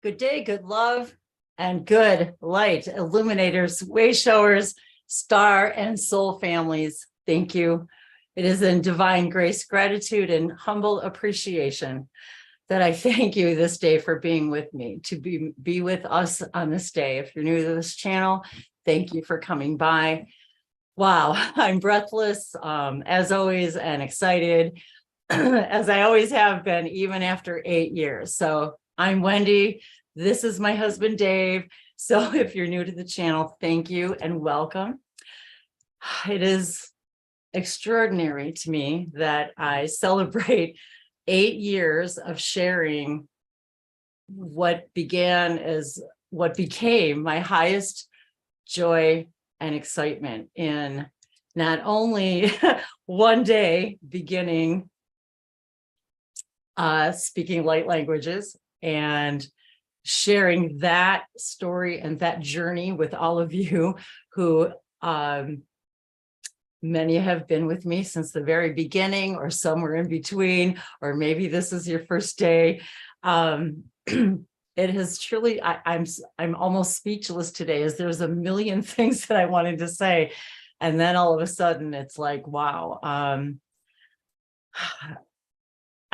Good day, good love, and good light, illuminators, way showers, star and soul families. Thank you. It is in divine grace, gratitude, and humble appreciation that I thank you this day for being with me, to be with us on this day. If you're new to this channel, thank you for coming by. Wow, I'm breathless, as always, and excited, as I always have been, even after 8 years. So I'm Wendy. This is my husband, Dave. So if you're new to the channel, thank you and welcome. It is extraordinary to me that I celebrate 8 years of sharing what became my highest joy and excitement in not only one day beginning speaking light languages and sharing that story and that journey with all of you who many have been with me since the very beginning, or somewhere in between, or maybe this is your first day. It has truly, I'm almost speechless today, as there's a million things that I wanted to say. And then all of a sudden it's like, wow. I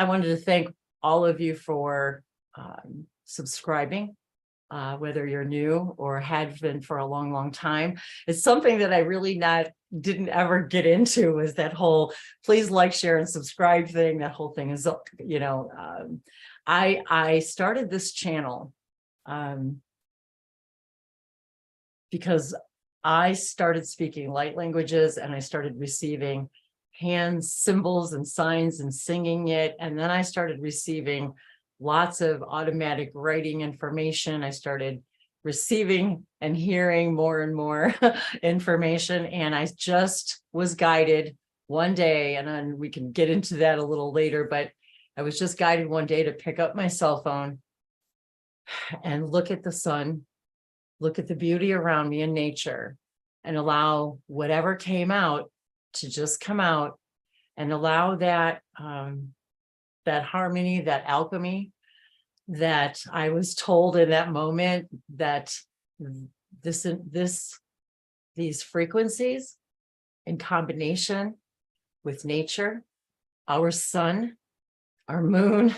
wanted to thank all of you for subscribing, whether you're new or had been for a long, long time. It's something that I really didn't ever get into, was that whole please like, share, and subscribe thing. That whole thing is, I started this channel because I started speaking light languages and I started receiving hand symbols and signs and singing it. And then I started receiving lots of automatic writing information. I started receiving and hearing more and more information. And I just was guided one day, and then we can get into that a little later, but I was just guided one day to pick up my cell phone and look at the sun, look at the beauty around me in nature, and allow whatever came out to just come out, and allow that that harmony, that alchemy that I was told in that moment, that these frequencies in combination with nature, our sun, our moon,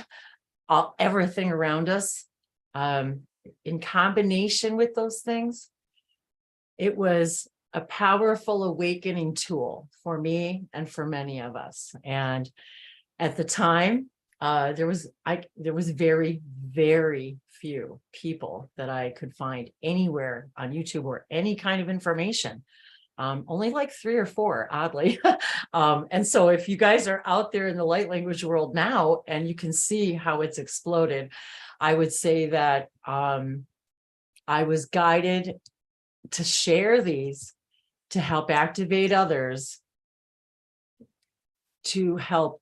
everything around us, in combination with those things, it was a powerful awakening tool for me and for many of us. And at the time, there was very, very few people that I could find anywhere on YouTube or any kind of information. Only like 3 or 4, oddly. And so if you guys are out there in the light language world now, and you can see how it's exploded, I would say that I was guided to share these, to help activate others, to help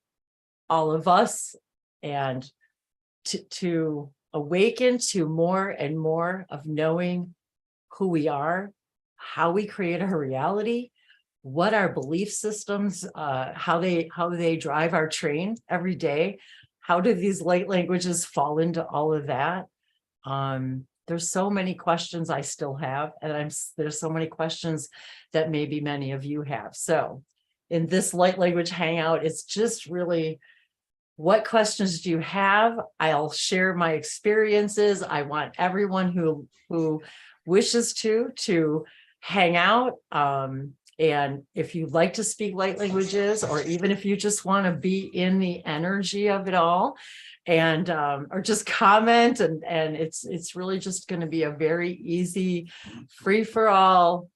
all of us, and to awaken to more and more of knowing who we are, how we create our reality, what our belief systems, how they drive our train every day. How do these light languages fall into all of that? There's so many questions I still have, and there's so many questions that maybe many of you have. So in this light language hangout, it's just really, what questions do you have? I'll share my experiences. I want everyone who wishes to hang out. And if you like to speak light languages, or even if you just want to be in the energy of it all, and or just comment, and it's really just going to be a very easy, free for all.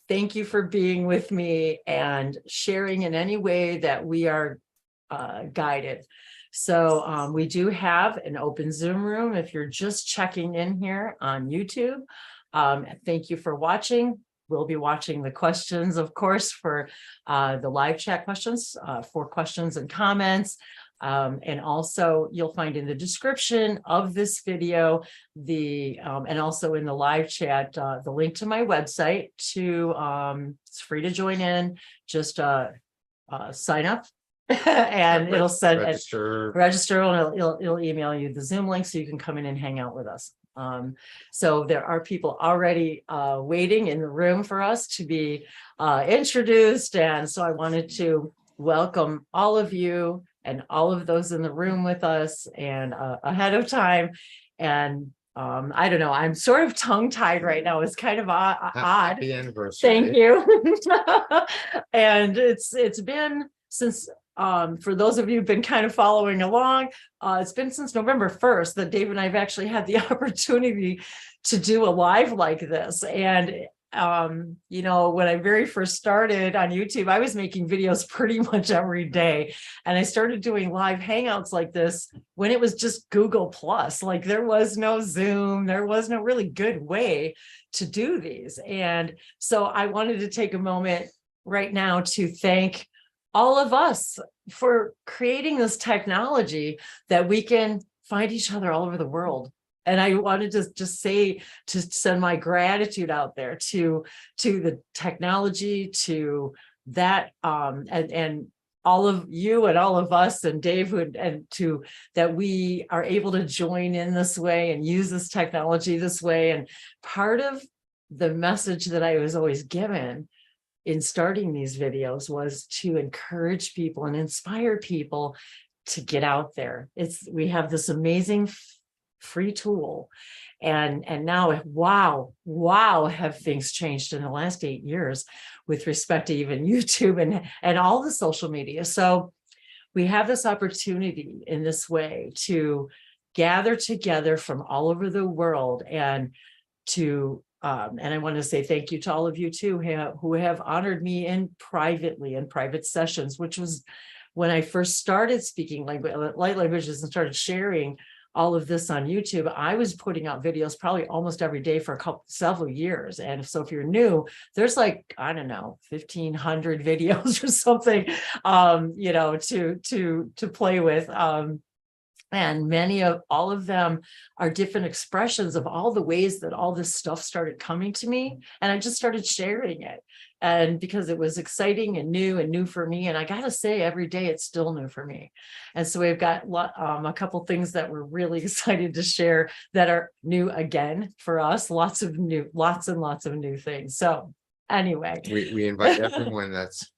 Thank you for being with me and sharing in any way that we are guided. So we do have an open Zoom room if you're just checking in here on YouTube. Thank you for watching. We'll be watching the questions, of course, for the live chat questions, for questions and comments. And also you'll find in the description of this video, and also in the live chat, the link to my website it's free to join in. Just sign up and it'll send register, and it'll email you the Zoom link so you can come in and hang out with us. So there are people already waiting in the room for us to be introduced. And so I wanted to welcome all of you and all of those in the room with us and ahead of time. And I don't know, I'm sort of tongue-tied right now. It's kind of odd. Happy anniversary. Thank you. And it's been since for those of you who've been kind of following along, it's been since November 1st that Dave and I've actually had the opportunity to do a live like this. And you know, when I very first started on YouTube, I was making videos pretty much every day. And I started doing live hangouts like this when it was just Google Plus. Like there was no Zoom, there was no really good way to do these. And so I wanted to take a moment right now to thank all of us for creating this technology that we can find each other all over the world. And I wanted to just say, to send my gratitude out there to the technology, to that, and all of you and all of us and Dave, and to that we are able to join in this way and use this technology this way. And part of the message that I was always given in starting these videos was to encourage people and inspire people to get out there. We have this amazing free tool, and now wow have things changed in the last 8 years with respect to even YouTube and all the social media. So we have this opportunity in this way to gather together from all over the world and to and I want to say thank you to all of you too who have honored me privately in private sessions, which was when I first started speaking light languages and started sharing all of this on YouTube. I was putting out videos probably almost every day for several years. And so if you're new, there's like, I don't know, 1,500 videos or something, you know, to play with. And all of them are different expressions of all the ways that all this stuff started coming to me. And I just started sharing it. And because it was exciting and new for me. And I got to say, every day it's still new for me. And so we've got a couple things that we're really excited to share that are new again for us. Lots and lots of new things. So anyway, we invite everyone that's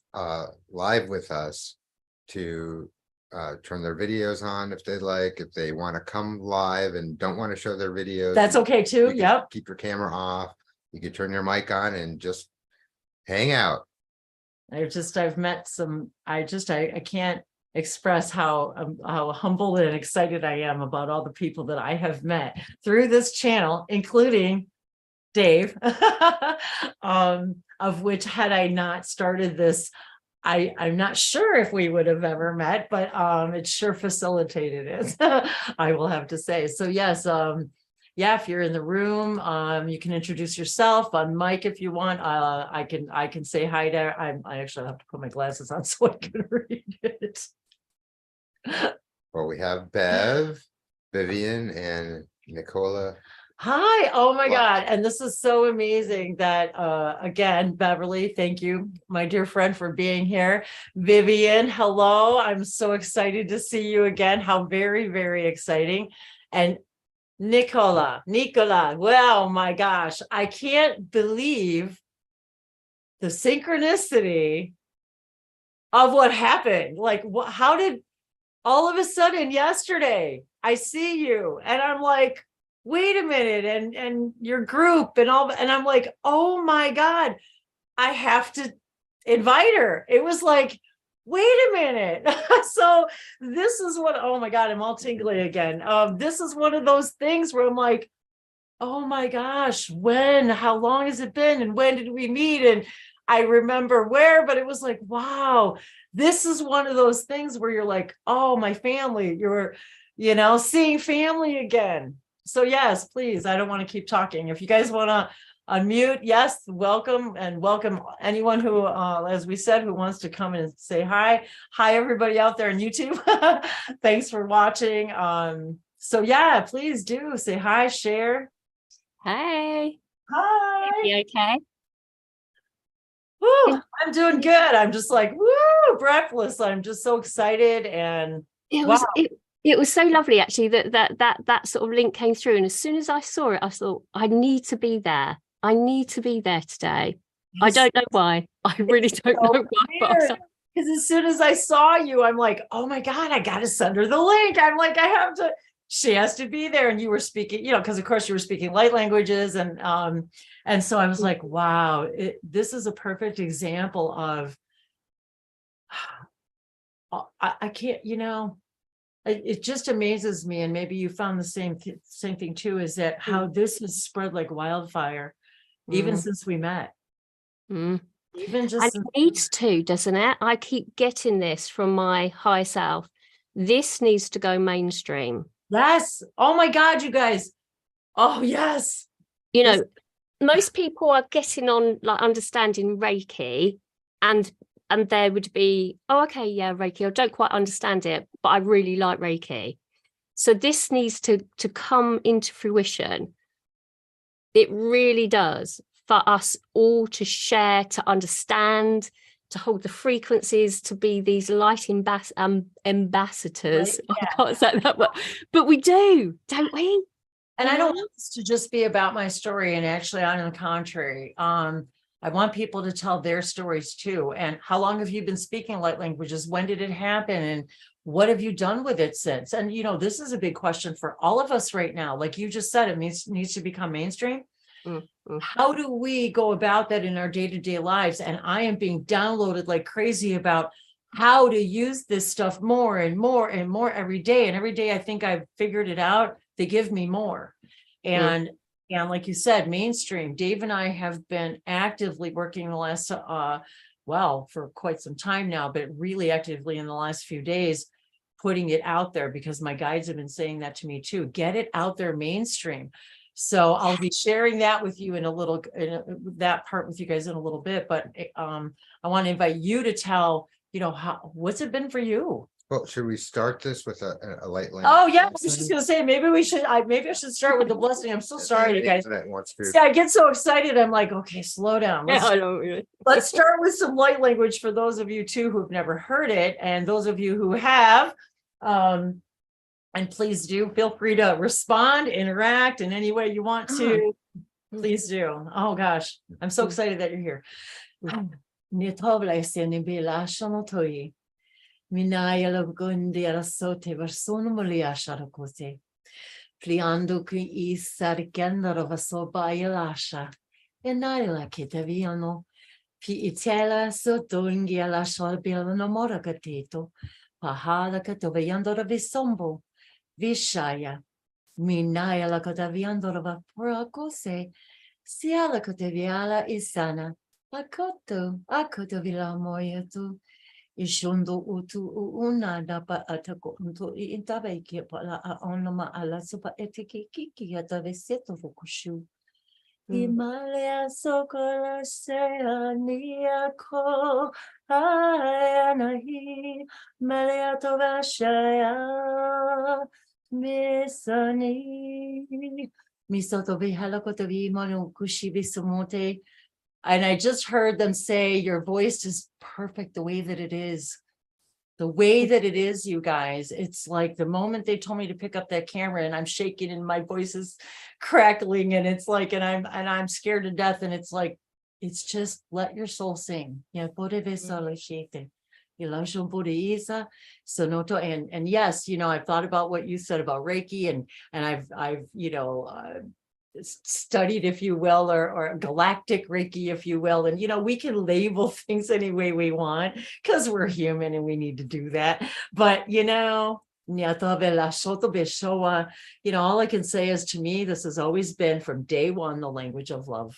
live with us to turn their videos on if they like. If they want to come live and don't want to show their videos, that's okay too. Yep. Keep your camera off. You can turn your mic on and just hang out. I've met some, I can't express how humbled and excited I am about all the people that I have met through this channel, including Dave, of which had I not started this, I'm not sure if we would have ever met, but it sure facilitated it. I will have to say. So yes, yeah, if you're in the room, you can introduce yourself on mic if you want. I can say hi there. I actually have to put my glasses on so I can read it. Well, we have Bev, Vivian, and Nicola. Hi. Oh my God. And this is so amazing that, again, Beverly, thank you, my dear friend, for being here. Vivian, hello. I'm so excited to see you again. How very, very exciting. And Nicola, well, my gosh, I can't believe the synchronicity of what happened. Like, how did all of a sudden yesterday I see you and I'm like, wait a minute, and your group and all, and I'm like, oh my God, I have to invite her. It was like, wait a minute. So this is what, oh my God, I'm all tingly again. This is one of those things where I'm like, oh my gosh, how long has it been? And when did we meet? And I remember where, but it was like, wow, this is one of those things where you're like, oh, my family, you're, seeing family again. So yes, please, I don't want to keep talking. If you guys want to unmute, yes, welcome, and welcome anyone who, as we said, who wants to come and say hi. Hi, everybody out there on YouTube. Thanks for watching. So yeah, please do say hi, share. Hi. Hi. You okay? Woo, I'm doing good. I'm just like, woo, breathless. I'm just so excited. And It wow. It was so lovely, actually, that sort of link came through. And as soon as I saw it, I thought, I need to be there. I need to be there today. I don't know why. I really don't know why. Because as soon as I saw you, I'm like, oh my God, I got to send her the link. I'm like, she has to be there. And you were speaking, because of course you were speaking light languages. And so I was like, wow, this is a perfect example of, I can't, it just amazes me. And maybe you found the same thing too, is that how this has spread like wildfire, even since we met. Even just and it needs to, doesn't it? I keep getting this from my higher self. This needs to go mainstream. Yes. Oh my God, you guys. Oh yes. Most people are getting on, like, understanding Reiki, and there would be, oh, okay, yeah, Reiki, I don't quite understand it, but I really like Reiki. So this needs to come into fruition. It really does, for us all to share, to understand, to hold the frequencies, to be these light ambassadors. Right? Yeah. I can't say that, but we do, don't we? And I don't want this to just be about my story. And actually, on the contrary, I want people to tell their stories too. And how long have you been speaking light languages? When did it happen? And what have you done with it since? And, this is a big question for all of us right now. Like you just said, it needs to become mainstream. How do we go about that in our day-to-day lives? And I am being downloaded like crazy about how to use this stuff more and more and more every day. And every day I think I've figured it out. They give me more. And like you said, mainstream. Dave and I have been actively working the last, for quite some time now, but really actively in the last few days, putting it out there, because my guides have been saying that to me too. Get it out there mainstream. So I'll be sharing that with you that part with you guys in a little bit. But I want to invite you to tell, what's it been for you? Well, should we start this with a light language? Oh yeah, I was just gonna say maybe I should start with the blessing. I'm so sorry, you guys. See, I get so excited. I'm like, okay, slow down. Let's start with some light language for those of you too who've never heard it, and those of you who have. And please do feel free to respond, interact in any way you want to. Please do. Oh gosh, I'm so excited that you're here. Minaya lagundi arasote versono molia sharakose. Pliando qui sarikenda vaso bailasha. Enaya kitaviano. Pi itela sotongia la shalbila no moragateto. Pahala katovayando visombo. Vishaya. Minaya la kataviando va prakose. Siala kataviala isana. Akotovila moyatu. Ishondo utu una dapa atako unto intabe ke pala onoma ala supa etiki kiki ataveseto fokushu. Himalaya sokola seaniako ayanahi malaya tovashaya misani misoto vihalakotavi manu kushi visamote. And I just heard them say, your voice is perfect the way that it is. The way that it is, you guys. It's like the moment they told me to pick up that camera and I'm shaking and my voice is crackling and it's like, and I'm scared to death. And it's like, it's just let your soul sing. And yes, I've thought about what you said about Reiki and I've studied, if you will, or galactic Reiki, if you will. And, we can label things any way we want because we're human and we need to do that. But, all I can say is, to me, this has always been from day one, the language of love.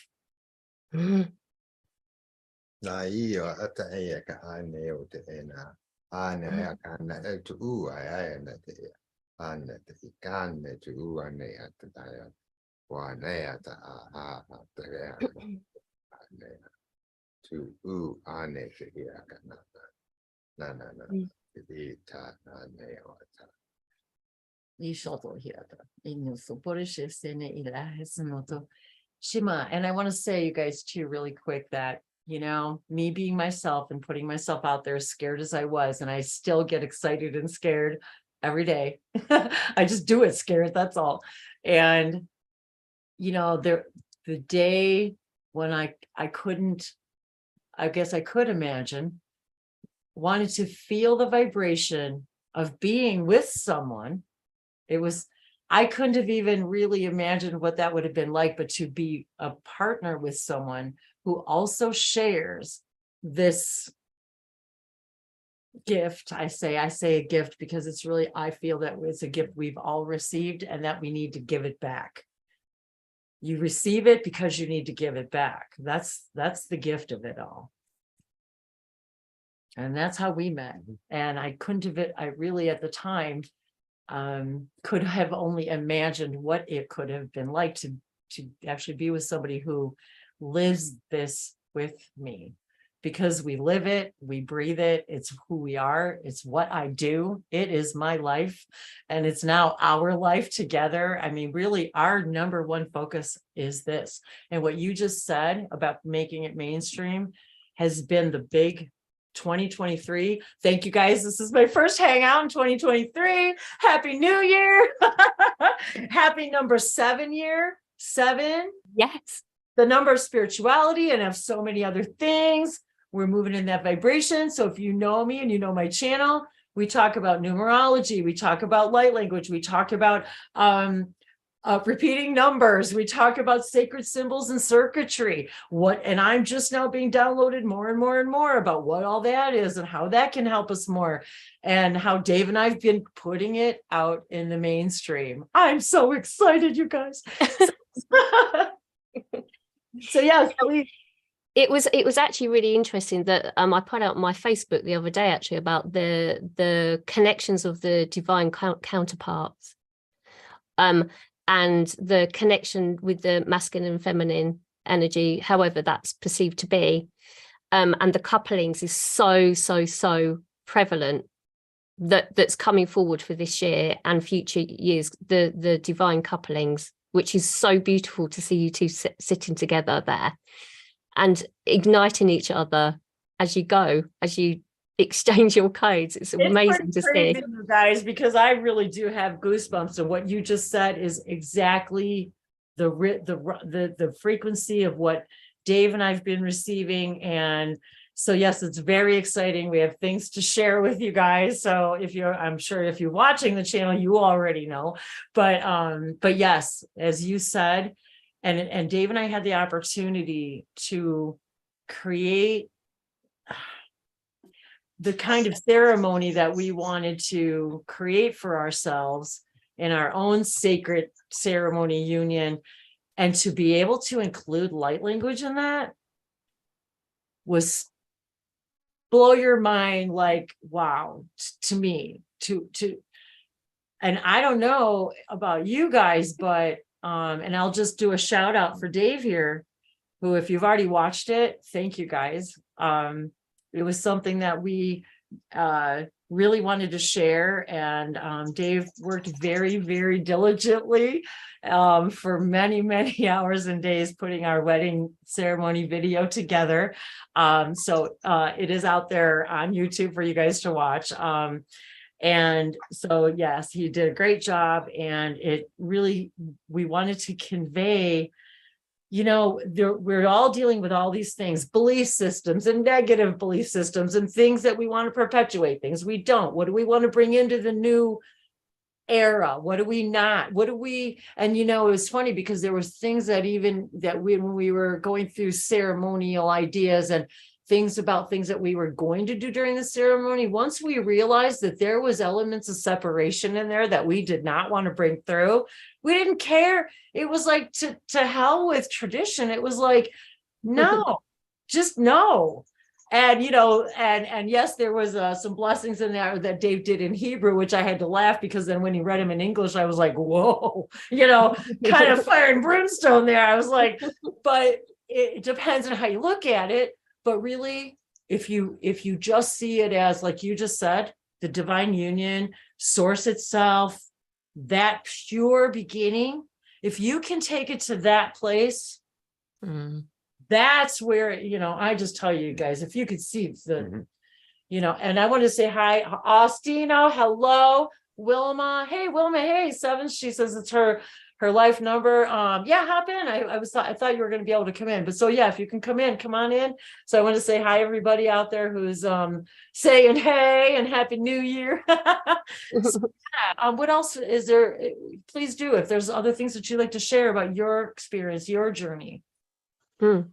Shima, and I want to say, you guys, too, really quick, that me being myself and putting myself out there, as scared as I was, and I still get excited and scared, every day. I just do it scared, that's all. And, the day when I couldn't, I guess I could imagine, wanted to feel the vibration of being with someone. I couldn't have even really imagined what that would have been like, but to be a partner with someone who also shares this gift. I say a gift because it's really, I feel that it's a gift we've all received and that we need to give it back. You receive it because you need to give it back. That's the gift of it all. And that's how we met. And I couldn't have I really at the time could have only imagined what it could have been like to actually be with somebody who lives this with me, because we live it, we breathe it, it's who we are, it's what I do, it is my life, and it's now our life together. I mean, really, our number one focus is this. And what you just said about making it mainstream has been the big 2023. Thank you guys. This is my first hangout in 2023. Happy New Year. Happy number 7 year. 7. Yes. The number of spirituality and have so many other things. We're moving in that vibration. So if you know me and you know my channel, we talk about numerology, we talk about light language, we talk about repeating numbers, we talk about sacred symbols and circuitry. And I'm just now being downloaded more and more and more about what all that is and how that can help us more, and how Dave and I've been putting it out in the mainstream. I'm so excited, you guys. So yes, it was actually really interesting that I put out on my Facebook the other day actually about the connections of the divine counterparts, and the connection with the masculine and feminine energy, however that's perceived to be, and the couplings is so prevalent that's coming forward for this year and future years. The divine couplings, which is so beautiful to see you two sitting together there and igniting each other as you go, as you exchange your codes. It's amazing to see, you guys, because I really do have goosebumps. And what you just said is exactly the frequency of what Dave and I've been receiving. And so yes, it's very exciting. We have things to share with you guys. So I'm sure if you're watching the channel, you already know. But yes, as you said, and Dave and I had the opportunity to create the kind of ceremony that we wanted to create for ourselves in our own sacred ceremony union, and to be able to include light language in that was blow your mind, like, wow, to me, and I don't know about you guys, but and I'll just do a shout out for Dave here, who, if you've already watched it, thank you guys. It was something that we really wanted to share, and Dave worked very, very diligently for many hours and days putting our wedding ceremony video together. So it is out there on YouTube for you guys to watch. And so, yes, he did a great job, and we wanted to convey, we're all dealing with all these things, belief systems and negative belief systems and things that we want to perpetuate, things we don't. What do we want to bring into the new era? What do we not? And it was funny because there was things that when we were going through ceremonial ideas and things that we were going to do during the ceremony, once we realized that there was elements of separation in there that we did not want to bring through, we didn't care. It was like to hell with tradition. It was like, no, just no. And and yes, there was some blessings in there that Dave did in Hebrew, which I had to laugh, because then when he read them in English, I was like, whoa, kind of fire and brimstone there. I was like, but it depends on how you look at it. But really, if you just see it as, like you just said, the divine union, source itself, that pure beginning, if you can take it to that place, that's where, I just tell you guys, if you could see and I want to say hi, Austino, hello. Wilma. Hey, Wilma. Hey, Seven. She says it's her life number. Yeah, hop in. I thought you were going to be able to come in, but so yeah, if you can come on in. So I want to say hi everybody out there who's saying hey and happy new year. So, yeah, what else is there? Please do, if there's other things that you'd like to share about your experience, your journey. I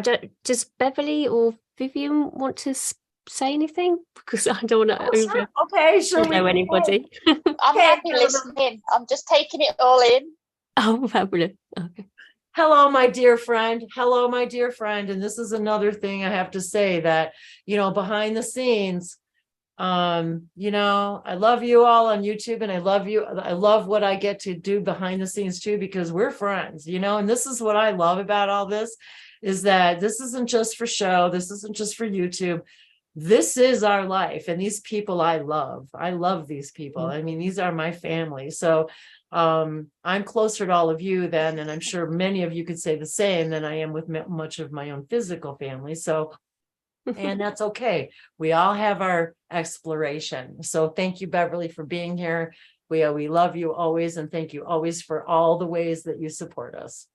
don't, does Beverly or Vivian want to say anything? Because I don't want to Sure. Okay, sure. know anybody. I'm happy listening. I'm just taking it all in. Oh, fabulous. Okay. Hello, my dear friend. Hello, my dear friend. And this is another thing I have to say, that, behind the scenes, I love you all on YouTube, and I love what I get to do behind the scenes too, because we're friends, and this is what I love about all this, is that this isn't just for show. This isn't just for YouTube. This is our life. And these people I love these people. I mean, these are my family. So I'm closer to all of you then, and I'm sure many of you could say the same, than I am with much of my own physical family. So, and that's okay. We all have our exploration. So thank you, Beverly, for being here. We love you always, and thank you always for all the ways that you support us.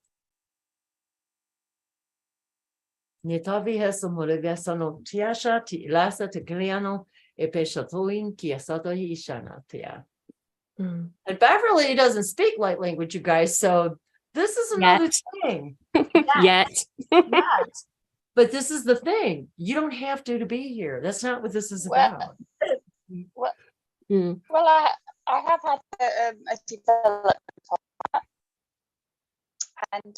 Nitavi hesamurigasano tiasha ti ilasa tekliano epeshatoin kiasatohi ishanatia. And Beverly doesn't speak light language, you guys. So this is another thing. Yet. But this is the thing. You don't have to be here. That's not what this is about. Well, I have had a development on that. And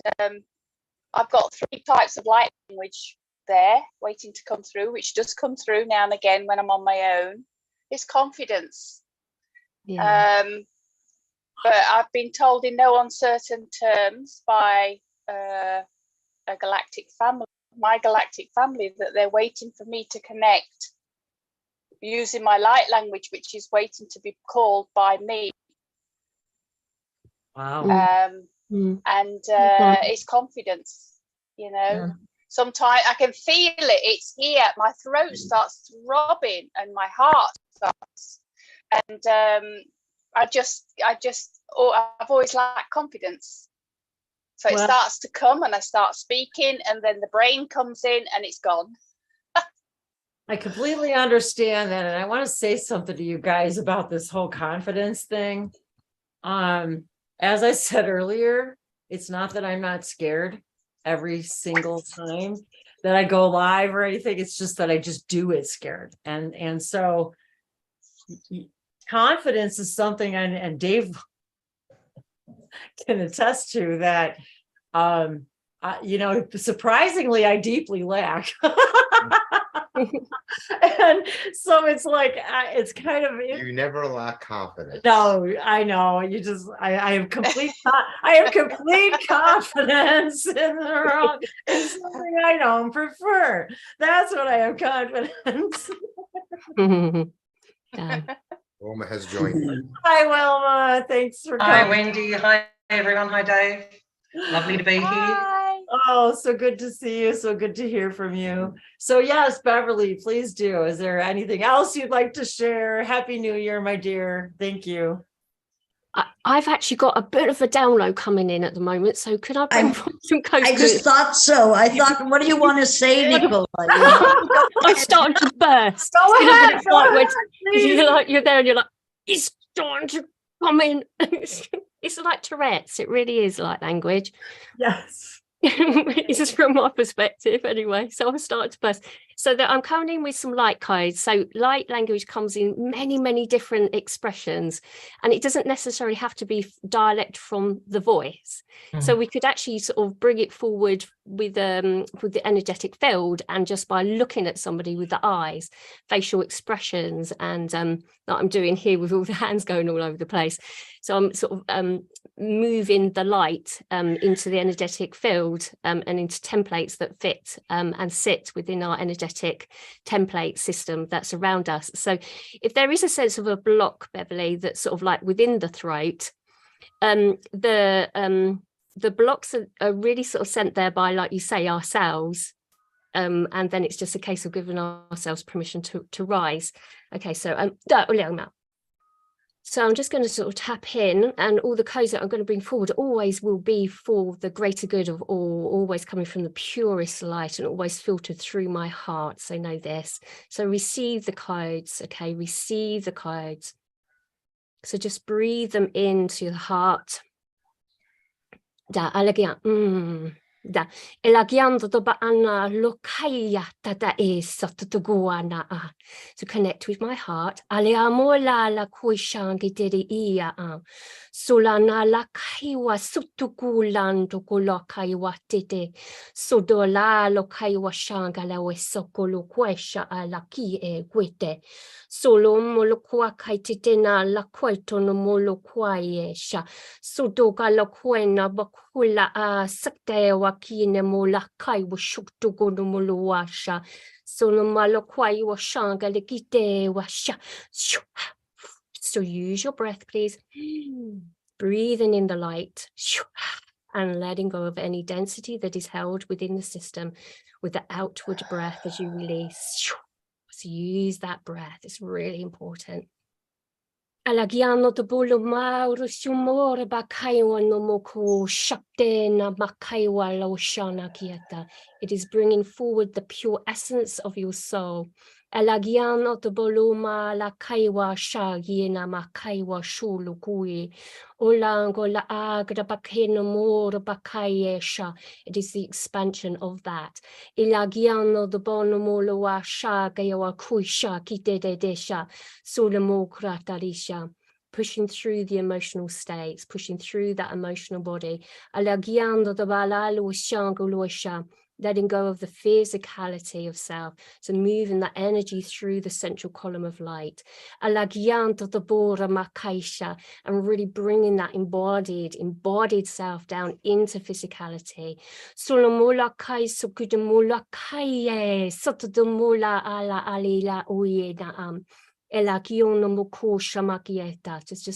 I've got 3 types of light language there waiting to come through, which does come through now and again when I'm on my own. It's confidence. Yeah. But I've been told in no uncertain terms by a galactic family, my galactic family, that they're waiting for me to connect using my light language, which is waiting to be called by me. Wow. And it's confidence, Sometimes I can feel it. It's here. My throat starts throbbing and my heart starts. And I've always lacked confidence. So it starts to come, and I start speaking, and then the brain comes in and it's gone. I completely understand that. And I want to say something to you guys about this whole confidence thing. As I said earlier, it's not that I'm not scared every single time that I go live or anything. It's just that I just do it scared. And so confidence is something, and Dave can attest to that. Surprisingly, I deeply lack. And so it's like, it's kind of, You never lack confidence. no, I know. I have complete confidence in something I don't prefer. That's what I have confidence. Wilma has joined. Hi, Wilma. Thanks for coming. Hi, Wendy. Hi, everyone. Hi, Dave. Lovely to be here. Hi. Oh, so good to see you. So good to hear from you. So yes, Beverly, please do. Is there anything else you'd like to share? Happy New Year, my dear. Thank you. I've actually got a bit of a download coming in at the moment, so could I bring some coasters? I just thought so. I thought, what do you want to say, Nicola? I'm starting to burst. Go ahead. You're there and you're like, it's starting to come in. It's like Tourette's. It really is like language. Yes. This is from my perspective anyway. So I'm starting to burst. So that I'm coming in with some light codes. So light language comes in many different expressions, and it doesn't necessarily have to be dialect from the voice. So we could actually sort of bring it forward with the energetic field, and just by looking at somebody with the eyes, facial expressions, and that I'm doing here with all the hands going all over the place. So I'm sort of moving the light into the energetic field and into templates that fit and sit within our energetic template system that's around us. So if there is a sense of a block, Beverly, that's sort of like within the throat, the blocks are really sort of sent there by, like you say, ourselves. And then it's just a case of giving ourselves permission to rise. Okay, so So I'm just going to sort of tap in, and all the codes that I'm going to bring forward always will be for the greater good of all, always coming from the purest light and always filtered through my heart. So know this. So receive the codes, okay? Receive the codes. So just breathe them into the heart. Da alagyan. Da elagiando to baana lokaya tata is sotuguana. To connect with my heart. Aleamola la kuishangi didi ia. Solana la kaiwa sutugulan to golokaiwa tete. Sodola lokaiwa shanga la wesokolo kwesha ala ki e gwite. Solo molokwa kaititena la kweto no molokwaye sha. Sudoga la kwena bakula a sakte wakine mola kai wa shuktugo no molowasha. Solo malokwai wa shanga le gite wa sha. So use your breath, please. Breathing in the light and letting go of any density that is held within the system with the outward breath as you release. So use that breath. It's really important. Alagiano to bulu mauru sumora bakaiwa no moko shakte na bakaiwa lo shana kieta. It is bringing forward the pure essence of your soul. Alagiano to bulu ma la kaiwa shagi na makaiwa shulu kui. Olango la agra bakeno mora bakayesha. It is the expansion of that. Ilagiano the bono molo wa shagayawa kuisha kitede desha. Sulamokratarisha, pushing through the emotional states, pushing through that emotional body. Alagiando the balalu shanguluisha, letting go of the physicality of self. So moving that energy through the central column of light. Alagiando the bora makaisha, and really bringing that embodied self down into physicality. Sulamula kai sukudamula kaye, sotodamula ala alila uye naam. Just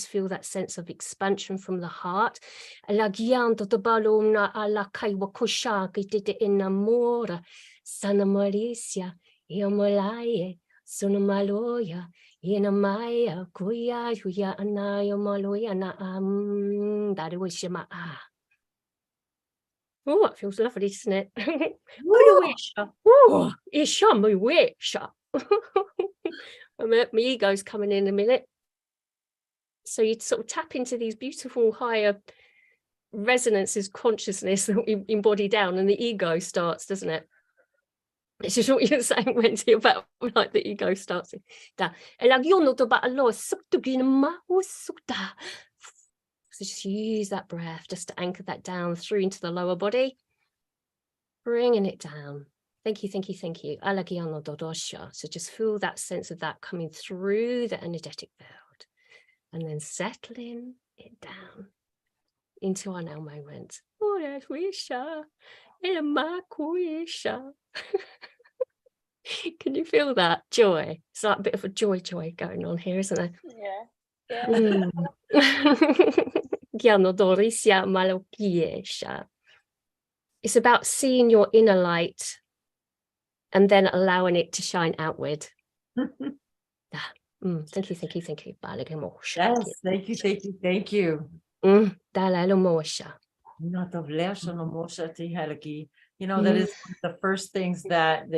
feel that sense of expansion from the heart. Sana Mauricia, Yamalaye, Sunamaloya, Yanamaya, Kuya, Yuya, Anaya Maloya, that was Shema. Oh, it feels lovely, doesn't it? Oh, it's my wish. My ego's coming in a minute. So you sort of tap into these beautiful higher resonances, consciousness that we embody down, and the ego starts, doesn't it? It's just what you're saying, Wendy, about like the ego starts. So just use that breath just to anchor that down through into the lower body, bringing it down. Thank you, thank you, thank you. Alagiano dodosha. So just feel that sense of that coming through the energetic field, and then settling it down into our now moment. Can you feel that joy? It's like a bit of a joy going on here, isn't there? Yeah. It's about seeing your inner light and then allowing it to shine outward. Thank you, thank you, thank you. Yes, thank you, thank you, thank you. You know, that is one of the first things that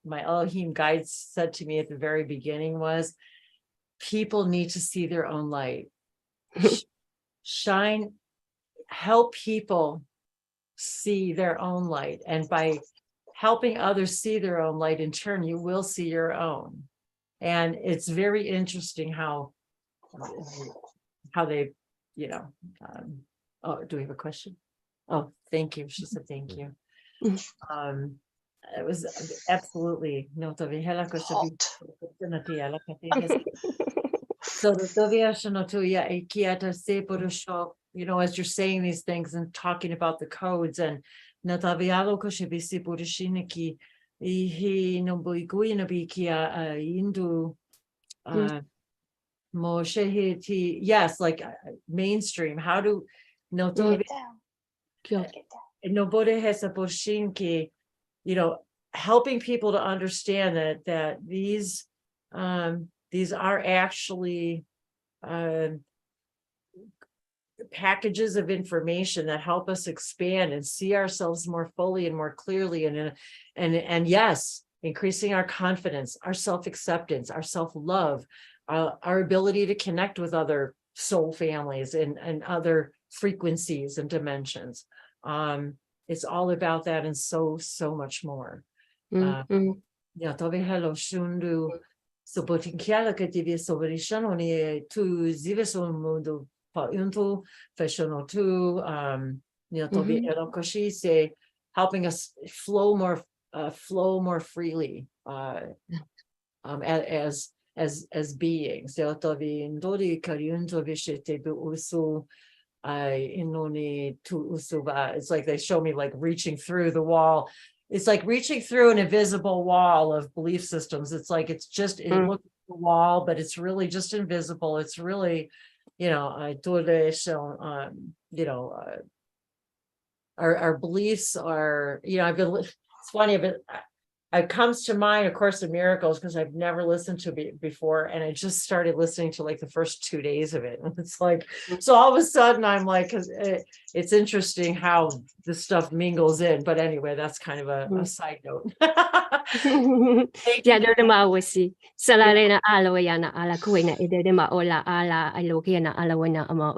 my Elohim guides said to me at the very beginning was, people need to see their own light. Shine, help people see their own light. And by helping others see their own light, in turn, you will see your own. And it's very interesting how they, you know, oh, do we have a question? Oh, thank you. She said, thank you. It was absolutely no. So, you know, as you're saying these things and talking about the codes, and yes, like mainstream. How do you know, helping people to understand that these these are actually packages of information that help us expand and see ourselves more fully and more clearly, and yes, increasing our confidence, our self-acceptance, our self-love, our ability to connect with other soul families and other frequencies and dimensions. It's all about that and so much more. Ja, to hello shundu so potenziale che ti so verishano ni tu zive so mundo pa unto fashion to you know to hello koshi say helping us flow more freely as beings. So to vi ndori kariunto vishete bu usu inoni tu usuba. It's like they show me like reaching through the wall. It's like reaching through an invisible wall of belief systems. It's like it looks like a wall, but it's really just invisible. It's really, you know, our beliefs are, you know, it's funny, but it comes to mind, of Course in Miracles, because I've never listened to it before, and I just started listening to like the first 2 days of it, and it's like, so all of a sudden I'm like, because it's interesting how this stuff mingles in. But anyway, that's kind of a side note. Yeah, no, ma wasi. Salalena aloyana ala kuina idema ola ala alokiana alawena ama.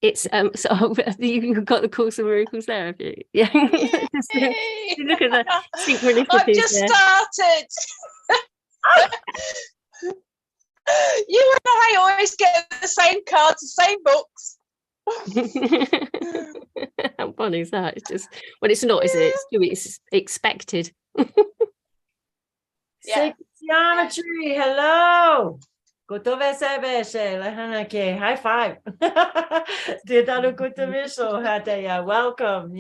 It's so you've got the Course of Miracles there, have you? Yeah. Just, look at the synchronicities. I've just started. You and I always get the same cards, the same books. How funny is that? It's just, well, it's not, is it? It's expected. Sacred geometry, hello. High five. Welcome.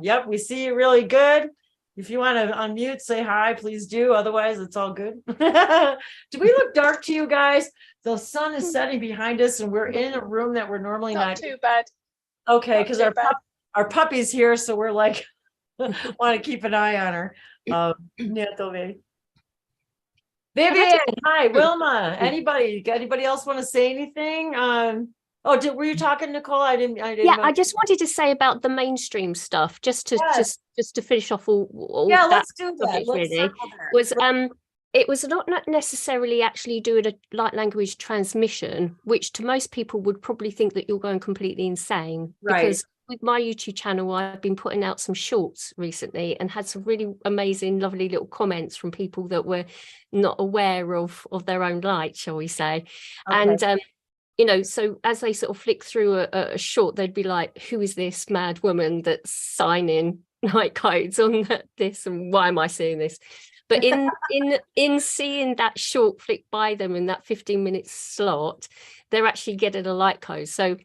Yep, we see you really good. If you want to unmute, say hi, please do. Otherwise, it's all good. Do we look dark to you guys? The sun is setting behind us and we're in a room that we're normally not too bad. Okay, because our puppy's here, so we're like want to keep an eye on her. Vivian, hi, Wilma. Anybody else want to say anything? Were you talking, Nicole? I didn't. Yeah, I just wanted to say about the mainstream stuff, just to finish off all yeah, that. Let's do that. It was not necessarily actually doing a light language transmission, which to most people would probably think that you're going completely insane. Right. Because with my YouTube channel, I've been putting out some shorts recently and had some really amazing, lovely little comments from people that were not aware of their own light, shall we say. Okay. And, you know, so as they sort of flick through a short, they'd be like, who is this mad woman that's signing light codes on this, and why am I seeing this? But in seeing that short flick by them in that 15-minute slot, they're actually getting a light code. So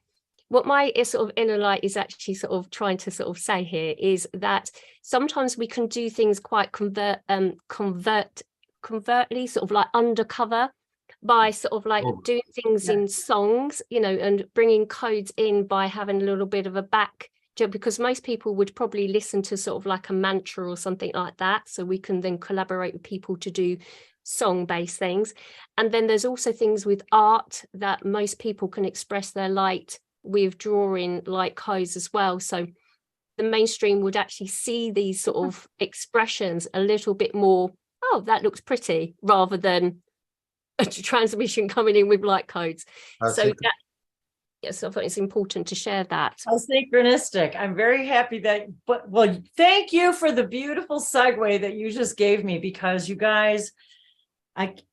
what my sort of inner light is actually sort of trying to sort of say here is that sometimes we can do things quite covertly, sort of like undercover, by sort of like doing things in songs, you know, and bringing codes in by having a little bit of a back, because most people would probably listen to sort of like a mantra or something like that. So we can then collaborate with people to do song-based things. And then there's also things with art that most people can express their light with drawing light codes as well. So the mainstream would actually see these sort of expressions a little bit more, oh, that looks pretty, rather than a transmission coming in with light codes. So that, yes, I thought it's important to share that. How synchronistic. I'm very happy that, well, thank you for the beautiful segue that you just gave me, because you guys,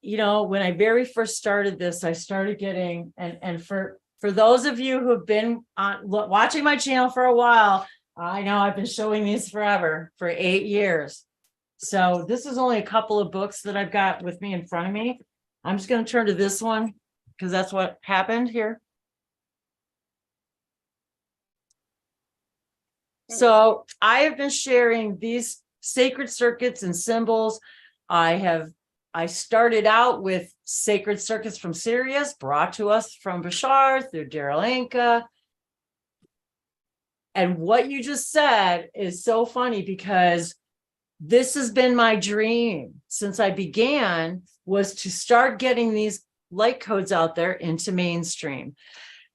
you know, when I very first started this, I started getting, and for those of you who've been watching my channel for a while, I know I've been showing these forever, for 8 years. So this is only a couple of books that I've got with me in front of me. I'm just going to turn to this one because that's what happened here. So I have been sharing these sacred circuits and symbols. I started out with sacred circuits from Sirius, brought to us from Bashar through Daryl Anka. And what you just said is so funny, because this has been my dream since I began, was to start getting these light codes out there into mainstream.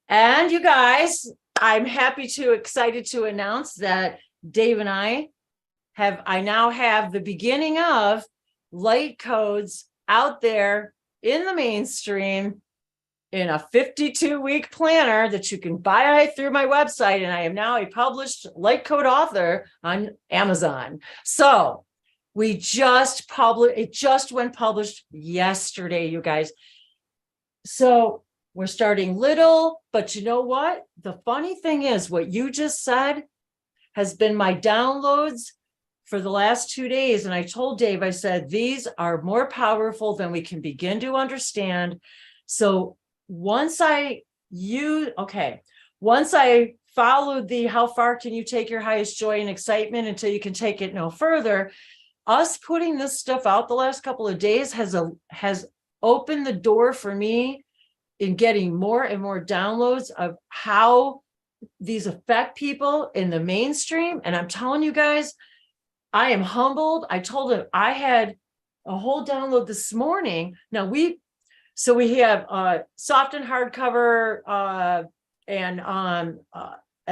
And you guys, I'm excited to announce that Dave and I now have the beginning of light codes out there in the mainstream in a 52-week planner that you can buy through my website. And I am now a published light code author on Amazon. So it just went published yesterday, you guys. So we're starting little, but you know what? The funny thing is, what you just said has been my downloads for the last 2 days. And I told Dave, I said, these are more powerful than we can begin to understand. So once I followed the how far can you take your highest joy and excitement until you can take it no further, us putting this stuff out the last couple of days has opened the door for me in getting more and more downloads of how these affect people in the mainstream. And I'm telling you guys, I am humbled. I told him I had a whole download this morning. Now we have soft and hardcover and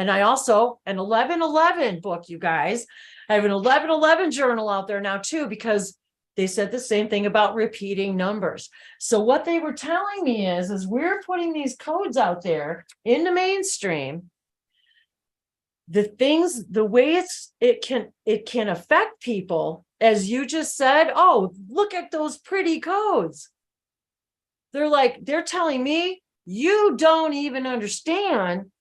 I also an 1111 book, you guys. I have an 1111 journal out there now too, because they said the same thing about repeating numbers. So what they were telling me is we're putting these codes out there in the mainstream. The way it can affect people, as you just said, oh, look at those pretty codes. They're telling me you don't even understand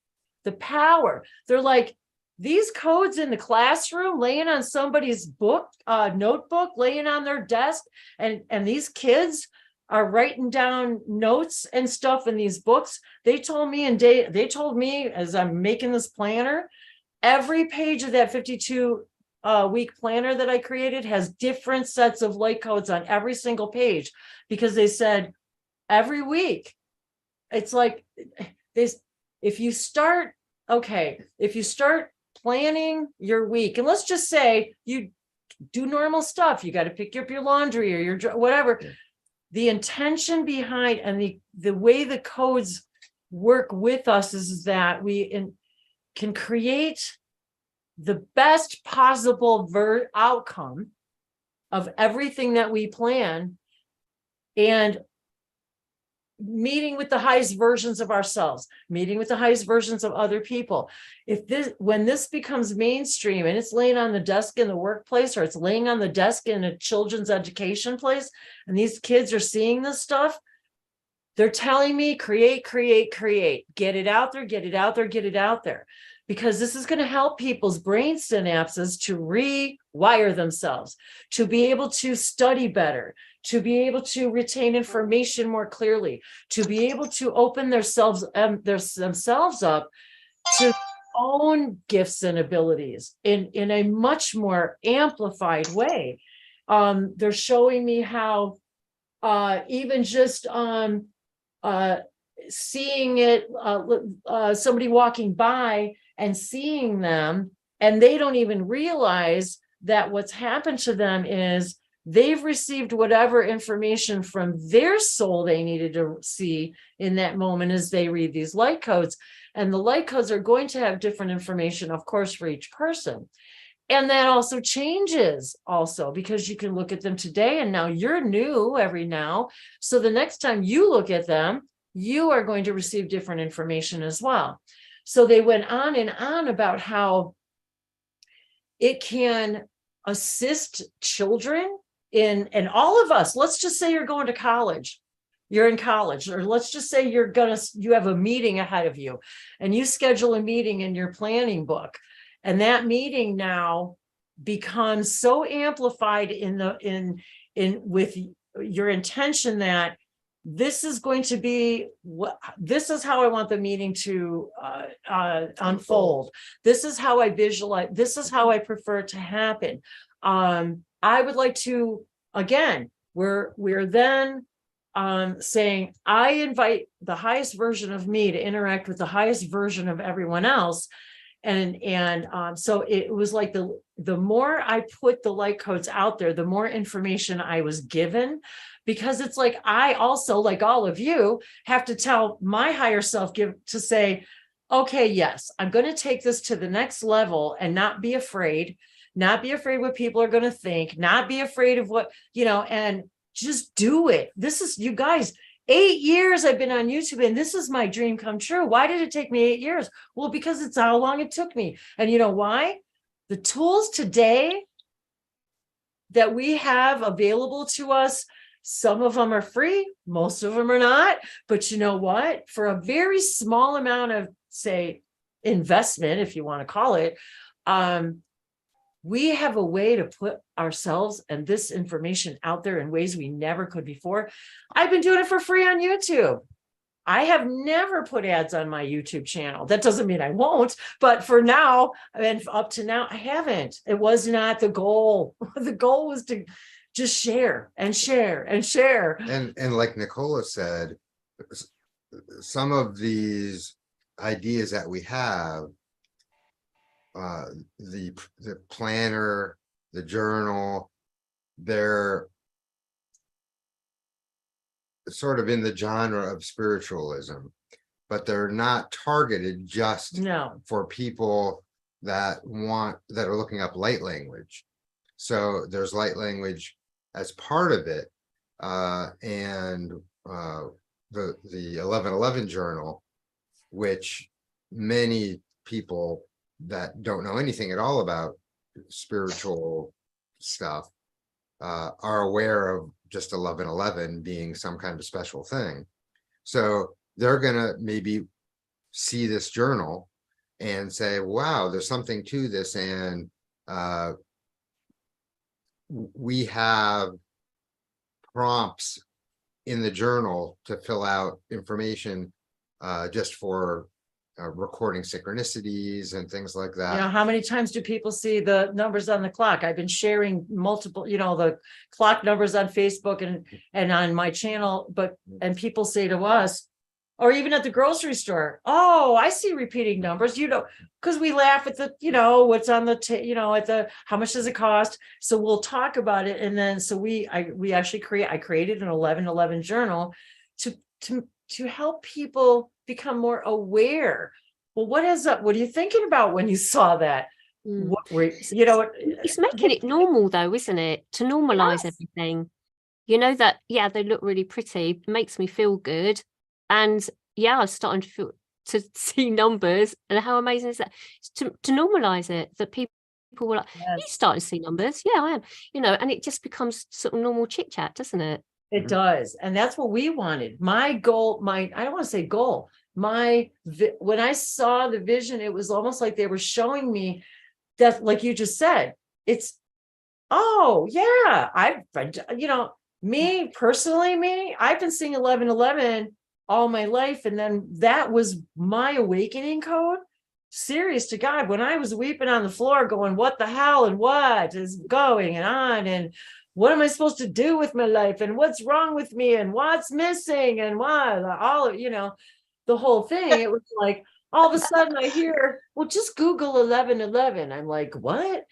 the power. They're like, these codes in the classroom laying on somebody's notebook, laying on their desk, and these kids are writing down notes and stuff in these books. They told me as I'm making this planner, every page of that 52 week planner that I created has different sets of light codes on every single page, because they said every week, it's like this. If you start planning your week, and let's just say you do normal stuff, you got to pick up your laundry or your whatever, the intention behind and the way the codes work with us is that we can create the best possible outcome of everything that we plan, and meeting with the highest versions of ourselves, meeting with the highest versions of other people. When this becomes mainstream and it's laying on the desk in the workplace, or it's laying on the desk in a children's education place, and these kids are seeing this stuff, they're telling me, create, get it out there, get it out there, get it out there. Because this is going to help people's brain synapses to rewire themselves, to be able to study better, to be able to retain information more clearly, to be able to open themselves up to own gifts and abilities in a much more amplified way. They're showing me how even just seeing it, somebody walking by and seeing them, and they don't even realize that what's happened to them is they've received whatever information from their soul they needed to see in that moment as they read these light codes. And the light codes are going to have different information, of course, for each person. And that also changes because you can look at them today and now you're new every now. So the next time you look at them, you are going to receive different information as well. So they went on and on about how it can assist children and all of us. Let's just say you're going to college. You're in college, or let's just say you have a meeting ahead of you and you schedule a meeting in your planning book. And that meeting now becomes so amplified with your intention that this is going to be this is how I want the meeting to unfold. This is how I visualize. This is how I prefer it to happen. I would like to, again, we're then saying, I invite the highest version of me to interact with the highest version of everyone else. So it was like the more I put the light codes out there, the more information I was given, because it's like, I also, like all of you, have to tell my higher self to say, okay, yes, I'm going to take this to the next level and not be afraid what people are going to think, not be afraid of what, and just do it. This is, you guys, 8 years I've been on YouTube, and this is my dream come true. Why did it take me 8 years? Well, because it's how long it took me. And you know why? The tools today that we have available to us, some of them are free, most of them are not. But you know what? For a very small amount of, say, investment, if you want to call it, we have a way to put ourselves and this information out there in ways we never could before. I've been doing it for free on YouTube. I have never put ads on my YouTube channel. That doesn't mean I won't, but for now, and up to now, I haven't. It was not the goal. The goal was to just share and share and share. And like Nicola said, some of these ideas that we have, the planner, the journal, they're sort of in the genre of spiritualism, but they're not targeted just for people that are looking up light language. So there's light language as part of it, and the 1111 journal, which many people that don't know anything at all about spiritual stuff are aware of just 1111 being some kind of special thing. So they're gonna maybe see this journal and say, wow, there's something to this. And we have prompts in the journal to fill out information just for recording synchronicities and things like that. How many times do people see the numbers on the clock? I've been sharing multiple, the clock numbers on Facebook and on my channel, and people say to us, or even at the grocery store, oh, I see repeating numbers, because we laugh at the, what's on the, how much does it cost? So we'll talk about it. And then, so I created an 1111 journal to help people become more aware. Well, what are you thinking about when you saw that? It's making it normal though, isn't it? To normalize everything. That, they look really pretty, it makes me feel good. And I'm starting to see numbers, and how amazing is that? To normalize it, that people were like, you starting to see numbers? Yeah, I am. And it just becomes sort of normal chit chat, doesn't it? It does. And that's what we wanted. My goal, I don't want to say goal, when I saw the vision, it was almost like they were showing me that, like you just said, it's, I've me personally, I've been seeing 1111 all my life. And then that was my awakening code. Serious to God, when I was weeping on the floor going, what the hell and what is going on? And what am I supposed to do with my life? And what's wrong with me? And what's missing? And what, the whole thing. It was like, all of a sudden I hear, well, just Google 1111. I'm like, what?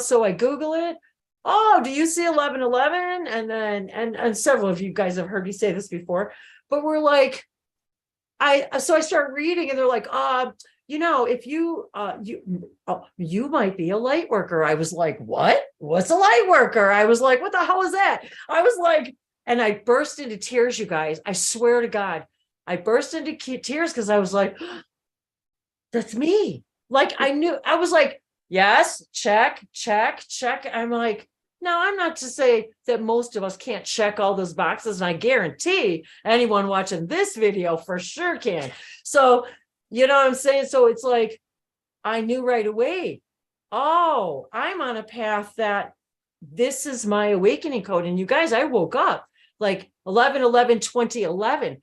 So I Google it. Oh, do you see 1111? And then, and several of you guys have heard me say this before, but we're like, so I start reading, and they're like, if you might be a light worker. I was like, what's a light worker? I was like, what the hell is that? I was like, and I burst into tears, you guys. I swear to God, I burst into tears because I was like, that's me. Like, I was like, yes, check. I'm like, no, I'm not to say that most of us can't check all those boxes. And I guarantee anyone watching this video for sure can. So, you know what I'm saying? So it's like, I knew right away, I'm on a path that this is my awakening code. And you guys, I woke up like 11/11/2011.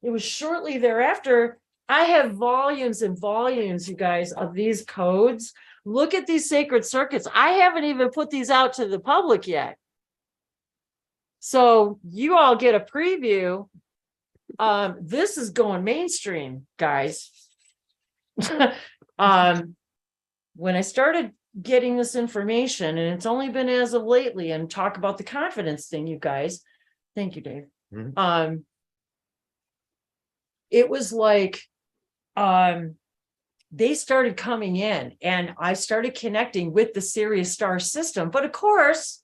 It was shortly thereafter. I have volumes and volumes, you guys, of these codes. Look at these sacred circuits. I haven't even put these out to the public yet. So you all get a preview. This is going mainstream, guys. When I started getting this information, and it's only been as of lately, and talk about the confidence thing, you guys. Thank you, Dave. It was like, they started coming in, and I started connecting with the Sirius star system. But of course,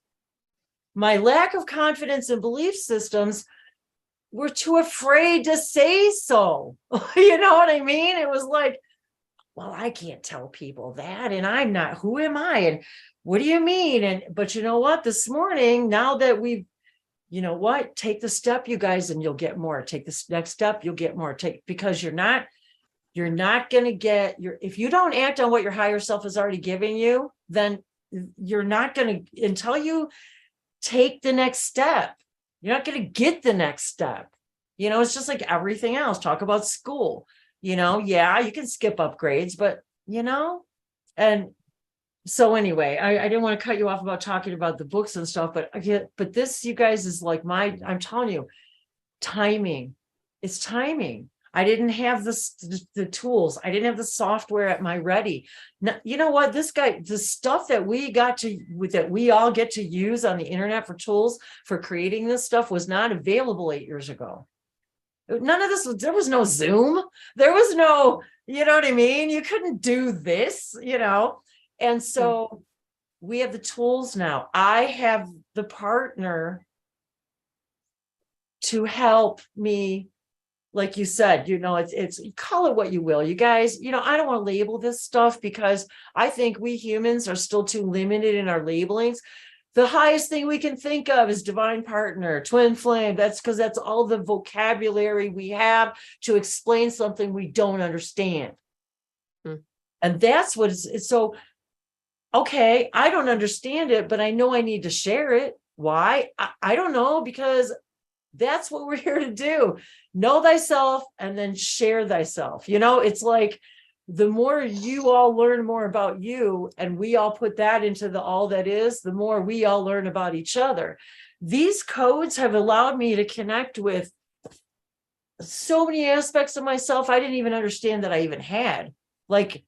my lack of confidence and belief systems were too afraid to say so. You know what I mean? It was like, well, I can't tell people that, and I'm not, who am I? And what do you mean? And, but you know what, this morning, now that we've, you know what, take the step, you guys, and you'll get more. Take this next step, you'll get more. Because you're not going to get if you don't act on what your higher self is already giving you, then you're not going to, until you take the next step, you're not going to get the next step. You know, it's just like everything else. Talk about school, you know, yeah, you can skip upgrades, but you know, and so anyway, I didn't want to cut you off about talking about the books and stuff, but this, you guys, is like I'm telling you, timing. It's timing. I didn't have the tools. I didn't have the software at my ready. Now, you know what? The stuff that we all get to use on the internet for tools for creating this stuff was not available 8 years ago. None of this, there was no Zoom. There was no, you know what I mean? You couldn't do this, you know? And so we have the tools now. I have the partner to help me. Like you said, you know, it's call it what you will, you guys, you know, I don't want to label this stuff because I think we humans are still too limited in our labelings. The highest thing we can think of is divine partner, twin flame. That's because that's all the vocabulary we have to explain something we don't understand. And that's what it's so, okay, I don't understand it, but I know I need to share it. Why? I don't know, because that's what we're here to do. Know thyself and then share thyself. You know, it's like the more you all learn more about you and we all put that into the all that is, the more we all learn about each other. These codes have allowed me to connect with so many aspects of myself I didn't even understand that I even had. Like,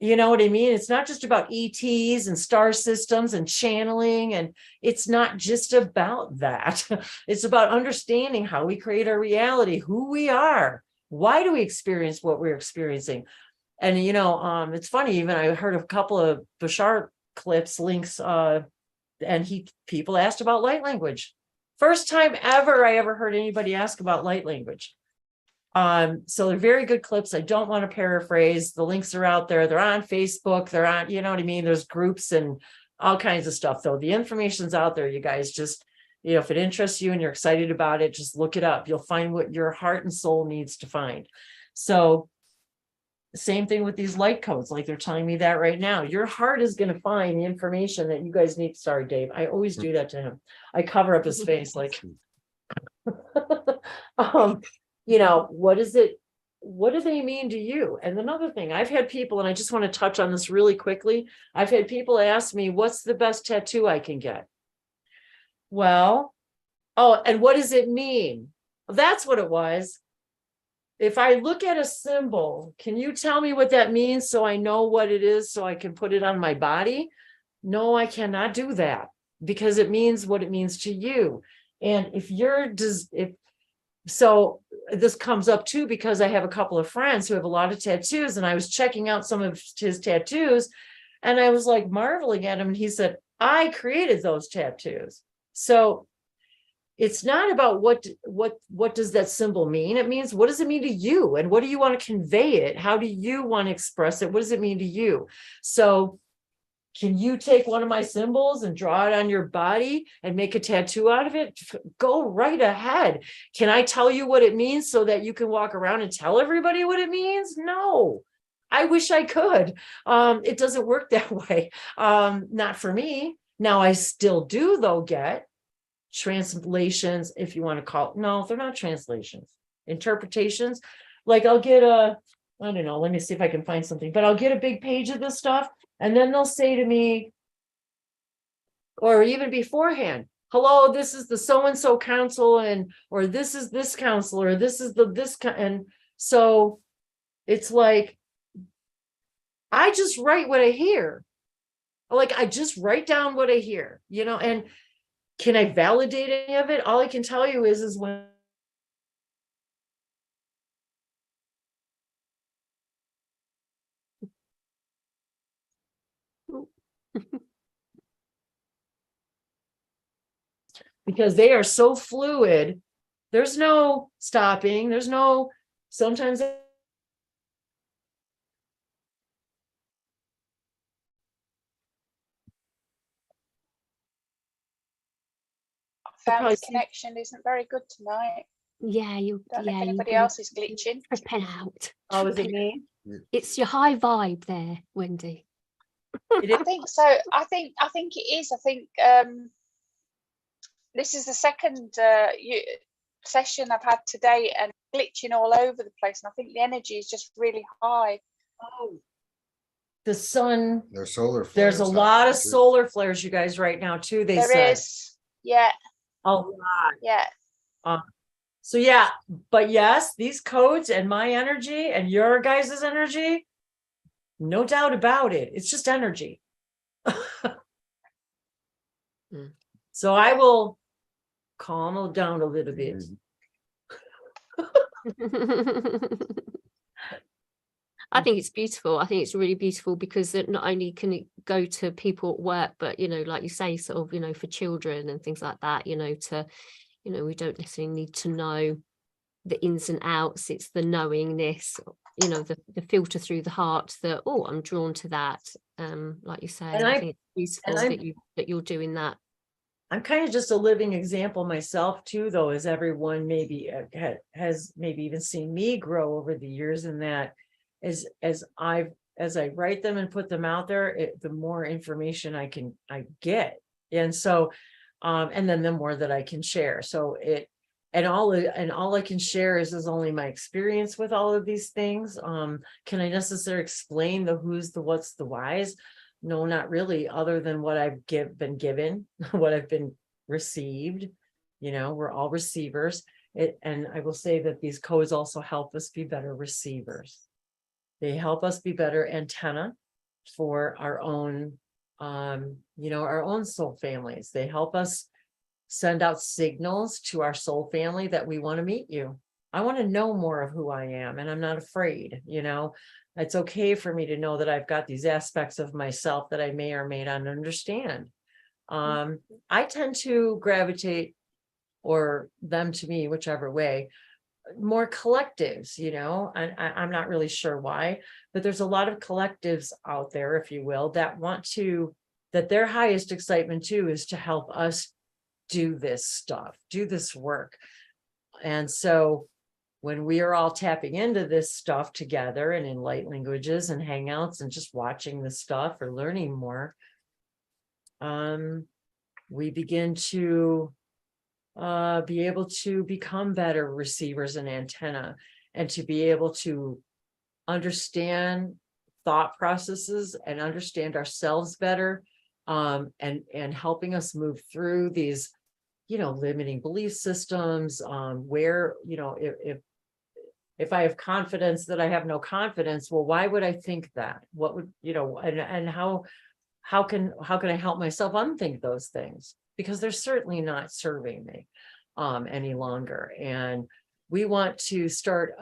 you know what I mean? It's not just about ETs and star systems and channeling. And it's not just about that. It's about understanding how we create our reality, who we are. Why do we experience what we're experiencing? And, you know, it's funny, even I heard a couple of Bashar clips, links, and people asked about light language. First time ever I ever heard anybody ask about light language. So they're very good clips. I don't want to paraphrase. The links are out there. They're on Facebook. They're on, you know what I mean? There's groups and all kinds of stuff. Though the information's out there, you guys. Just, you know, if it interests you and you're excited about it, just look it up. You'll find what your heart and soul needs to find. So same thing with these light codes. Like they're telling me that right now, your heart is going to find the information that you guys need. Sorry, Dave. I always do that to him. I cover up his face like, you know, what is it? What do they mean to you? And another thing, I've had people, and I just want to touch on this really quickly. I've had people ask me, what's the best tattoo I can get? Well, oh, and what does it mean? Well, that's what it was. If I look at a symbol, can you tell me what that means so I know what it is so I can put it on my body? No, I cannot do that because it means what it means to you. And so this comes up too, because I have a couple of friends who have a lot of tattoos, and I was checking out some of his tattoos and I was like marveling at him. And he said, I created those tattoos. So it's not about what does that symbol mean? It means, what does it mean to you? And what do you want to convey it? How do you want to express it? What does it mean to you? So can you take one of my symbols and draw it on your body and make a tattoo out of it? Go right ahead. Can I tell you what it means so that you can walk around and tell everybody what it means? No, I wish I could. It doesn't work that way. Not for me. Now I still do though get translations, if you want to call it. No, they're not translations. Interpretations. Like I'll get I don't know, let me see if I can find something, but I'll get a big page of this stuff. And then they'll say to me, or even beforehand, hello, this is the so-and-so council, or this is this council, or this is and so it's like, I just write what I hear. Like, I just write down what I hear, and can I validate any of it? All I can tell you is when because they are so fluid. There's no stopping. There's no, sometimes found the connection isn't very good tonight. Yeah, Don't know if anybody else is glitching. Tripping out. Oh, is it me? It's your high vibe there, Wendy. I think so. I think it is. I think this is the second session I've had today, and glitching all over the place. And I think the energy is just really high. Oh, the sun. There's solar flares. There's a lot of solar flares, you guys, right now too. There is. Yeah. A lot. Yeah. So yeah, but yes, these codes and my energy and your guys' energy, no doubt about it. It's just energy. So I will calm it down a little bit. I think it's beautiful. I think it's really beautiful because it not only can it go to people at work, but, like you say, sort of, for children and things like that, to, we don't necessarily need to know the ins and outs. It's the knowingness, the filter through the heart that, oh, I'm drawn to that. Like you say, And I think it's beautiful that you're doing that. I'm kind of just a living example myself too, though, as everyone maybe has maybe even seen me grow over the years, in that as I write them and put them out there, the more information I get. And so, and then the more that I can share. So all I can share is only my experience with all of these things. Can I necessarily explain the who's, the what's, the whys? No, not really, other than what I've been given, what I've been received. We're all receivers. And I will say that these codes also help us be better receivers. They help us be better antenna for our own, our own soul families. They help us send out signals to our soul family that we want to meet you. I want to know more of who I am, and I'm not afraid. It's okay for me to know that I've got these aspects of myself that I may or may not understand. I tend to gravitate, or them to me, whichever way, more collectives, I'm not really sure why, but there's a lot of collectives out there, if you will, that their highest excitement too is to help us do this stuff, do this work. And so when we are all tapping into this stuff together and in light languages and hangouts and just watching this stuff or learning more, we begin to be able to become better receivers and antenna, and to be able to understand thought processes and understand ourselves better, and helping us move through these, limiting belief systems, where, if I have confidence that I have no confidence, well, why would I think that? What would, and how can I help myself unthink those things? Because they're certainly not serving me any longer. And we want to start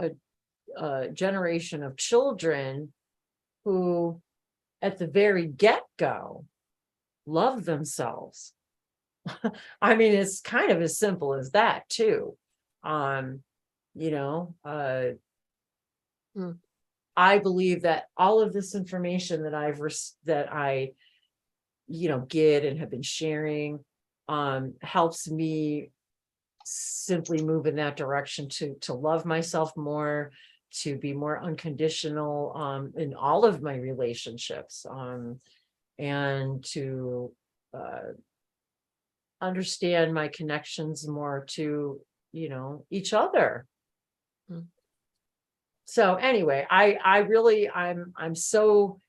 a generation of children who, at the very get-go, love themselves. I mean, it's kind of as simple as that too. I believe that all of this information that I get and have been sharing, helps me simply move in that direction to love myself more, to be more unconditional in all of my relationships, and to understand my connections more to each other. So anyway, I'm so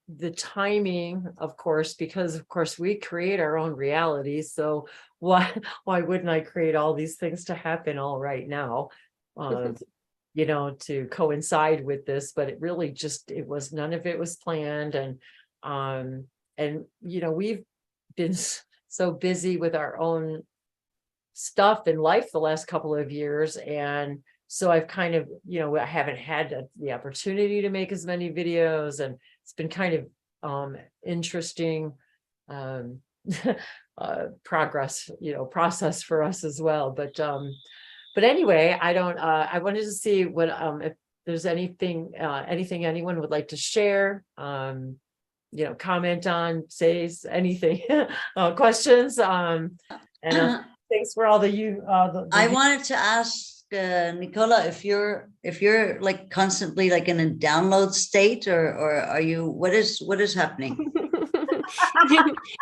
the timing, of course, because of course we create our own reality. So why wouldn't I create all these things to happen all right now? to coincide with this, but it really none of it was planned. And we've been so busy with our own stuff in life the last couple of years. And so I've kind of, I haven't had the opportunity to make as many videos, and it's been kind of interesting process for us as well. But anyway, I wanted to see what if there's anything anyone would like to share, comment on, say anything, questions, and thanks for all I wanted to ask Nicola, if you're like constantly like in a download state, or are you, what is happening?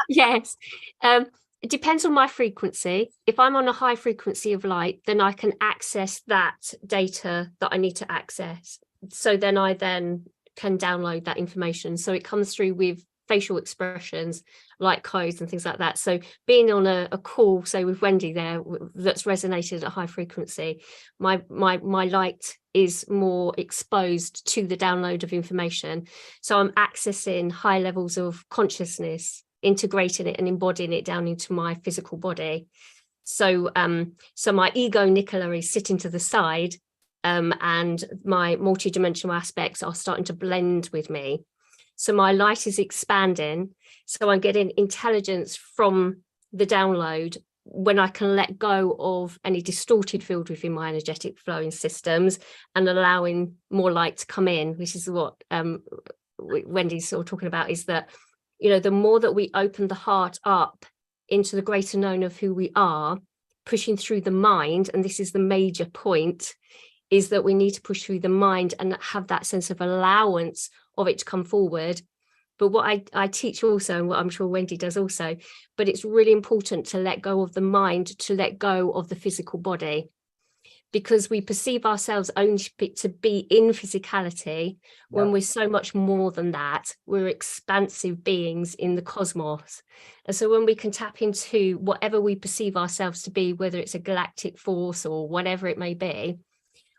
Yes. It depends on my frequency. If I'm on a high frequency of light, then I can access that data that I need to access. So then I can download that information. So it comes through with facial expressions, like codes and things like that. So being on a call, say with Wendy there, that's resonated at a high frequency, my light is more exposed to the download of information. So I'm accessing high levels of consciousness, integrating it and embodying it down into my physical body. So my ego Nicola is sitting to the side, and my multidimensional aspects are starting to blend with me. So my light is expanding. So I'm getting intelligence from the download when I can let go of any distorted field within my energetic flowing systems and allowing more light to come in, which is what Wendy's sort of talking about, is that, the more that we open the heart up into the greater known of who we are, pushing through the mind, and this is the major point, is that we need to push through the mind and have that sense of allowance of it to come forward. But what I teach also, and what I'm sure Wendy does also, but it's really important to let go of the mind, to let go of the physical body, because we perceive ourselves only to be in physicality when we're so much more than that. We're expansive beings in the cosmos. And so when we can tap into whatever we perceive ourselves to be, whether it's a galactic force or whatever it may be,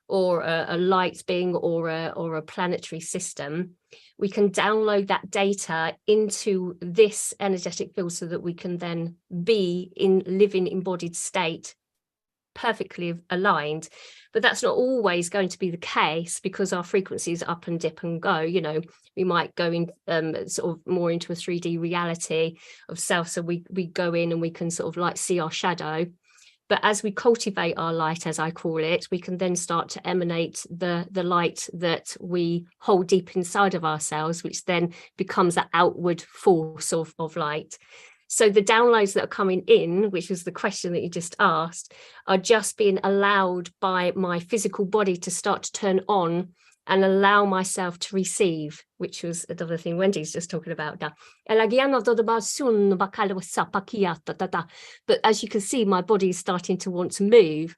or a light being or a planetary system, we can download that data into this energetic field so that we can then be in living embodied state, perfectly aligned. But that's not always going to be the case, because our frequencies up and dip and go. We might go in sort of more into a 3D reality of self, so we go in and we can sort of like see our shadow. But as we cultivate our light, as I call it, we can then start to emanate the light that we hold deep inside of ourselves, which then becomes that outward force of light. So the downloads that are coming in, which was the question that you just asked, are just being allowed by my physical body to start to turn on and allow myself to receive, which was another thing Wendy's just talking about. But as you can see, my body is starting to want to move.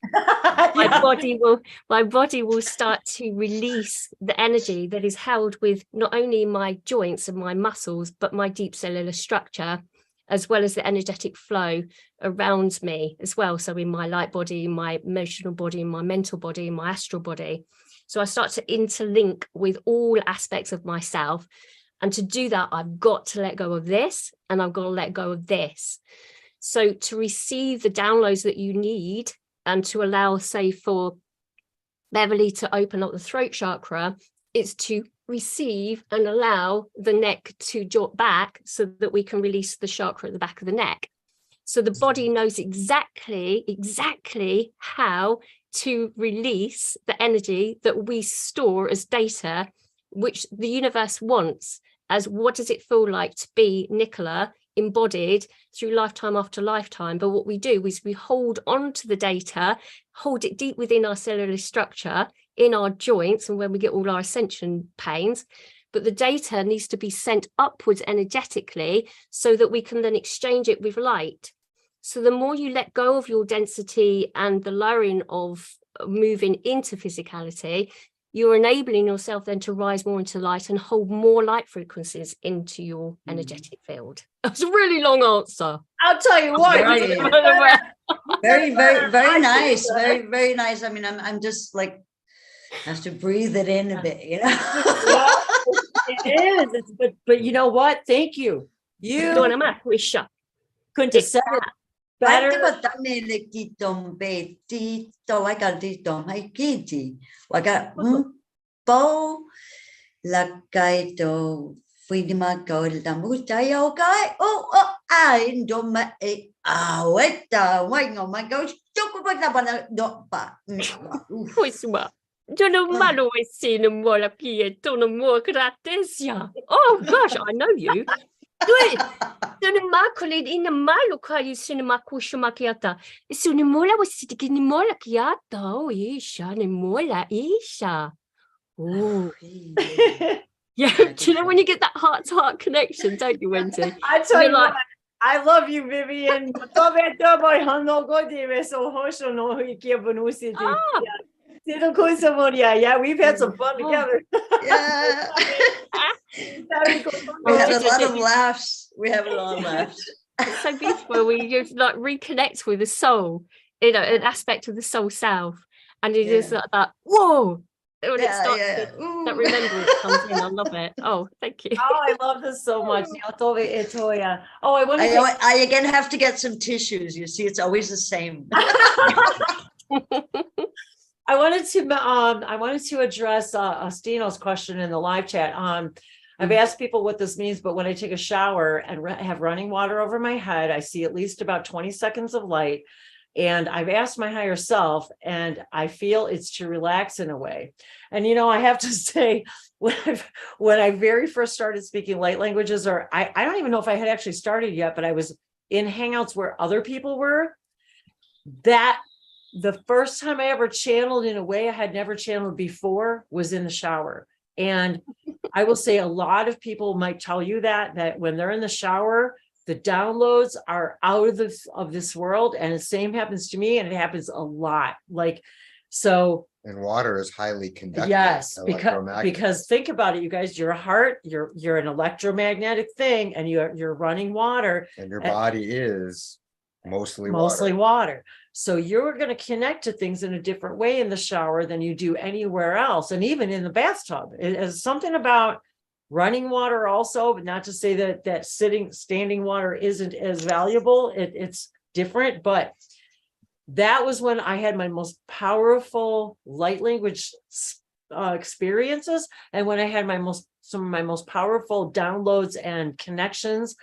My body will start to release the energy that is held with not only my joints and my muscles, but my deep cellular structure, as well as the energetic flow around me as well. So in my light body, my emotional body, my mental body, my astral body. So I start to interlink with all aspects of myself. And to do that, I've got to let go of this, and I've got to let go of this. So to receive the downloads that you need, and to allow, say, for Beverly to open up the throat chakra, it's to receive and allow the neck to drop back so that we can release the chakra at the back of the neck. So the body knows exactly how to release the energy that we store as data, which the universe wants, as what does it feel like to be Nicola embodied through lifetime after lifetime. But what we do is we hold on to the data, hold it deep within our cellular structure, in our joints, and when we get all our ascension pains. But the data needs to be sent upwards energetically so that we can then exchange it with light. So the more you let go of your density and the lowering of moving into physicality, you're enabling yourself then to rise more into light and hold more light frequencies into your energetic field. That's a really long answer. I'll tell you what. Very, very, very nice. Very, very nice. I mean, I'm just like, Has to breathe it in a bit, you know. It is. But you know what? Thank you. You Donna Makuisha. couldn't have said it better. Wisma. Donna Malo is seen a mola pia, Donna more gratesia. Oh gosh, I know you. Good. Donna Makulin in the Maluka, you cinema kushumakiata. Sunimola was sitting in Mola Kiata. Oh, Isha, and Mola Isha. Oh. Yeah, do you know when you get that heart-to-heart connection, don't you, Wendy? I tell You're you like, what, I love you, Vivian. Yeah, we've had some fun together. Yeah. We had a lot of laughs. We have a lot of laughs. It's so beautiful. We just like reconnect with the soul, you know, an aspect of the soul self. And it is like that, whoa, when it starts that remembrance comes in. I love it. Oh, thank you. Oh, I love this so much. Oh, I want to I again have to get some tissues. You see, it's always the same. I wanted to address Stino's question in the live chat. I've asked people what this means, but when I take a shower and have running water over my head, I see at least about 20 seconds of light. And I've asked my higher self, and I feel it's to relax in a way. And, you know, I have to say, when I very first started speaking light languages, or I don't even know if I had actually started yet, but I was in Hangouts where other people were, that the first time I ever channeled in a way I had never channeled before was in the shower. And I will say a lot of people might tell you that when they're in the shower, the downloads are out of this world. And the same happens to me, and it happens a lot. Like, so. And water is highly conductive. Yes, because think about it, you guys, your heart, you're an electromagnetic thing, and you're running water. And your body is mostly water. So you're going to connect to things in a different way in the shower than you do anywhere else. And even in the bathtub, it is something about running water also, but not to say that standing water isn't as valuable. It's different, but that was when I had my most powerful light language experiences, and when I had some of my most powerful downloads and connections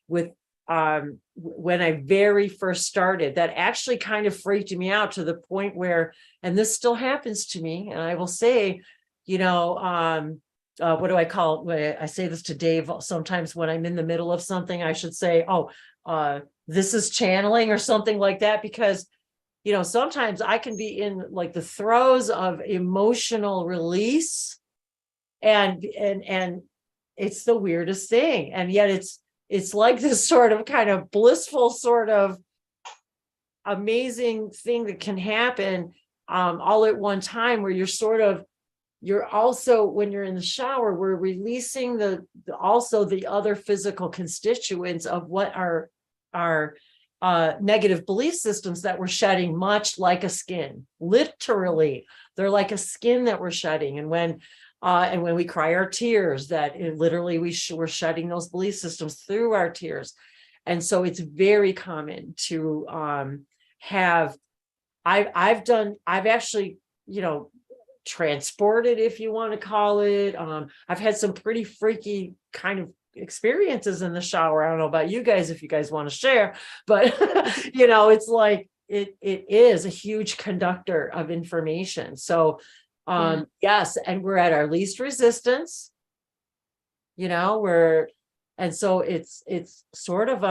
with when I very first started. That actually kind of freaked me out to the point where, and this still happens to me, and I will say, you know, what do I call it? I say this to Dave sometimes when I'm in the middle of something, I should say, this is channeling or something like that, because, you know, sometimes I can be in like the throes of emotional release, and it's the weirdest thing. And yet it's like this sort of kind of blissful sort of amazing thing that can happen all at one time, where you're also, when you're in the shower, we're releasing also the other physical constituents of what are negative belief systems that we're shedding, much like a skin. Literally, they're like a skin that we're shedding. And when we cry our tears, literally we're shedding those belief systems through our tears. And so it's very common to have. I've actually, you know, transported, if you want to call it. I've had some pretty freaky kind of experiences in the shower. I don't know about you guys, if you guys want to share, but you know, it's like it is a huge conductor of information. So yes, and we're at our least resistance, you know, and so it's sort of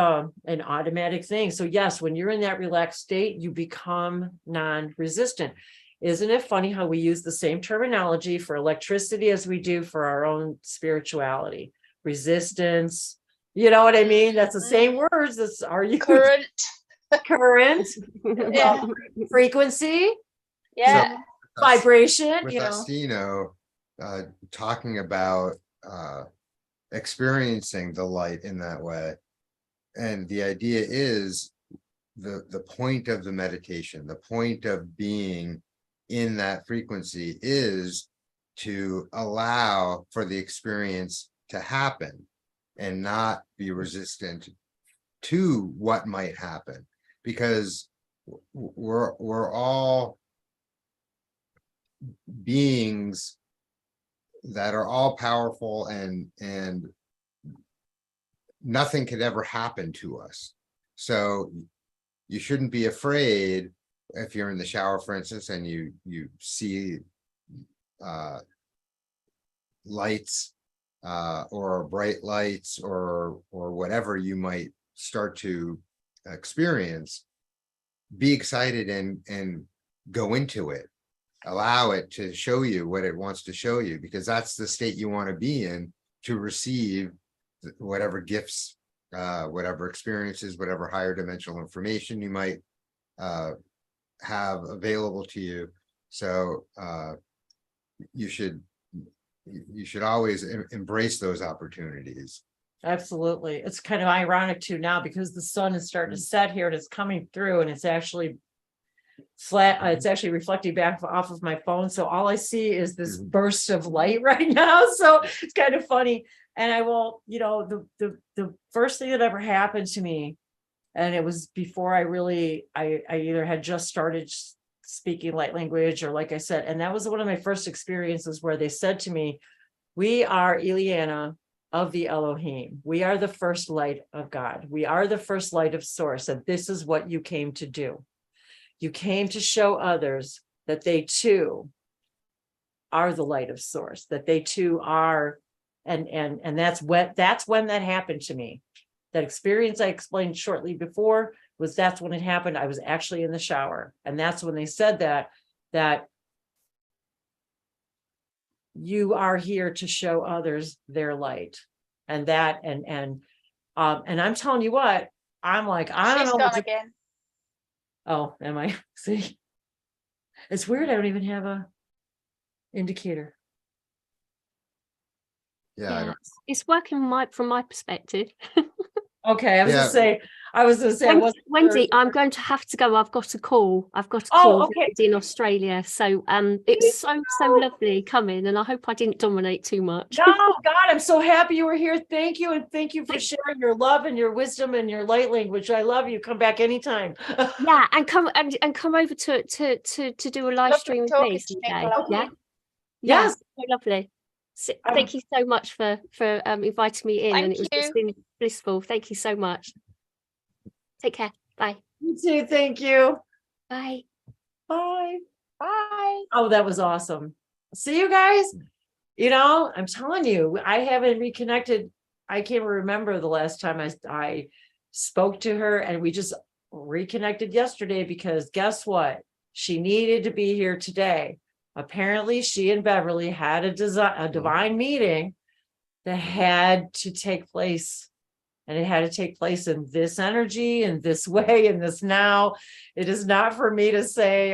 an automatic thing. So yes, when you're in that relaxed state, you become non-resistant. Isn't it funny how we use the same terminology for electricity as we do for our own spirituality? Resistance, you know what I mean? That's the same words. Current, Yeah. frequency, Yeah. So, vibration. With You know, Astino, talking about experiencing the light in that way, and the idea is the point of the meditation, the point of being in that frequency is to allow for the experience to happen and not be resistant to what might happen, because we're all beings that are all powerful, and nothing could ever happen to us. So you shouldn't be afraid if you're in the shower, for instance, and you see lights or bright lights or whatever you might start to experience. Be excited and go into it. Allow it to show you what it wants to show you, because that's the state you want to be in to receive whatever gifts, whatever experiences, whatever higher dimensional information you might have available to you. So you should always embrace those opportunities. Absolutely. It's kind of ironic too now, because the sun is starting to set here and it's coming through, and it's actually flat. It's actually reflecting back off of my phone. So all I see is this burst of light right now. So it's kind of funny. And I will, the first thing that ever happened to me, and it was before I either had just started speaking light language, or like I said, and that was one of my first experiences where they said to me, we are Ileana of the Elohim. We are the first light of God. We are the first light of source. And this is what you came to do. You came to show others that they too are the light of source, that they too are. And that's when that happened to me. That experience I explained shortly before that's when it happened. I was actually in the shower. And that's when they said that you are here to show others their light. And I'm telling you what, I'm like, I don't She's know. gone again. Oh, am I? See, it's weird. I don't even have a indicator. Yeah. It's working from my perspective. Okay, I was gonna say, Wendy, I'm going to have to go. I've got a call. Okay. In Australia. So it's so lovely coming, and I hope I didn't dominate too much. No, God, I'm so happy you were here. Thank you, and thank you for sharing your love and your wisdom and your light language. I love you. Come back anytime. Yeah, and come over to do a live stream with me someday. Yeah. Yes. So lovely. So, thank you so much for inviting me in, and it was just been blissful. Thank you so much. Take care. Bye. You too. Thank you. Bye. Bye. Bye. Oh, that was awesome. See you guys. I'm telling you, I haven't reconnected. I can't remember the last time I spoke to her, and we just reconnected yesterday because guess what? She needed to be here today. Apparently, she and Beverly had a divine meeting that had to take place. And it had to take place in this energy, in this way, in this now. It is not for me to say,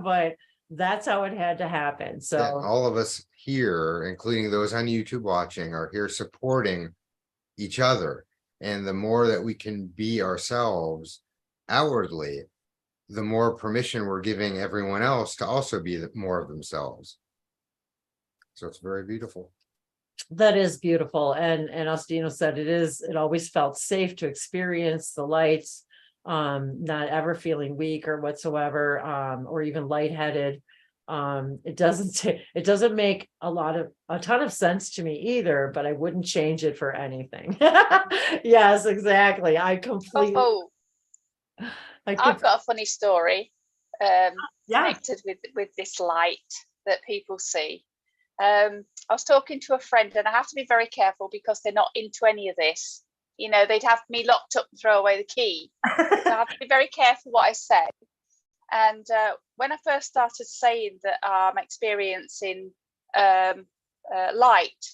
but that's how it had to happen. So all of us here, including those on YouTube watching, are here supporting each other. And the more that we can be ourselves outwardly, the more permission we're giving everyone else to also be more of themselves. So it's very beautiful. that is beautiful. And Ostino said it always felt safe to experience the lights, not ever feeling weak or whatsoever, or even lightheaded. It doesn't make a ton of sense to me either, but I wouldn't change it for anything. Yes, exactly. I've got a funny story connected with this light that people see. I was talking to a friend, and I have to be very careful because they're not into any of this. They'd have me locked up and throw away the key. So I have to be very careful what I say. And when I first started saying that I'm experiencing light,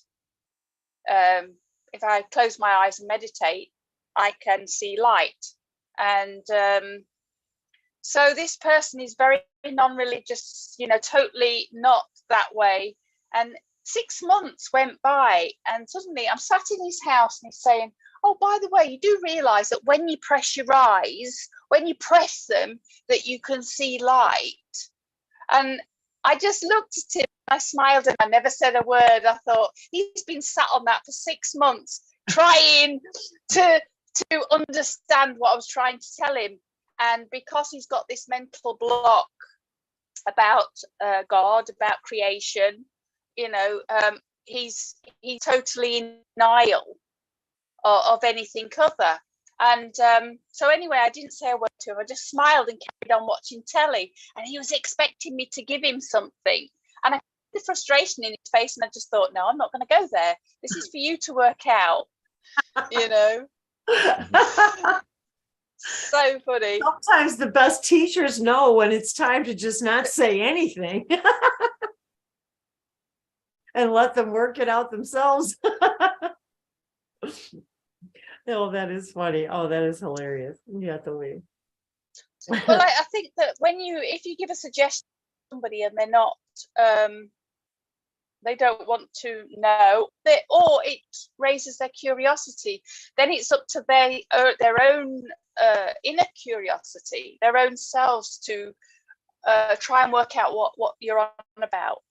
if I close my eyes and meditate, I can see light. And so this person is very non-religious, totally not that way. And 6 months went by, and suddenly I'm sat in his house and he's saying, oh, by the way, you do realize that when you press your eyes, when you press them, that you can see light. And I just looked at him, I smiled, and I never said a word. I thought, he's been sat on that for 6 months trying to understand what I was trying to tell him. And because he's got this mental block about God, about creation, you know, he's totally in denial of anything other. And so anyway, I didn't say a word to him. I just smiled and carried on watching telly. And he was expecting me to give him something. And I had the frustration in his face. And I just thought, no, I'm not going to go there. This is for you to work out, you know. So funny. Sometimes the best teachers know when it's time to just not say anything and let them work it out themselves. Oh, that is funny. Oh, that is hilarious. You have to leave. Well, I think that if you give a suggestion to somebody and they're not, they don't want to know, or it raises their curiosity, then it's up to their own inner curiosity, their own selves to try and work out what you're on about.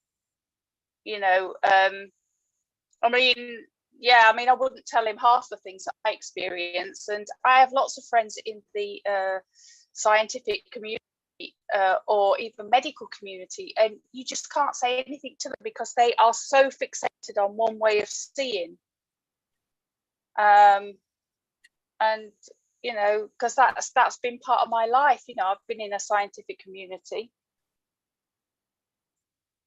You know, I mean, I wouldn't tell him half the things that I experience, and I have lots of friends in the scientific community or even medical community, and you just can't say anything to them because they are so fixated on one way of seeing. And you know, because that's been part of my life. You know, I've been in a scientific community.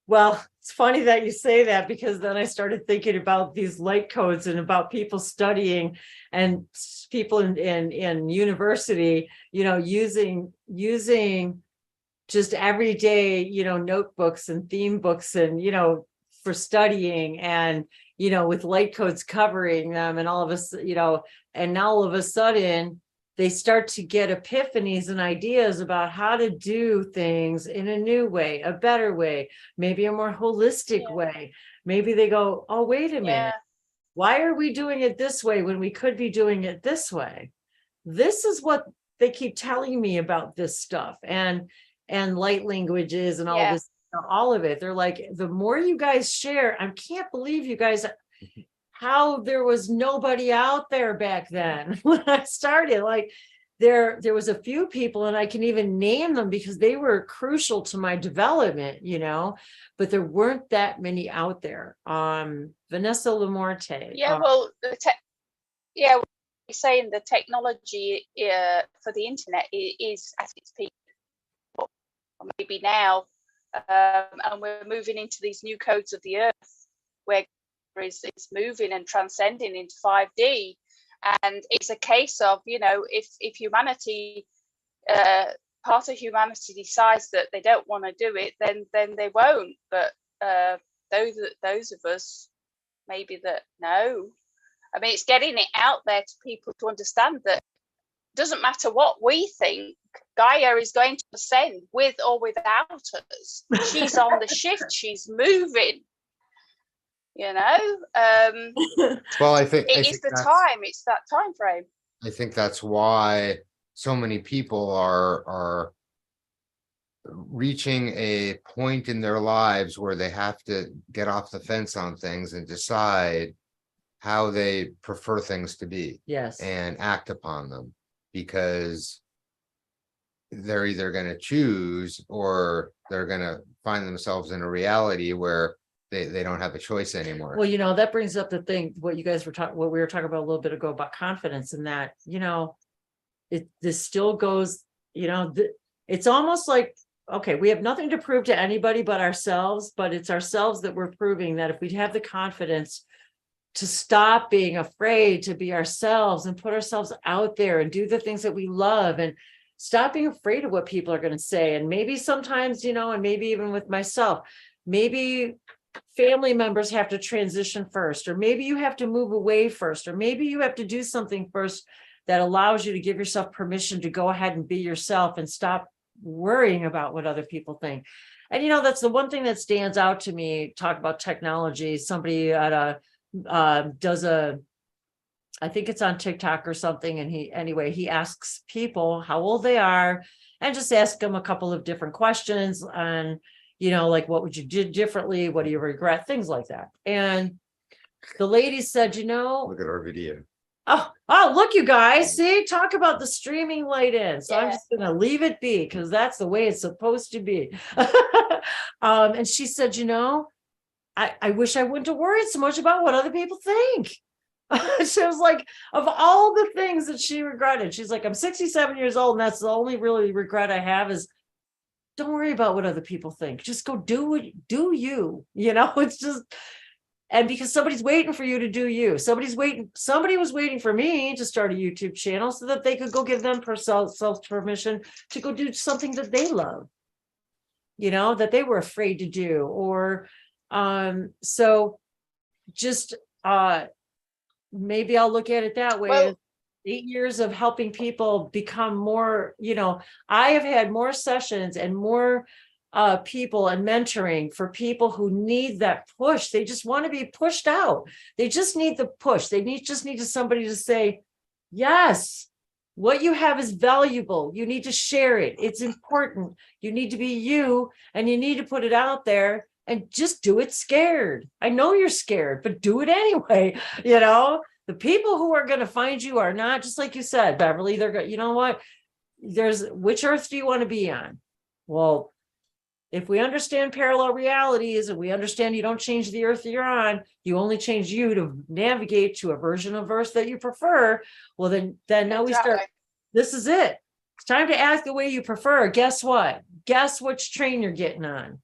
Well, it's funny that you say that, because then I started thinking about these light codes and about people studying and people in university, you know, using just everyday, you know, notebooks and theme books and, you know, for studying, and, you know, with light codes covering them, and all of us, you know, and now all of a sudden they start to get epiphanies and ideas about how to do things in a new way, a better way, maybe a more holistic way. Maybe they go, oh, wait a minute. Why are we doing it this way when we could be doing it this way? This is what they keep telling me about this stuff, and light languages and all this, you know, all of it. They're like, the more you guys share, I can't believe you guys, how there was nobody out there back then when I started. Like there was a few people, and I can even name them because they were crucial to my development, you know, but there weren't that many out there. Vanessa Lamorte. Well, we're saying the technology for the internet is at its peak, or maybe now, and we're moving into these new codes of the earth where it's moving and transcending into 5D, and it's a case of, you know, if humanity, part of humanity decides that they don't want to do it, then they won't. But those of us maybe that know, I mean, it's getting it out there to people to understand that it doesn't matter what we think, Gaia is going to ascend with or without us. She's on the shift, she's moving. You know, well, I think it's that time frame. I think that's why so many people are reaching a point in their lives where they have to get off the fence on things and decide how they prefer things to be. Yes. And act upon them, because they're either going to choose or they're going to find themselves in a reality where they don't have a choice anymore. Well, you know, that brings up the thing, what we were talking about a little bit ago about confidence, and that, you know, this still goes, you know, it's almost like, okay, we have nothing to prove to anybody but ourselves, but it's ourselves that we're proving that if we have the confidence to stop being afraid to be ourselves and put ourselves out there and do the things that we love, and stop being afraid of what people are going to say. And maybe sometimes, you know, and maybe even with myself, maybe family members have to transition first, or maybe you have to move away first, or maybe you have to do something first that allows you to give yourself permission to go ahead and be yourself and stop worrying about what other people think. And, you know, that's the one thing that stands out to me. Talk about technology. Somebody at I think it's on TikTok or something. And he asks people how old they are, and just ask them a couple of different questions. And you know, like, what would you do differently? What do you regret? Things like that. And the lady said, you know, Look at our video. oh, look, you guys, see, talk about the streaming light in. So I'm Yeah. just gonna leave it be, because that's the way it's supposed to be. And she said, you know, I wish I wouldn't have worried so much about what other people think. She was like, of all the things that she regretted, she's like, I'm 67 years old, and that's the only really regret I have is don't worry about what other people think. Just go do you, you know, it's just, and because somebody's waiting for you to do you. Somebody was waiting for me to start a YouTube channel so that they could go give them self permission to go do something that they love, you know, that they were afraid to do. Or so just maybe I'll look at it that way. Well, 8 years of helping people become more, you know, I have had more sessions and more people and mentoring for people who need that push. They just want to be pushed out. They just need the push. They just need somebody to say, yes, what you have is valuable. You need to share it. It's important. You need to be you, and you need to put it out there, and just do it scared. I know you're scared, but do it anyway. You know, the people who are going to find you are not, just like you said, Beverly, they're going, you know what? There's, which earth do you want to be on? Well, if we understand parallel realities, and we understand you don't change the earth you're on, you only change you to navigate to a version of earth that you prefer. Well, then now we start, this is it. It's time to act the way you prefer. Guess what? Guess which train you're getting on.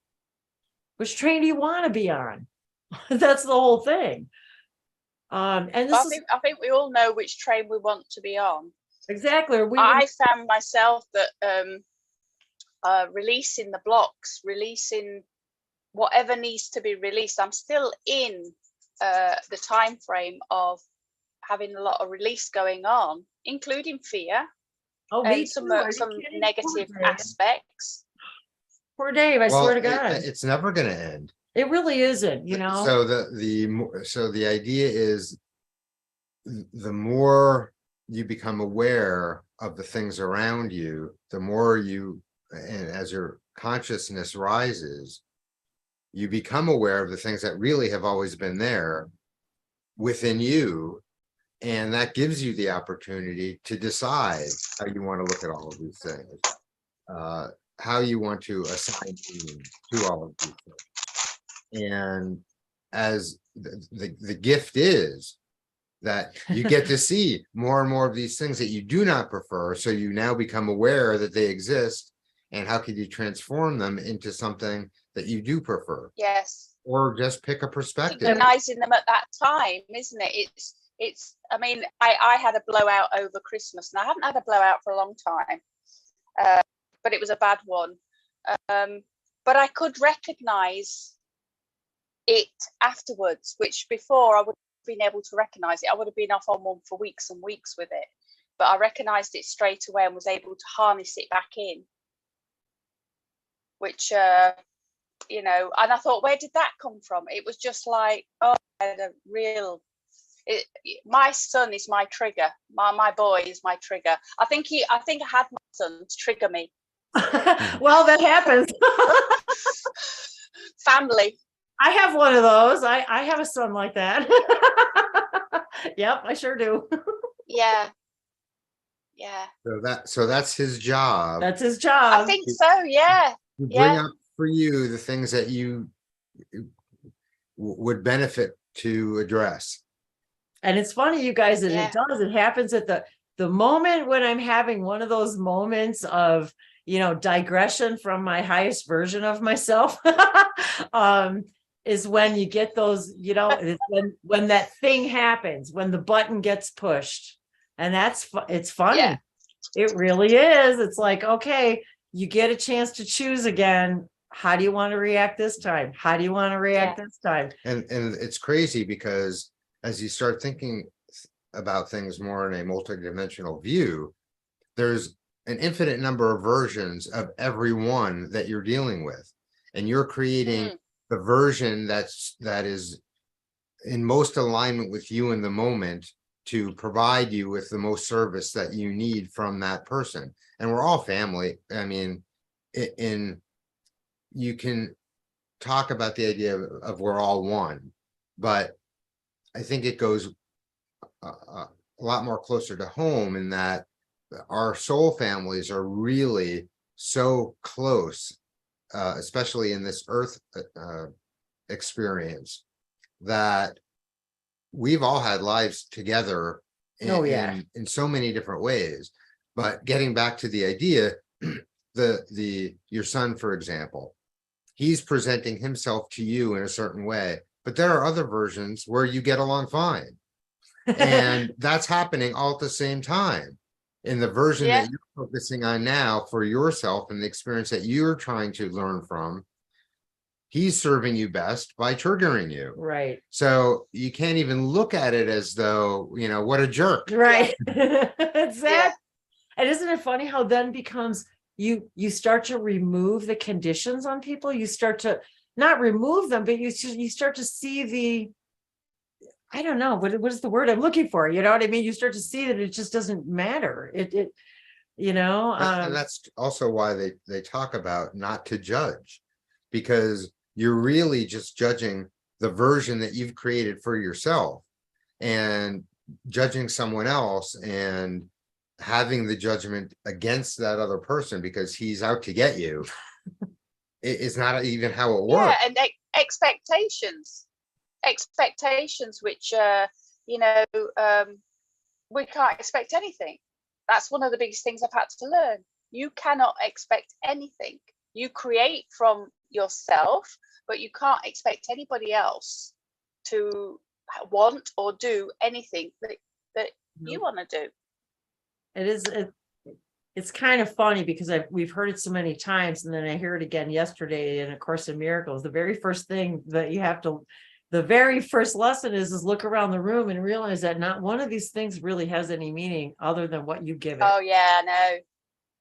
Which train do you want to be on? That's the whole thing. And this I think we all know which train we want to be on. Exactly. I found myself that releasing the blocks, releasing whatever needs to be released. I'm still in the time frame of having a lot of release going on, including fear and some negative aspects. Poor Dave, I swear to God. It's never going to end. It really isn't, you know. So the idea is the more you become aware of the things around you, the more you, and as your consciousness rises, you become aware of the things that really have always been there within you. And that gives you the opportunity to decide how you want to look at all of these things, how you want to assign meaning to all of these things. And as the gift is that you get to see more and more of these things that you do not prefer. So you now become aware that they exist, and how could you transform them into something that you do prefer? Yes. Or just pick a perspective. Recognizing them at that time, isn't it? It's, I mean, I had a blowout over Christmas, and I haven't had a blowout for a long time, but it was a bad one. But I could recognize it afterwards, which before I would have been able to recognize it. I would have been off on one for weeks and weeks with it, but I recognized it straight away and was able to harness it back in, which, you know, and I thought, where did that come from? It was just like, oh, I had a real, my son is my trigger. My boy is my trigger. I think I had my son to trigger me. Well, that happens. Family. I have one of those. I have a son like that. Yep, I sure do. Yeah. So that's his job. That's his job. I think so. Yeah. To bring up for you the things that you would benefit to address. And it's funny, you guys, that it happens at the moment when I'm having one of those moments of, you know, digression from my highest version of myself. Is when you get those, you know, when that thing happens, when the button gets pushed, and it's funny. Yeah. It really is. It's like, okay, you get a chance to choose again. How do you want to react this time? How do you want to react this time? And it's crazy because as you start thinking about things more in a multidimensional view, there's an infinite number of versions of every one that you're dealing with, and you're creating the version that is in most alignment with you in the moment to provide you with the most service that you need from that person. And we're all family. I mean, you can talk about the idea of we're all one, but I think it goes a lot more closer to home in that our soul families are really so close, especially in this earth experience, that we've all had lives together in so many different ways. But getting back to the idea, your son, for example, he's presenting himself to you in a certain way, but there are other versions where you get along fine. And that's happening all at the same time. In the version that you're focusing on now for yourself and the experience that you're trying to learn from, he's serving you best by triggering you. Right. So you can't even look at it as though, what a jerk. Right. Exactly. And isn't it funny how then becomes you start to remove the conditions on people? You start to not remove them, but you start to see I don't know, what is the word I'm looking for? You know what I mean? You start to see that it just doesn't matter. And that's also why they talk about not to judge, because you're really just judging the version that you've created for yourself, and judging someone else and having the judgment against that other person because he's out to get you. It's not even how it works. Yeah, and expectations which we can't expect anything. That's one of the biggest things I've had to learn. You cannot expect anything. You create from yourself, but you can't expect anybody else to want or do anything that you want to do. It's kind of funny because we've heard it so many times, and then I hear it again yesterday in A Course in Miracles. The very first thing that the very first lesson is look around the room and realize that not one of these things really has any meaning other than what you give it. Oh yeah, I know.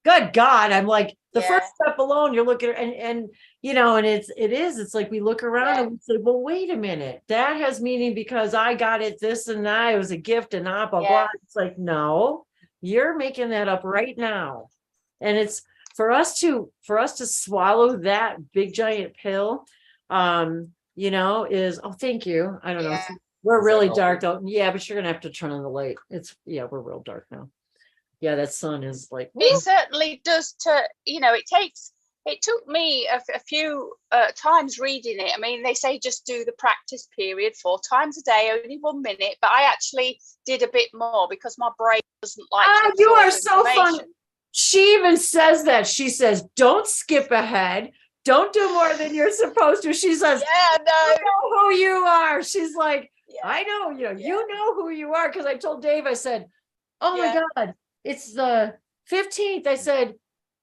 Good God. I'm like, the first step alone, you're looking and it's like we look around and we say, well, wait a minute, that has meaning because I got it this and that, it was a gift and blah, blah. It's like, no, you're making that up right now. And it's for us to swallow that big giant pill, is, oh, thank you. I don't know. We're really dark though. Yeah, but you're going to have to turn on the light. We're real dark now. Yeah, that sun is like. It certainly does it took me a few times reading it. I mean, they say just do the practice period 4 times a day, only 1 minute, but I actually did a bit more because my brain doesn't like to you are so funny. She even says that. She says, don't skip ahead. Don't do more than you're supposed to. She says, I know who you are. She's like, I know, you know who you are. Because I told Dave, I said, oh my God, it's the 15th. I said,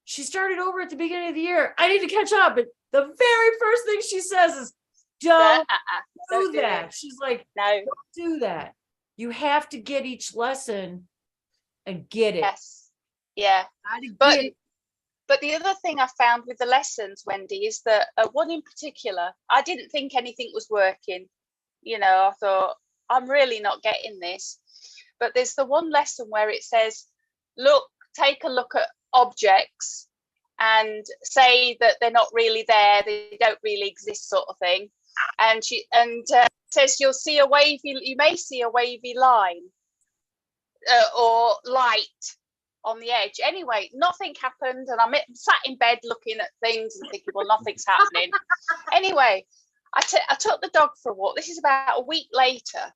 she started over at the beginning of the year. I need to catch up. But the very first thing she says is, don't do that. She's like, no, don't do that. You have to get each lesson and get it. Yes. Yeah. But the other thing I found with the lessons, Wendy, is that one in particular, I didn't think anything was working. I thought, I'm really not getting this. But there's the one lesson where it says, take a look at objects and say that they're not really there, they don't really exist, sort of thing. And says you may see a wavy line or light on the edge. Anyway, nothing happened, and I'm sat in bed looking at things and thinking, well, nothing's happening. Anyway, I took the dog for a walk. This is about a week later,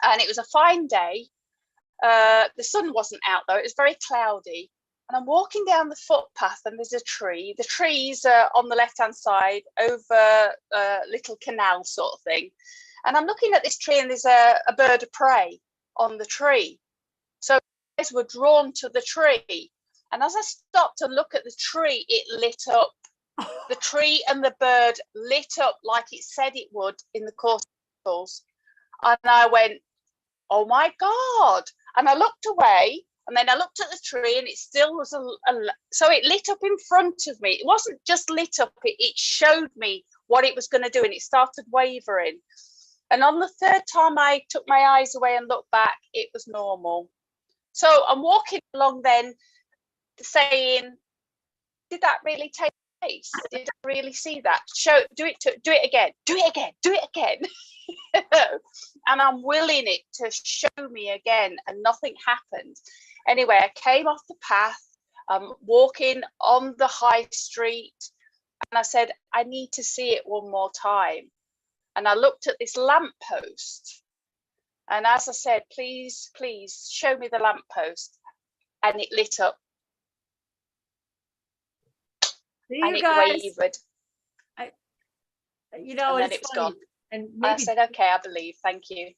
and it was a fine day. The sun wasn't out though, it was very cloudy, and I'm walking down the footpath and there's a tree. The tree's on the left hand side over a little canal sort of thing, and I'm looking at this tree and there's a bird of prey on the tree. So eyes were drawn to the tree, and as I stopped to look at the tree, it lit up. The tree and the bird lit up like it said it would in the Course, and I went, oh my God. And I looked away, and then I looked at the tree, and it still was so it lit up in front of me. It wasn't just lit up, it showed me what it was going to do, and it started wavering. And on the third time I took my eyes away and looked back, it was normal. So I'm walking along then saying, did that really take face? Did I really see that? Do it again. Do it again. Do it again. And I'm willing it to show me again, and nothing happened. Anyway, I came off the path. I'm walking on the high street, and I said, I need to see it one more time. And I looked at this lamppost, and as I said, please, please show me the lamppost, and it lit up. See, and you it guys, wavered. you know, and and then it's it was funny. gone. And I maybe said, okay, I believe. Thank you.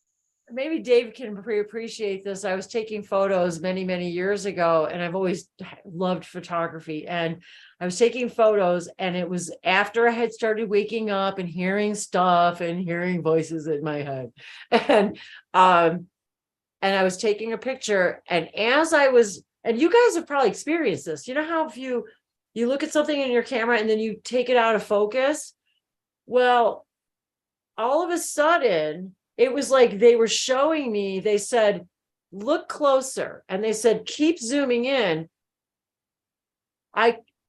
maybe Dave can appreciate this. I was taking photos many, many years ago, and I've always loved photography. And I was taking photos, and it was after I had started waking up and hearing stuff and hearing voices in my head. And I was taking a picture, and as I was, and you guys have probably experienced this, you know how if you look at something in your camera and then you take it out of focus? Well, all of a sudden, it was like they were showing me, they said, look closer. And they said, keep zooming in.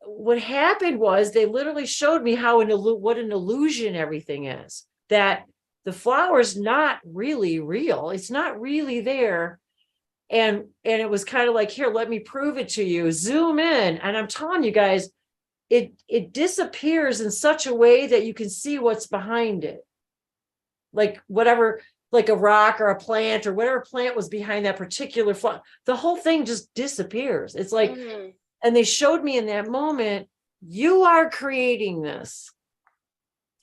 What happened was they literally showed me what an illusion everything is, that the flower's not really real. It's not really there. And it was kind of like, here, let me prove it to you. Zoom in. And I'm telling you guys, it disappears in such a way that you can see what's behind it. Like whatever, like a rock or a plant or whatever plant was behind that particular flower, the whole thing just disappears. It's like, and they showed me in that moment, you are creating this.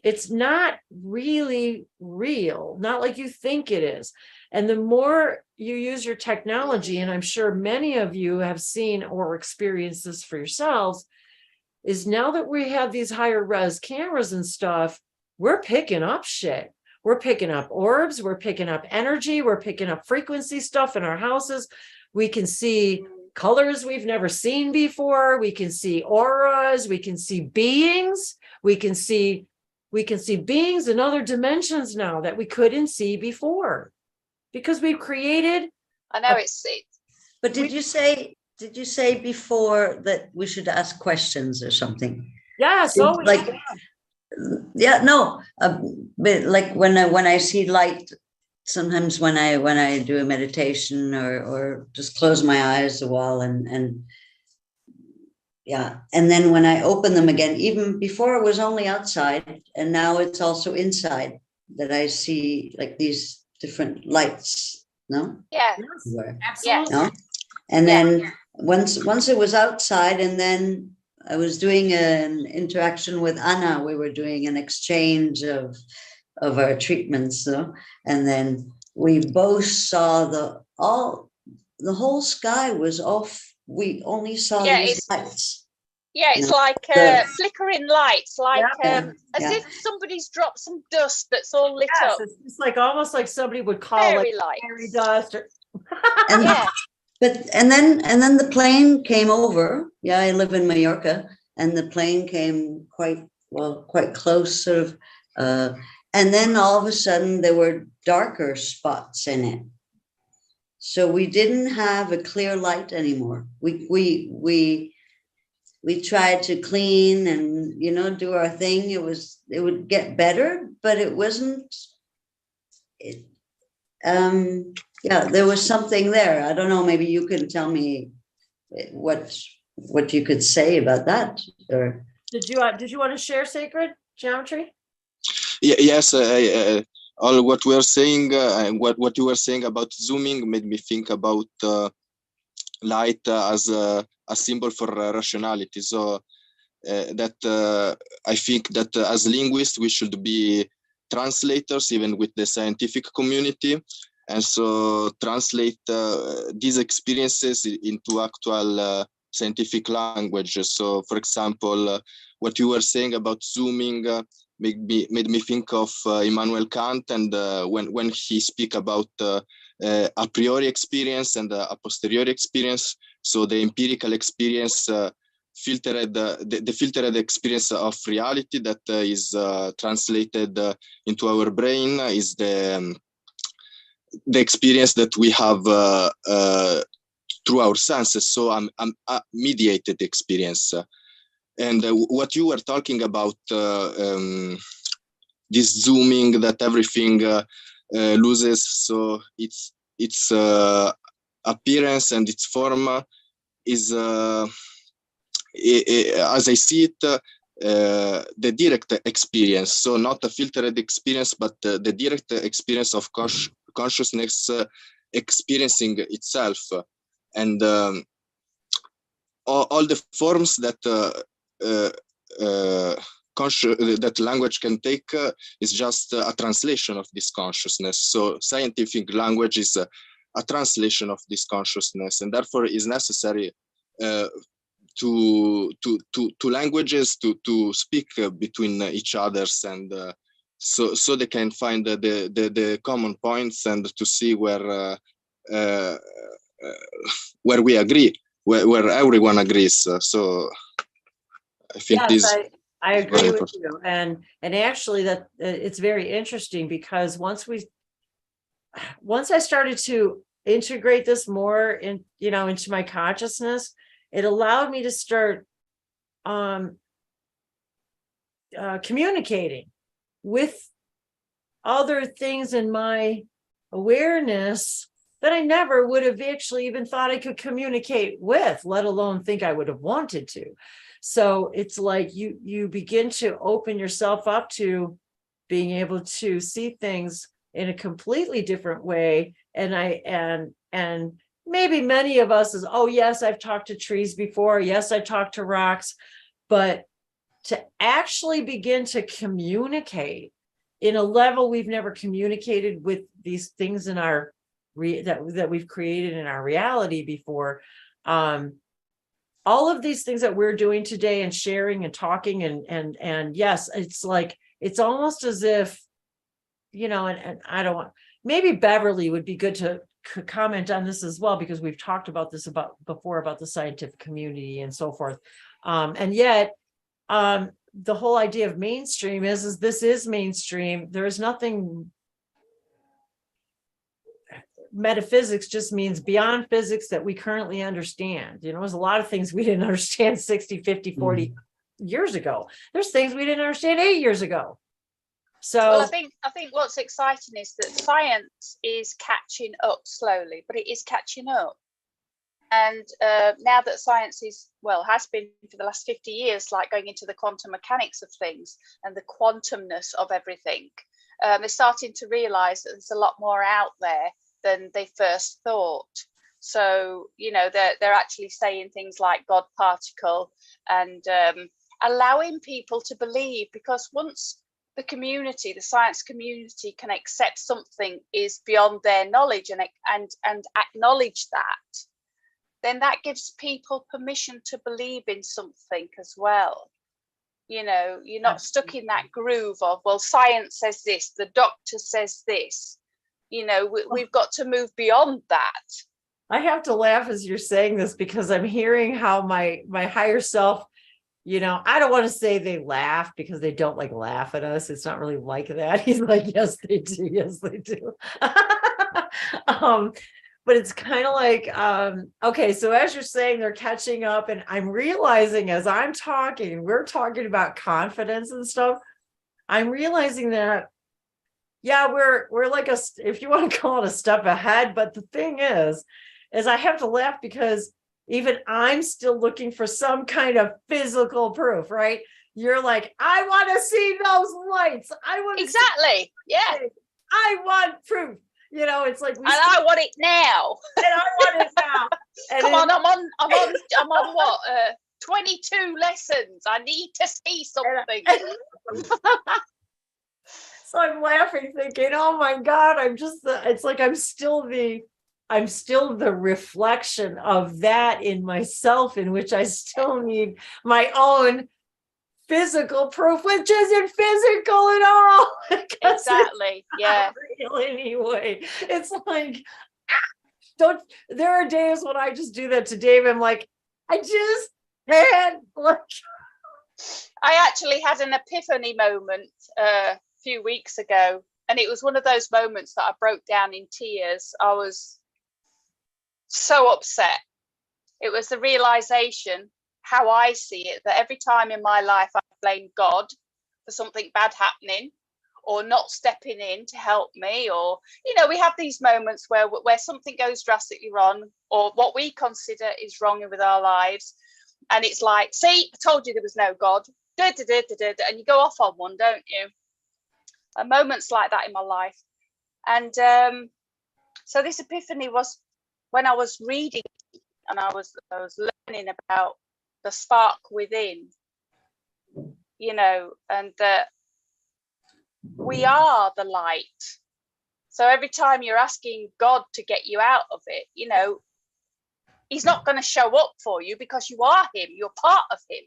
It's not really real, not like you think it is. And the more you use your technology, and I'm sure many of you have seen or experienced this for yourselves, is now that we have these higher res cameras and stuff, we're picking up shit. We're picking up orbs, we're picking up energy, we're picking up frequency stuff in our houses. We can see colors we've never seen before. We can see auras, we can see beings, we can see beings in other dimensions now that we couldn't see before. Because we've created. I know it's. But did you say before that we should ask questions or something? Yes, always. Like, yeah, no, but like when I see light, sometimes when I do a meditation or just close my eyes a while and yeah, and then when I open them again, even before it was only outside, and now it's also inside, that I see like these different lights. No? Yeah. Absolutely. No? And then once it was outside, and then I was doing an interaction with Anna. We were doing an exchange of our treatments, so, and then we both saw the whole sky was off. We only saw these lights. Yeah, it's like flickering lights, like as if somebody's dropped some dust that's all lit up. It's like almost like somebody would call fairy like lights. Fairy dust. Or and then the plane came over. Yeah, I live in Mallorca, and the plane came quite close, sort of. And then all of a sudden there were darker spots in it. So we didn't have a clear light anymore. We tried to clean and, do our thing. It would get better, but it wasn't. There was something there. I don't know. Maybe you can tell me what you could say about that. Or did you want to share sacred geometry? Yes. All what we are saying and what you were saying about zooming made me think about light as a symbol for rationality. So that I think that as linguists we should be translators, even with the scientific community, and so translate these experiences into actual scientific language. So, for example, what you were saying about zooming made me think of Immanuel Kant, and when he speak about a priori experience and a posteriori experience. So the empirical experience filtered the filtered experience of reality that is translated into our brain is the experience that we have through our senses. So a mediated experience. And what you were talking about, this zooming, that everything loses, so its appearance and its form is, as I see it, the direct experience. So not a filtered experience, but the direct experience of consciousness experiencing itself. And all the forms that that language can take is just a translation of this consciousness. So scientific language is a translation of this consciousness, and therefore is necessary to languages to speak between each others, and so they can find the common points and to see where we agree, where everyone agrees. So I think yes, I agree with you, and actually that it's very interesting, because once I started to integrate this more into my consciousness, it allowed me to start communicating with other things in my awareness that I never would have actually even thought I could communicate with, let alone think I would have wanted to. So it's like you begin to open yourself up to being able to see things in a completely different way. And maybe many of us is, oh yes, I've talked to trees before. Yes, I've talked to rocks, but to actually begin to communicate in a level we've never communicated with these things in our that we've created in our reality before. All of these things that we're doing today and sharing and talking and yes, it's like, it's almost as if, and I don't want, maybe Beverly would be good to comment on this as well, because we've talked about this before about the scientific community and so forth. And yet, the whole idea of mainstream is this is mainstream. There is nothing. Metaphysics just means beyond physics that we currently understand. There's a lot of things we didn't understand 60, 50, 40 years ago. There's things we didn't understand 8 years ago. So well, I think what's exciting is that science is catching up slowly, but it is catching up. And now that science has been for the last 50 years, like going into the quantum mechanics of things and the quantumness of everything, they're starting to realize that there's a lot more out there than they first thought. So, they're actually saying things like God particle and allowing people to believe, because once the science community can accept something is beyond their knowledge and acknowledge that, then that gives people permission to believe in something as well. You're not stuck in that groove of, well, science says this, the doctor says this. We've got to move beyond that. I have to laugh as you're saying this, because I'm hearing how my higher self, I don't want to say they laugh, because they don't laugh at us. It's not really like that. He's like, yes, they do. Yes, they do. But it's kind of like, okay, so as you're saying, they're catching up, and I'm realizing as I'm talking, we're talking about confidence and stuff. I'm realizing that, yeah, we're like if you want to call it a step ahead, but the thing is I have to laugh, because even I'm still looking for some kind of physical proof, right? You're like, I want to see those lights. I want exactly. Yeah. I want proof. It's like, I want it now. And I want it now. And Come on, I'm on what? 22 lessons. I need to see something. So I'm laughing, thinking, oh my God, it's like I'm still the reflection of that in myself, in which I still need my own physical proof, which isn't physical at all. Exactly. Yeah. Real anyway. It's like, there are days when I just do that to Dave. I'm like, I just can't look. I actually had an epiphany moment few weeks ago, and it was one of those moments that I broke down in tears. I was so upset. It was the realization how I see it, that every time in my life I blame God for something bad happening or not stepping in to help me, or, you know, we have these moments where something goes drastically wrong, or what we consider is wrong with our lives. And it's like, see, I told you there was no God. And you go off on one, don't you? And moments like that in my life. And so this epiphany was when I was reading and I was learning about the spark within, you know, and that we are the light. So every time you're asking God to get you out of it, you know, he's not going to show up for you because you are him. You're part of him.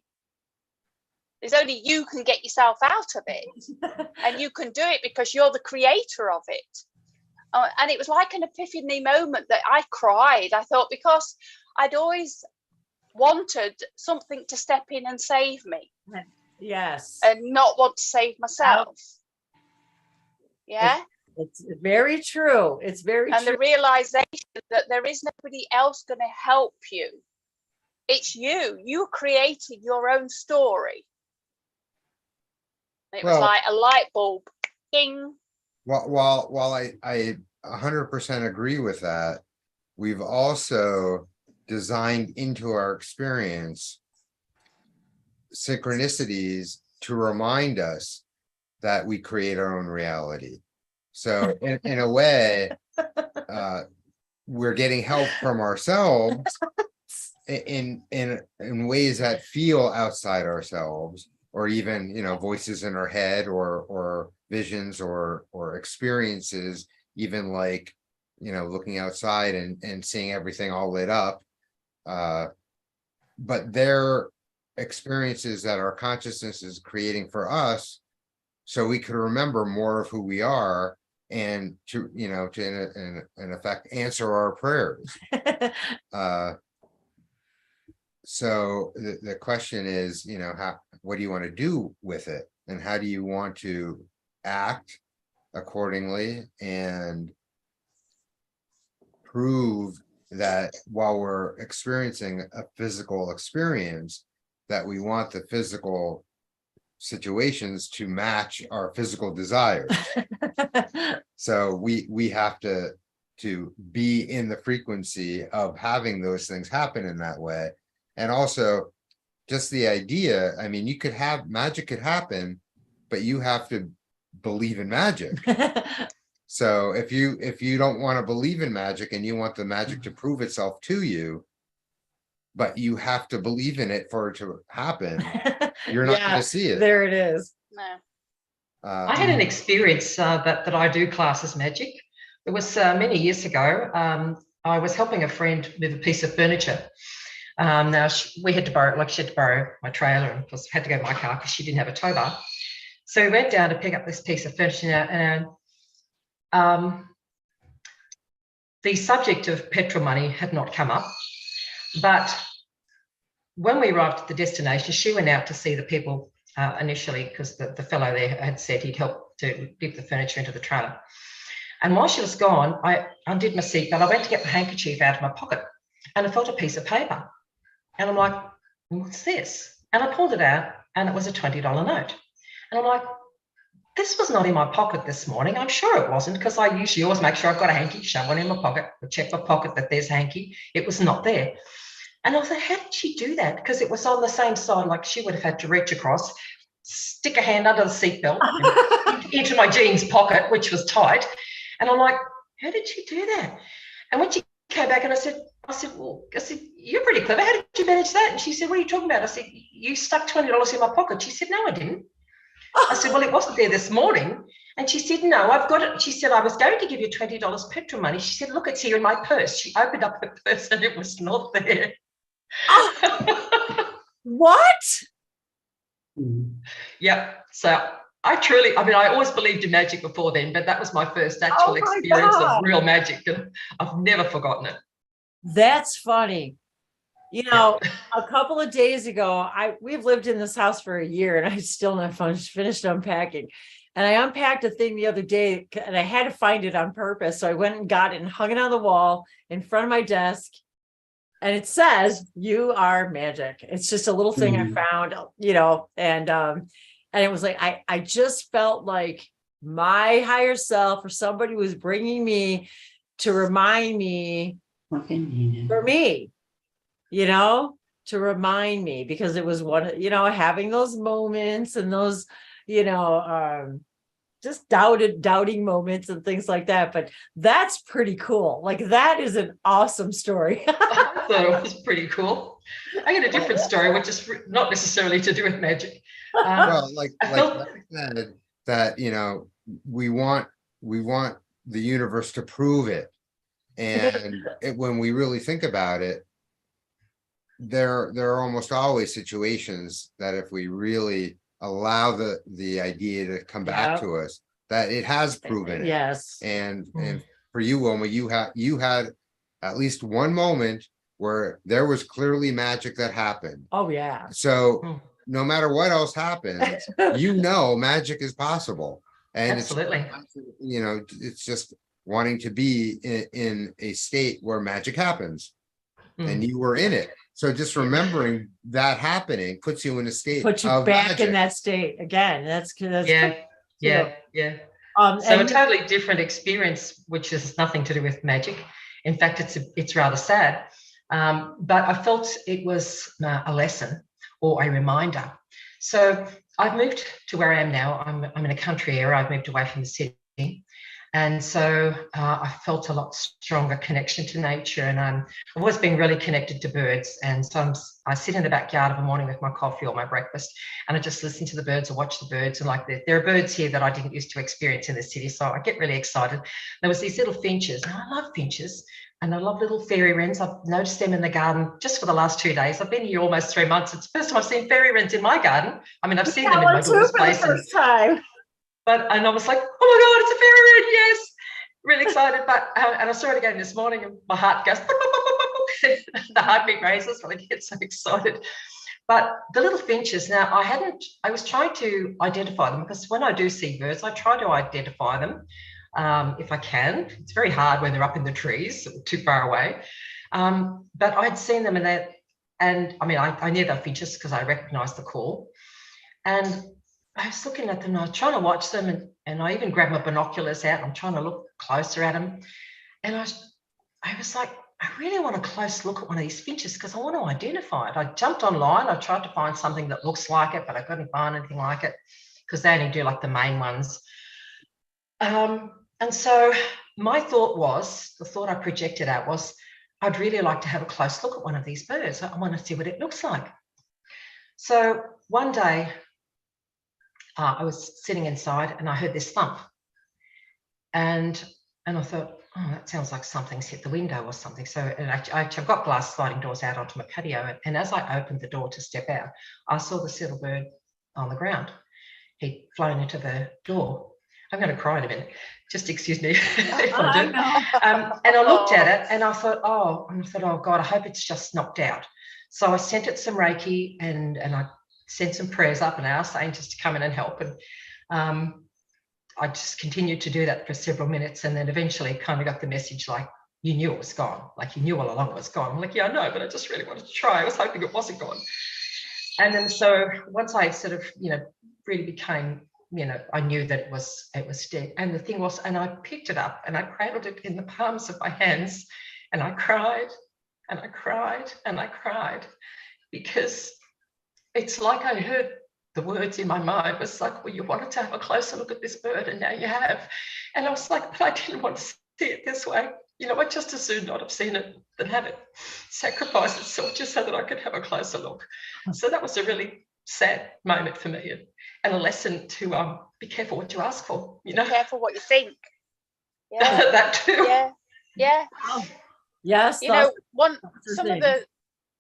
There's only you can get yourself out of it. And you can do it because you're the creator of it. And it was like an epiphany moment that I cried. I thought, because I'd always wanted something to step in and save me. Yes. And not want to save myself. Yeah. It's very true. It's very and true. The realization that there is nobody else going to help you. It's you. You created your own story. It was like a light bulb. Ding. While I 100% agree with that, we've also designed into our experience synchronicities to remind us that we create our own reality. So in a way, we're getting help from ourselves in ways that feel outside ourselves, or even, you know, voices in our head, or visions, or experiences, even like, you know, looking outside and seeing everything all lit up. But they're experiences that our consciousness is creating for us, so we can remember more of who we are, and to, you know, to in effect answer our prayers. So the question is, you know, what do you want to do with it, and how do you want to act accordingly, and prove that while we're experiencing a physical experience, that we want the physical situations to match our physical desires. So we have to be in the frequency of having those things happen in that way. And also just the idea, I mean, you could have magic could happen, but you have to believe in magic. So if you don't want to believe in magic and you want the magic to prove itself to you, but you have to believe in it for it to happen, you're not going to see it. There it is. No. I had an experience that I do class as magic. It was many years ago. I was helping a friend with a piece of furniture. Now we had to borrow, like she had to borrow my trailer, and of course had to go in my car because she didn't have a tow bar. So we went down to pick up this piece of furniture, and the subject of petrol money had not come up. But when we arrived at the destination, she went out to see the people initially, because the fellow there had said he'd help to get the furniture into the trailer. And while she was gone, I undid my seatbelt. I went to get the handkerchief out of my pocket, and I felt a piece of paper. And I'm like, what's this? And I pulled it out, and it was a $20 note. And I'm like, this was not in my pocket this morning. I'm sure it wasn't, because I usually always make sure I've got a hanky, shove one in my pocket, I check my pocket that there's a hanky. It was not there. And I was like, how did she do that? Because it was on the same side, like she would have had to reach across, stick a hand under the seatbelt into my jeans pocket, which was tight. And I'm like, how did she do that? And when she came back, and I said, you're pretty clever. How did you manage that? And she said, what are you talking about? I said, you stuck $20 in my pocket. She said, no, I didn't. I said, well, it wasn't there this morning. And she said, no, I've got it. She said, I was going to give you $20 petrol money. She said, look, it's here in my purse. She opened up her purse, and it was not there. What? Yeah. So I always believed in magic before then, but that was my first actual experience of real magic, and I've never forgotten it. That's funny. You know, a couple of days ago, we've lived in this house for a year, and I still not finished unpacking. And I unpacked a thing the other day, and I had to find it on purpose. So I went and got it and hung it on the wall in front of my desk. and it says you are magic. It's just a little thing I found, and it was like I just felt like my higher self or somebody was bringing me to remind me for me, to remind me, because it was one, having those moments and those, just doubting moments and things like that. But that's pretty cool. Like, that is an awesome story. I thought it was pretty cool. I got a different story, which is not necessarily to do with magic. Well, like I said, that we want the universe to prove it, and when we really think about it, there are almost always situations that if we really allow the idea to come back to us, that it has proven it. Yes. And for you, Wilma, you had at least one moment where there was clearly magic that happened. Oh yeah. So no matter what else happens, magic is possible. And absolutely, it's just wanting to be in a state where magic happens, and you were in it. So just remembering that happening puts you in a state, puts you of back magic. in that state again. That's yeah. So a totally different experience, which has nothing to do with magic. In fact, it's rather sad, but I felt it was a lesson or a reminder. So I've moved to where I am now. I'm in a country area. I've moved away from the city. And so I felt a lot stronger connection to nature, and I've always been really connected to birds. And so I sit in the backyard of a morning with my coffee or my breakfast, and I just listen to the birds or watch the birds. And like there are birds here that I didn't used to experience in the city, so I get really excited. There was these little finches, and I love finches, and I love little fairy wrens. I've noticed them in the garden just for the last 2 days. I've been here almost 3 months. It's the first time I've seen fairy wrens in my garden. I mean, I've seen them in my daughter's place. First time. And I was like, oh my God, it's a fairy wren, yes. Really excited. But and I saw it again this morning, and my heart goes, the heartbeat raises when I get so excited. But the little finches, now I was trying to identify them, because when I do see birds, I try to identify them if I can. It's very hard when they're up in the trees, too far away. But I'd seen them, and I mean, I knew they're finches because I recognized the call. And I was looking at them, and I was trying to watch them, and I even grabbed my binoculars out, and I'm trying to look closer at them. And I was like, I really want a close look at one of these finches because I want to identify it. I jumped online, I tried to find something that looks like it, but I couldn't find anything like it because they only do like the main ones. And so my thought was, the thought I projected out was, I'd really like to have a close look at one of these birds. I want to see what it looks like. So one day, I was sitting inside and I heard this thump, and I thought, oh, that sounds like something's hit the window or something. So I've got glass sliding doors out onto my patio, and as I opened the door to step out, I saw this little bird on the ground. He'd flown into the door. I'm going to cry in a minute. Just excuse me if I do. And I looked at it and I thought, oh God, I hope it's just knocked out. So I sent it some Reiki, and I sent some prayers up, and I asked angels to come in and help. And I just continued to do that for several minutes, and then eventually kind of got the message like, you knew it was gone. Like, you knew all along it was gone. I'm like, yeah, I know, but I just really wanted to try. I was hoping it wasn't gone. And then so once I sort of, really became, I knew that it was dead. And the thing was, and I picked it up and I cradled it in the palms of my hands, and I cried and I cried and I cried, because it's like I heard the words in my mind. It was like, well, you wanted to have a closer look at this bird, and now you have. And I was like, but I didn't want to see it this way. I'd just as soon not have seen it than have it sacrifice itself just so that I could have a closer look. So that was a really sad moment for me, and a lesson to be careful what you ask for. Be careful what you think. Yeah. That too. Yeah. Yes.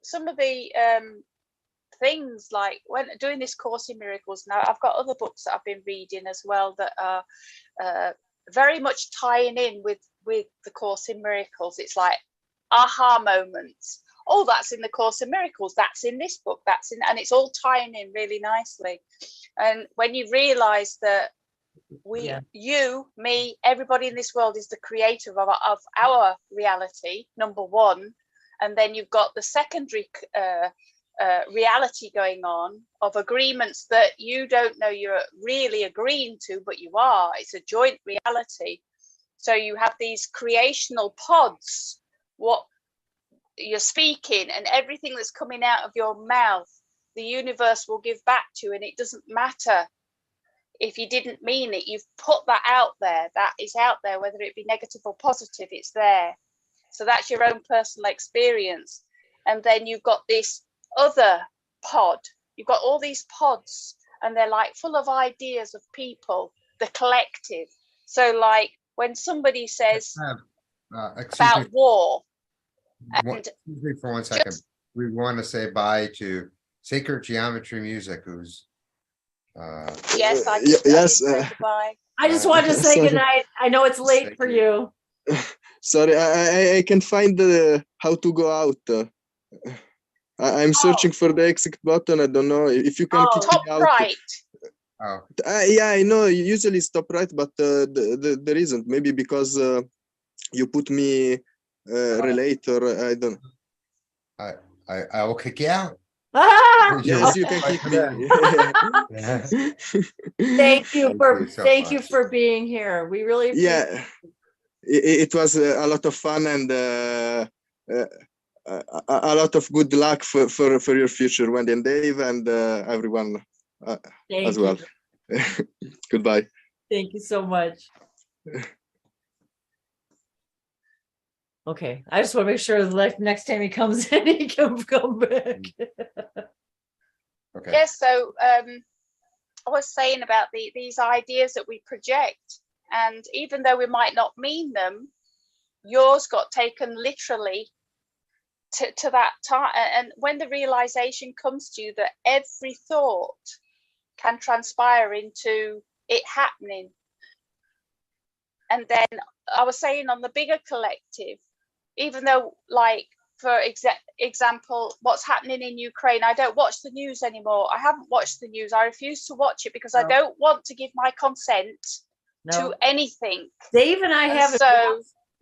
Some of the things, like when doing this Course in Miracles, now I've got other books that I've been reading as well that are very much tying in with the Course in Miracles. It's like aha moments. Oh, that's in the Course in Miracles, that's in this book, and it's all tying in really nicely. And when you realize that you, me, everybody in this world is the creator of our reality, number one, And then you've got the secondary reality going on of agreements that you don't know you're really agreeing to, but you are. It's a joint reality. So you have these creational pods, what you're speaking, and everything that's coming out of your mouth, the universe will give back to you, and it doesn't matter if you didn't mean it. You've put that out there. That is out there, whether it be negative or positive, it's there. So that's your own personal experience. And then you've got this other pod. You've got all these pods, and they're like full of ideas of people, the collective. So like when somebody says about war, excuse me for 1 second. We want to say bye to Sacred Geometry Music, who's yes, bye. I just wanted to say sorry. goodnight. I know it's late for you. Sorry, I can find how to go out. I'm searching for the exit button. I don't know if you can kick top me out. right. Yeah, I know. Usually it's top right, but there isn't. Maybe because you put me relate, or I don't. I will kick you out. Yes, you can kick me. Thank you Thank you so much. for being here. We really appreciate Yeah, it was a lot of fun, and a lot of good luck for your future, Wendy and Dave, and everyone as well. Goodbye. Thank you so much. Okay, I just want to make sure the next time he comes in, he can come back. Okay. Yes, so I was saying about these ideas that we project, and even though we might not mean them, yours got taken literally to that time. And when the realization comes to you that every thought can transpire into it happening, and then I was saying on the bigger collective, even though, like, for example, what's happening in Ukraine, I don't watch the news anymore. I haven't watched the news. I refuse to watch it because I don't want to give my consent to anything. Dave and I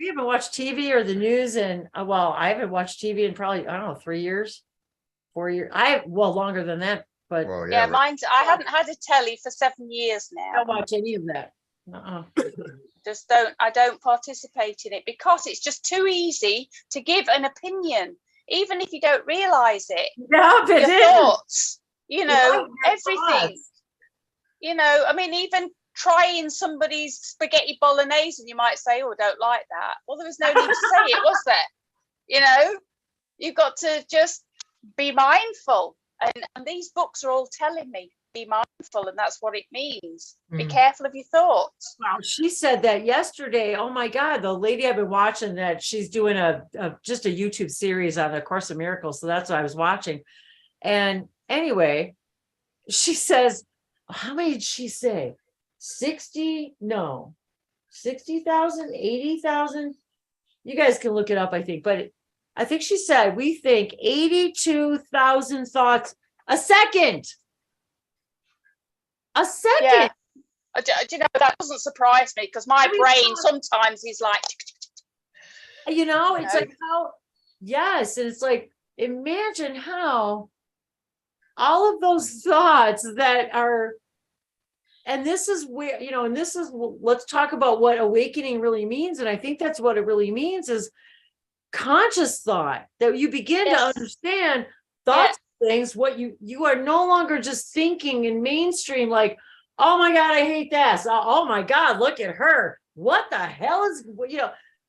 we haven't watched TV or the news in, well, I haven't watched TV in probably, I don't know, 3 years, 4 years. Longer than that, but. Well, yeah, mine's, I haven't had a telly for 7 years now. I don't watch any of that. I don't participate in it because it's just too easy to give an opinion, even if you don't realize it. Yeah, your thoughts, everything. I mean, even trying somebody's spaghetti bolognese, and you might say, "Oh, I don't like that." Well, there was no need to say it, was there? You've got to just be mindful, and these books are all telling me, be mindful, and that's what it means. Be careful of your thoughts. Wow, she said that yesterday. Oh my God, the lady I've been watching, that she's doing just a YouTube series on the Course of Miracles. So that's what I was watching. And anyway, she says, how many did she say? 60? No, 60,000, 80,000. You guys can look it up, I think. But I think she said we think 82,000 thoughts a second. A second. Yeah. That doesn't surprise me, because my brain sometimes is like, it's like how, yes, and it's like, imagine how all of those thoughts that are, and this is where, let's talk about what awakening really means. And I think that's what it really means, is conscious thought, that you begin to understand thoughts, things, what you are no longer just thinking in mainstream, like, oh my God, I hate this. Oh my God, look at her. What the hell is,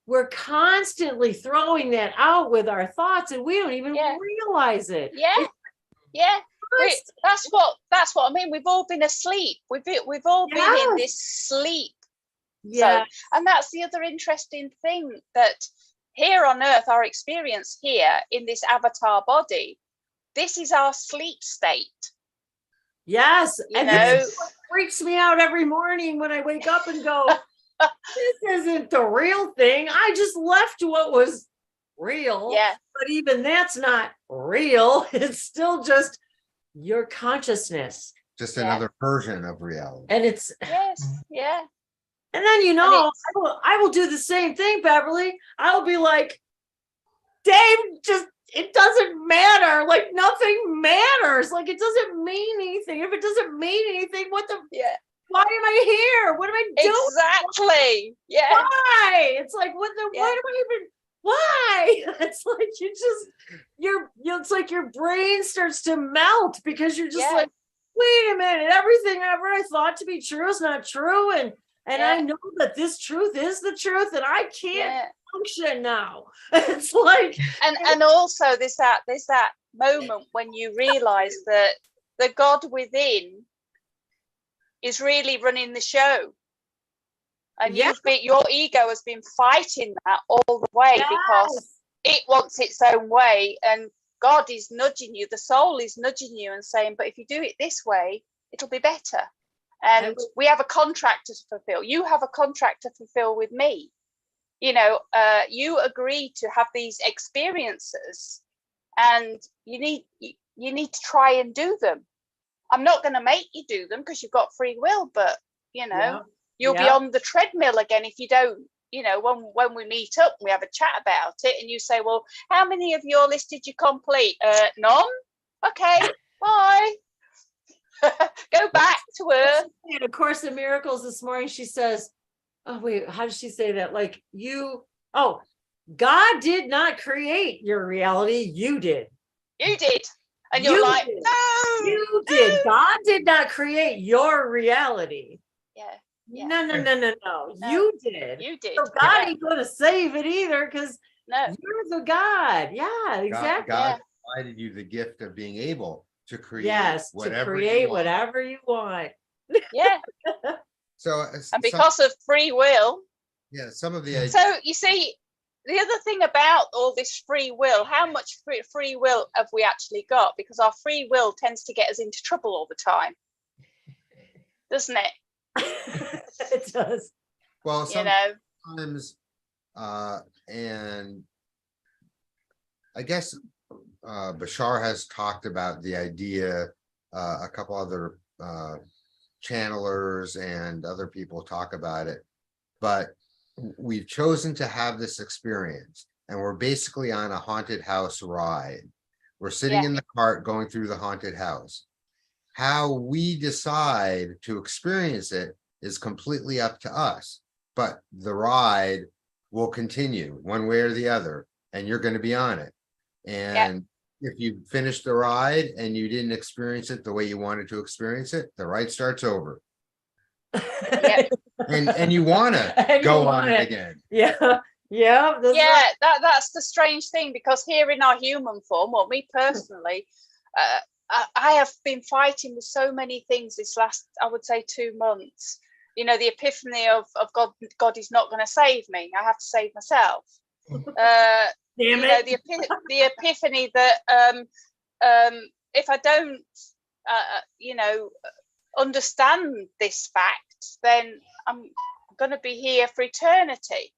we're constantly throwing that out with our thoughts, and we don't even realize it. That's what I mean. We've all been asleep. We've all been in this sleep. So, and that's the other interesting thing, that here on Earth, our experience here in this avatar body, this is our sleep state. Yes. This freaks me out every morning when I wake up and go, this isn't the real thing. I just left what was real. Yeah. But even that's not real. It's still just your consciousness. Just another version of reality. And it's yeah. And then I will do the same thing, Beverly. I'll be like, Dave, just, it doesn't matter. Like nothing matters. Like it doesn't mean anything. If it doesn't mean anything, what the, why am I here? What am I doing? Exactly. Yeah. Why? It's like, what the, why do I even, why? It's like you just, it's like your brain starts to melt because you're just like, wait a minute, everything ever I thought to be true is not true. And I know that this truth is the truth and I can't function now. It's like, and also there's that moment when you realize that the God within is really running the show. And your ego has been fighting that all the way because it wants its own way. And God is nudging you, the soul is nudging you and saying, but if you do it this way, it'll be better. And we have a contract to fulfill. You have a contract to fulfill with me. You know, you agree to have these experiences and you need to try and do them. I'm not going to make you do them because you've got free will, but, you know, you'll be on the treadmill again if you don't. You know, when we meet up and we have a chat about it and you say, well, how many of your list did you complete? None. Okay, bye. Go back to Earth. In A Course in Miracles this morning, she says, oh, wait, how does she say that? Like God did not create your reality. You did. You did. And you're like, no. You did. God did not create your reality. Yeah. No. You did. You did. So God ain't going to save it either because you're the God. Yeah, exactly. God provided you the gift of being able to create whatever you want. Yeah. So and because of free will. Yeah, some of the So you see, the other thing about all this free will, how much free will have we actually got? Because our free will tends to get us into trouble all the time, doesn't it? It does. Well, sometimes, and I guess Bashar has talked about the idea, a couple other channelers and other people talk about it, but we've chosen to have this experience and we're basically on a haunted house ride. We're sitting in the cart going through the haunted house. How we decide to experience it is completely up to us, but the ride will continue one way or the other, and you're going to be on it. And if you finish the ride and you didn't experience it the way you wanted to experience it, the ride starts over. And you want to go on it again. That's the strange thing, because here in our human form, or me personally, I have been fighting with so many things this last, I would say, 2 months. You know, the epiphany of God is not going to save me. I have to save myself. Damn it. The epiphany that if I don't, understand this fact, then I'm going to be here for eternity.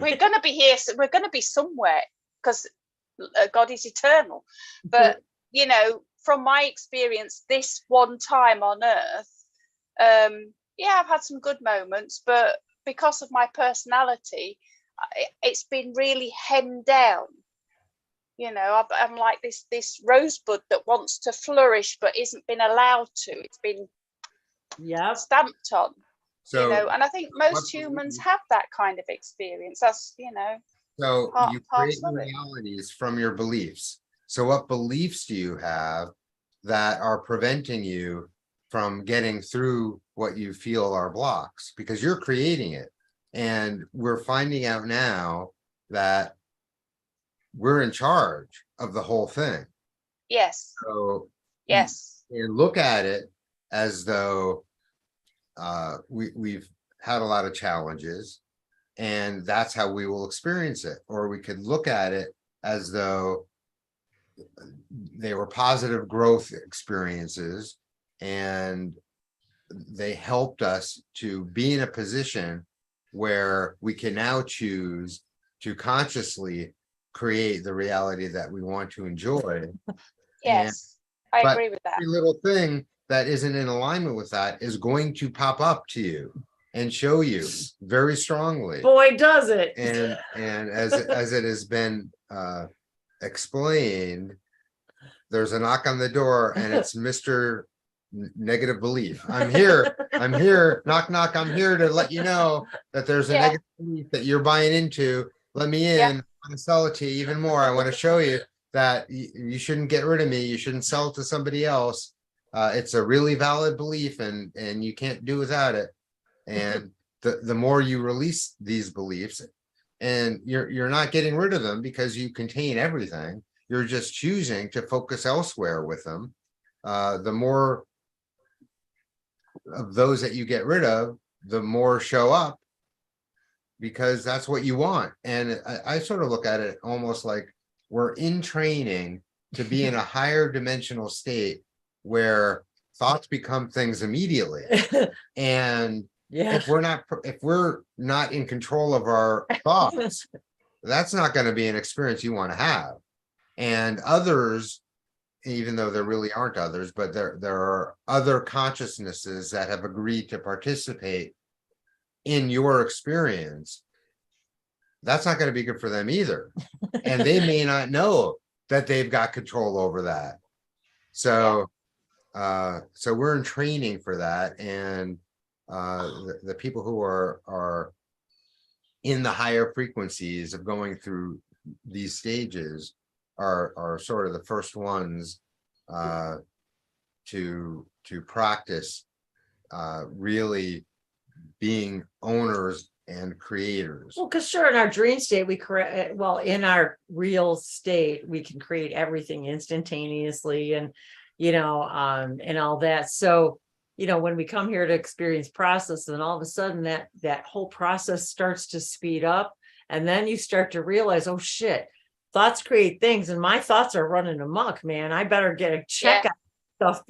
We're going to be here. We're going to be somewhere because God is eternal. But, you know, from my experience, this one time on Earth, I've had some good moments, but because of my personality, it's been really hemmed down. You know, I'm like this rosebud that wants to flourish but isn't been allowed to. It's been stamped on. So, you know, and I think most humans have that kind of experience. That's, you know. So you create realities from your beliefs. So what beliefs do you have that are preventing you from getting through what you feel are blocks? Because you're creating it. And we're finding out now that we're in charge of the whole thing. Yes. So you look at it as though we've had a lot of challenges, and that's how we will experience it. Or we could look at it as though they were positive growth experiences, and they helped us to be in a position where we can now choose to consciously create the reality that we want to enjoy. Yes, I agree with that. Every little thing that isn't in alignment with that is going to pop up to you and show you very strongly. Boy, does it. And as it has been explained, there's a knock on the door and it's Mr. Negative belief. I'm here, knock, knock. I'm here to let you know that there's a negative belief that you're buying into. Let me in. I want to sell it to you even more. I want to show you that you shouldn't get rid of me. You shouldn't sell it to somebody else. It's a really valid belief, and you can't do without it. And the more you release these beliefs, and you're not getting rid of them because you contain everything. You're just choosing to focus elsewhere with them. The more of those that you get rid of, the more show up, because that's what you want. And I sort of look at it almost like we're in training to be in a higher dimensional state where thoughts become things immediately. And if we're not in control of our thoughts, that's not going to be an experience you want to have. And others, even though there really aren't others, but there are other consciousnesses that have agreed to participate in your experience. That's not going to be good for them either. And they may not know that they've got control over that. So so we're in training for that. And the people who are in the higher frequencies of going through these stages are sort of the first ones to practice really being owners and creators. Well, because sure, in our dream state, in our real state, we can create everything instantaneously, and and all that. So when we come here to experience process, and all of a sudden that whole process starts to speed up, and then you start to realize, oh shit, thoughts create things, and my thoughts are running amok, man. I better get a check out stuff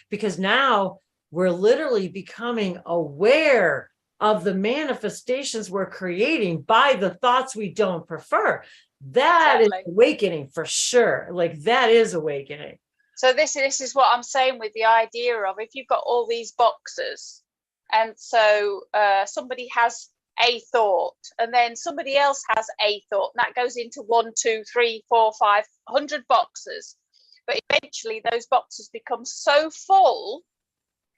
because now we're literally becoming aware of the manifestations we're creating by the thoughts we don't prefer. That is awakening for sure. Like, that is awakening. So this is what I'm saying with the idea of, if you've got all these boxes, and so somebody has a thought, and then somebody else has a thought, and that goes into 1, 2, 3, 4, 500 boxes. But eventually those boxes become so full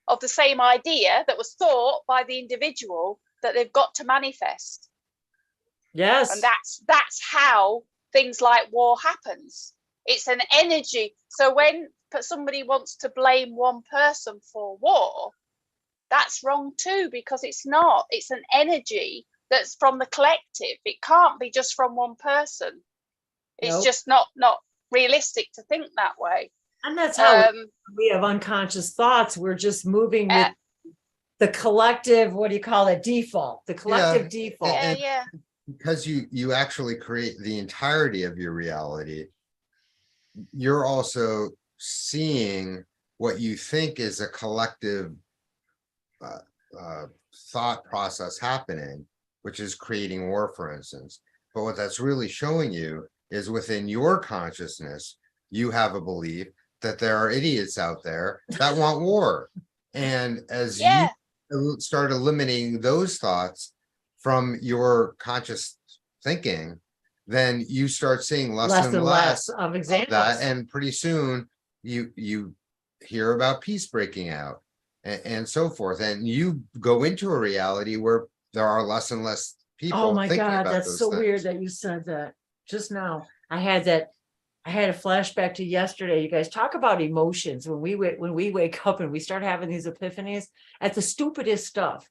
of the same idea that was thought by the individual that they've got to manifest. Yes. And that's how things like war happens. It's an energy. So when somebody wants to blame one person for war, that's wrong too, because it's not. It's an energy that's from the collective. It can't be just from one person. It's just not realistic to think that way. And that's how we have unconscious thoughts. We're just moving with the collective, what do you call it, default, the collective default. Yeah. Because you actually create the entirety of your reality, you're also seeing what you think is a collective thought process happening, which is creating war, for instance. But what that's really showing you is within your consciousness, you have a belief that there are idiots out there that want war. And as you start eliminating those thoughts from your conscious thinking, then you start seeing less and less of examples. That, and pretty soon you hear about peace breaking out and so forth, and you go into a reality where there are less and less people. Oh my God, that's so weird that you said that just now. I had a flashback to yesterday. You guys talk about emotions when we wake up and we start having these epiphanies at the stupidest stuff.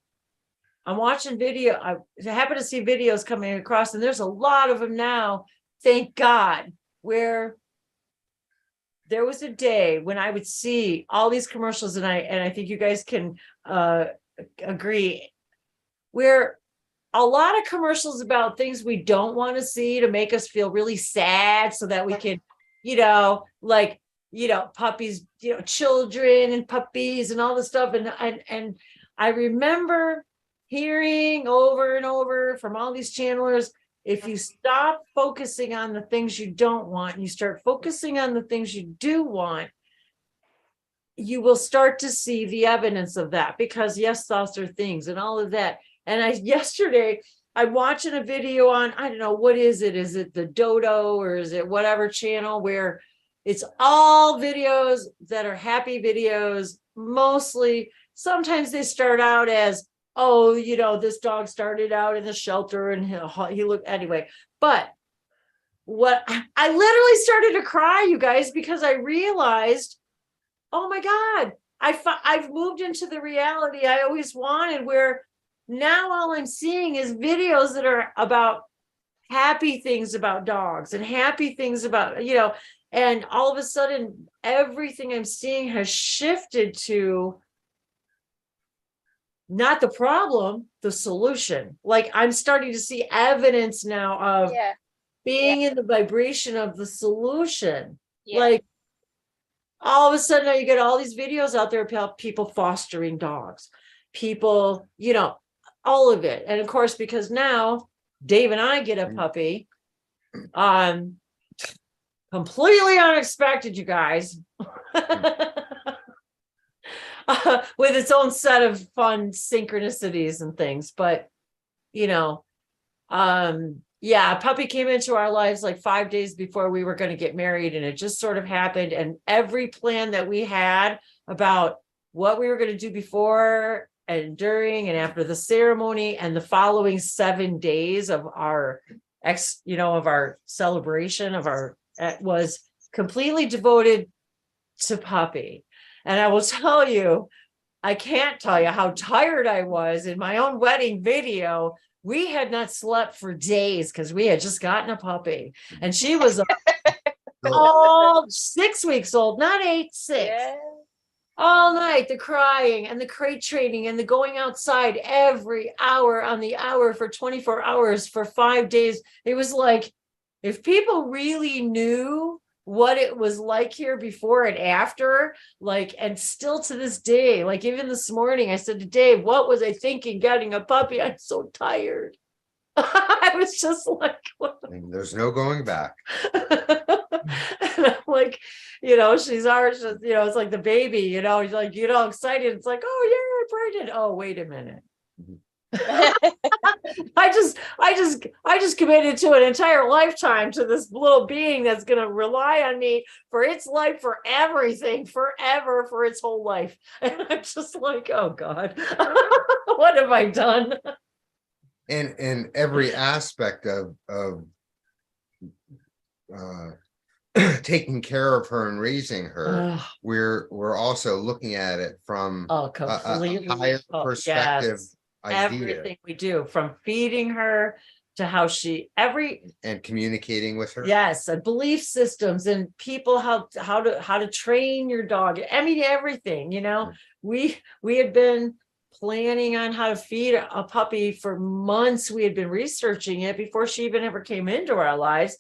I'm watching video. I happen to see videos coming across, and there's a lot of them now, thank God, where there was a day when I would see all these commercials, and I think you guys can agree, where a lot of commercials about things we don't want to see to make us feel really sad so that we can, puppies, children and puppies and all this stuff. And I remember hearing over and over from all these channelers, if you stop focusing on the things you don't want and you start focusing on the things you do want, you will start to see the evidence of that, because yes, thoughts are things and all of that. And yesterday I'm watching a video on, I don't know, what is it? Is it the Dodo or is it whatever channel where it's all videos that are happy videos, mostly. Sometimes they start out as, oh, you know, this dog started out in the shelter and he looked anyway. But what I literally started to cry, you guys, because I realized, oh my God, I've moved into the reality I always wanted, where now all I'm seeing is videos that are about happy things about dogs and happy things about, you know, and all of a sudden everything I'm seeing has shifted to not the problem, the solution. Like I'm starting to see evidence now of being in the vibration of the solution. Like all of a sudden now you get all these videos out there about people fostering dogs, people, you know, all of it. And of course, because now Dave and I get a puppy, completely unexpected, you guys, with its own set of fun synchronicities and things. But, you know, yeah, a puppy came into our lives like 5 days before we were going to get married, and it just sort of happened. And every plan that we had about what we were going to do before and during and after the ceremony and the following 7 days of our of our celebration of our was completely devoted to puppy. And I will tell you, I can't tell you how tired I was in my own wedding video. We had not slept for days because we had just gotten a puppy, and she was all 6 weeks old, not 8, 6. Yeah. All night, the crying and the crate training and the going outside every hour on the hour for 24 hours for 5 days. It was like, if people really knew what it was like here before and after, like, and still to this day, like even this morning, I said to Dave, what was I thinking getting a puppy? I'm so tired. I was just like, what? There's no going back. And I'm like, you know, she's ours, you know, it's like the baby, you know, he's like, you know, excited. It's like, oh, you're pregnant. Oh, wait a minute. I just committed to an entire lifetime to this little being that's going to rely on me for its life, for everything, forever, for its whole life. And I'm just like, oh God, what have I done? And every aspect of taking care of her and raising her, we're also looking at it from a higher perspective. Yes. Everything we do, from feeding her to how and communicating with her. Yes, and belief systems and people, how to train your dog. I mean, everything, you know. We had been planning on how to feed a puppy for months. We had been researching it before she even ever came into our lives,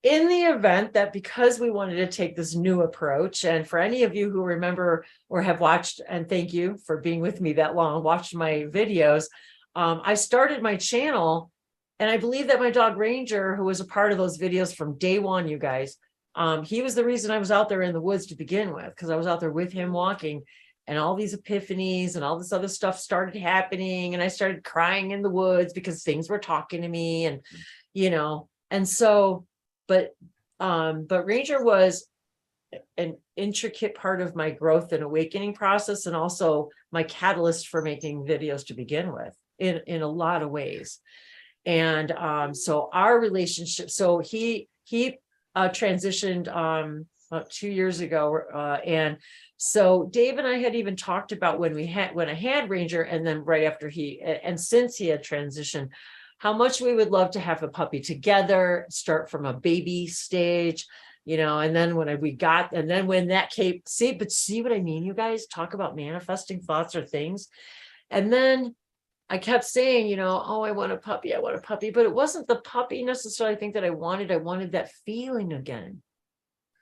in the event that, because we wanted to take this new approach. And for any of you who remember or have watched, and thank you for being with me that long, watched my videos, I started my channel, and I believe that my dog Ranger, who was a part of those videos from day one, you guys, he was the reason I was out there in the woods to begin with, because I was out there with him walking, and all these epiphanies and all this other stuff started happening, and I started crying in the woods because things were talking to me, and you know, and so. But Ranger was an intricate part of my growth and awakening process, and also my catalyst for making videos to begin with, in a lot of ways. And so our relationship, so he transitioned about 2 years ago, and so Dave and I had even talked about when I had Ranger, and then right after and since he had transitioned, how much we would love to have a puppy together, start from a baby stage, you know, and then when that came, see what I mean, you guys, talk about manifesting thoughts or things. And then I kept saying, you know, oh, I want a puppy, but it wasn't the puppy necessarily, I think, that I wanted that feeling again.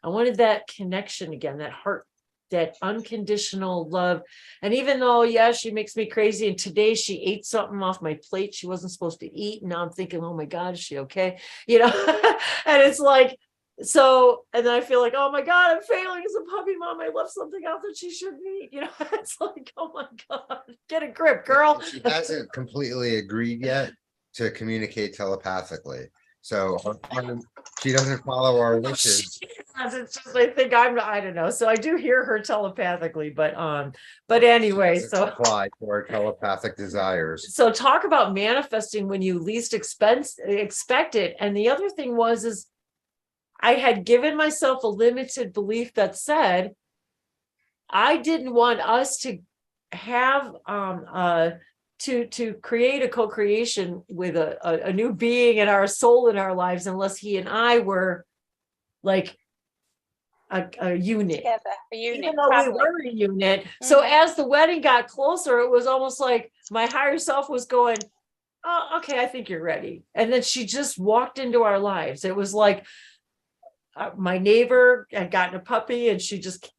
I wanted that connection again, that heart, that unconditional love. And even though, yeah, she makes me crazy, and today she ate something off my plate she wasn't supposed to eat, and now I'm thinking, oh my God, is she okay? You know, and it's like, so, and then I feel like, oh my God, I'm failing as a puppy mom. I left something out that she shouldn't eat. You know, it's like, oh my God, get a grip, girl. She hasn't completely agreed yet. to communicate telepathically. So she doesn't follow our wishes. It's just, I think I don't know. So I do hear her telepathically, but anyway, so apply to our telepathic desires. So talk about manifesting when you least expect it. And the other thing is I had given myself a limited belief that said I didn't want us to have to create a co-creation with a new being and our soul in our lives unless he and I were like a unit. Together, a unit. Even though we were a unit. Mm-hmm. So as the wedding got closer, it was almost like my higher self was going, oh, okay, I think you're ready. And then she just walked into our lives. It was like my neighbor had gotten a puppy and she just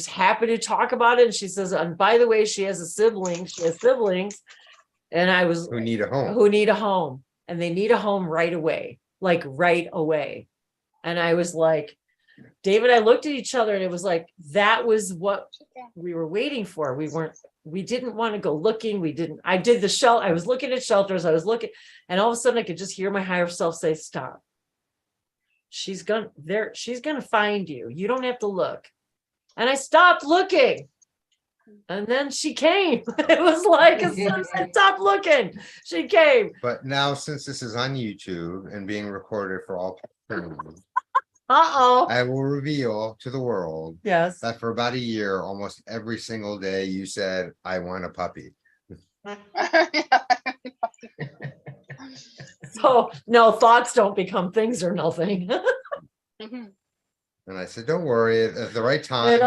happened to talk about it. And she says, and by the way, she has siblings. And I was who need a home. And they need a home right away. And I was like, David, I looked at each other and it was like, that was what we were waiting for. We didn't want to go looking. I did the shelter. I was looking at shelters. And all of a sudden I could just hear my higher self say, stop. She's gonna find you. You don't have to look. And I stopped looking. And then she came. It was like as soon as I stopped looking, she came. But now, since this is on YouTube and being recorded for all time, I will reveal to the world that for about a year, almost every single day, you said, I want a puppy. So no, thoughts don't become things or nothing. Mm-hmm. And I said, don't worry, at the right time.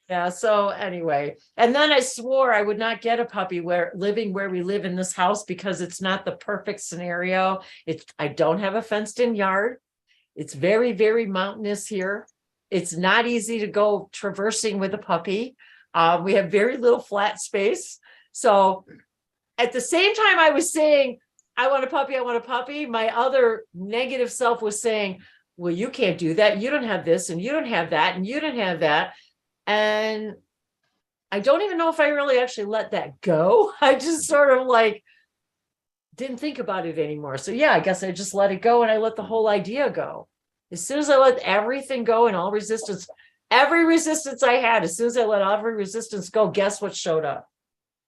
Yeah. So anyway, and then I swore I would not get a puppy living where we live in this house because it's not the perfect scenario. I don't have a fenced in yard. It's very, very mountainous here. It's not easy to go traversing with a puppy. We have very little flat space. So at the same time I was saying, I want a puppy, my other negative self was saying, well, you can't do that. You don't have this and you don't have that and you don't have that. And I don't even know if I really actually let that go. I just sort of like didn't think about it anymore. So yeah, I guess I just let it go and I let the whole idea go. As soon as I let everything go and all resistance, every resistance I had, as soon as I let every resistance go, guess what showed up?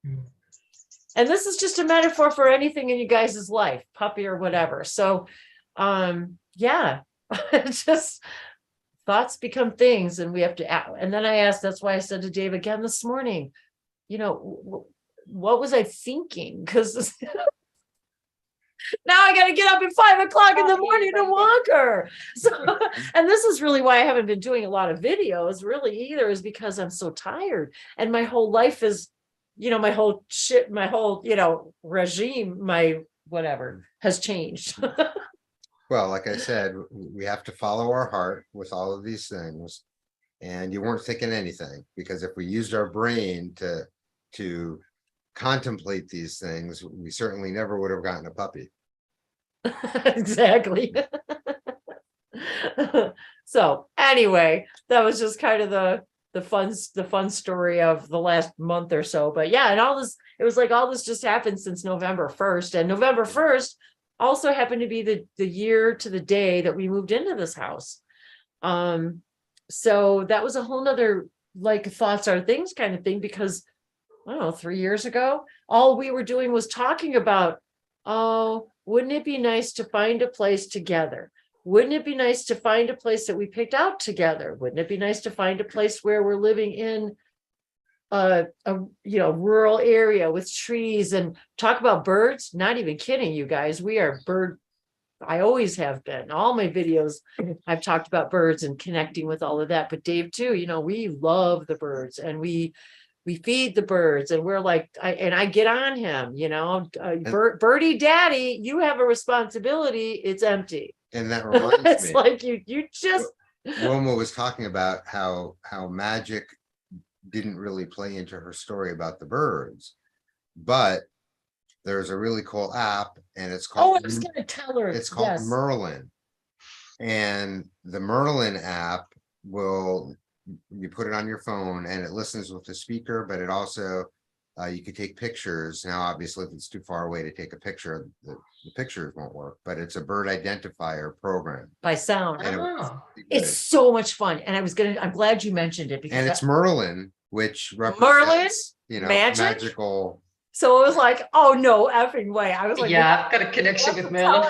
And this is just a metaphor for anything in you guys' life, puppy or whatever. So yeah, just thoughts become things and we have to act. And then I asked, that's why I said to Dave again this morning, what was I thinking? Because now I got to get up at 5 o'clock in the morning to walk her. So, and this is really why I haven't been doing a lot of videos really either, is because I'm so tired and my whole life is, my whole regime, my whatever has changed. Well, like I said, we have to follow our heart with all of these things. And you weren't thinking anything, because if we used our brain to contemplate these things, we certainly never would have gotten a puppy. Exactly. So anyway, that was just kind of the fun story of the last month or so. But yeah, and it was like all this just happened since November 1st, and November 1st also happened to be the year to the day that we moved into this house. So that was a whole nother like thoughts are things kind of thing, because I don't know, 3 years ago, all we were doing was talking about, oh, wouldn't it be nice to find a place together? Wouldn't it be nice to find a place that we picked out together? Wouldn't it be nice to find a place where we're living in a rural area with trees, and talk about birds? Not even kidding, you guys. We are bird. I always have been. All my videos, I've talked about birds and connecting with all of that. But Dave too, we love the birds and we feed the birds, and we're like, I get on him, birdie daddy, you have a responsibility. It's empty. And that reminds it's me, like you just. Wilma was talking about how magic didn't really play into her story about the birds, but there's a really cool app, and it's called. Oh, I was going to tell her. It's called Merlin, and the Merlin app you put it on your phone and it listens with the speaker, but it also You could take pictures. Now, obviously, if it's too far away to take a picture, the pictures won't work, but it's a bird identifier program. By sound. And It's so much fun. And I'm glad you mentioned it because and it's Merlin, which represents, magical. So it was like, oh no effing way. I was like, yeah, I've got a connection with Merlin.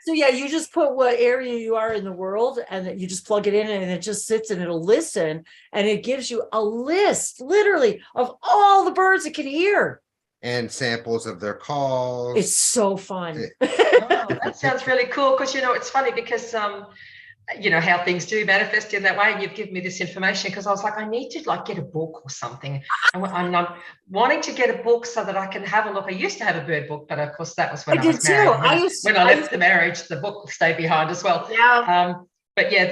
So yeah, you just put what area you are in the world and then you just plug it in and it just sits and it'll listen and it gives you a list literally of all the birds it can hear. And samples of their calls. It's so fun. Oh, that sounds really cool because, it's funny because, how things do manifest in that way. And you've given me this information because I was like, I need to get a book or something. And I'm wanting to get a book so that I can have a look. I used to have a bird book, but of course that was when I was married. When I left the marriage, the book stayed behind as well. Yeah. But yeah,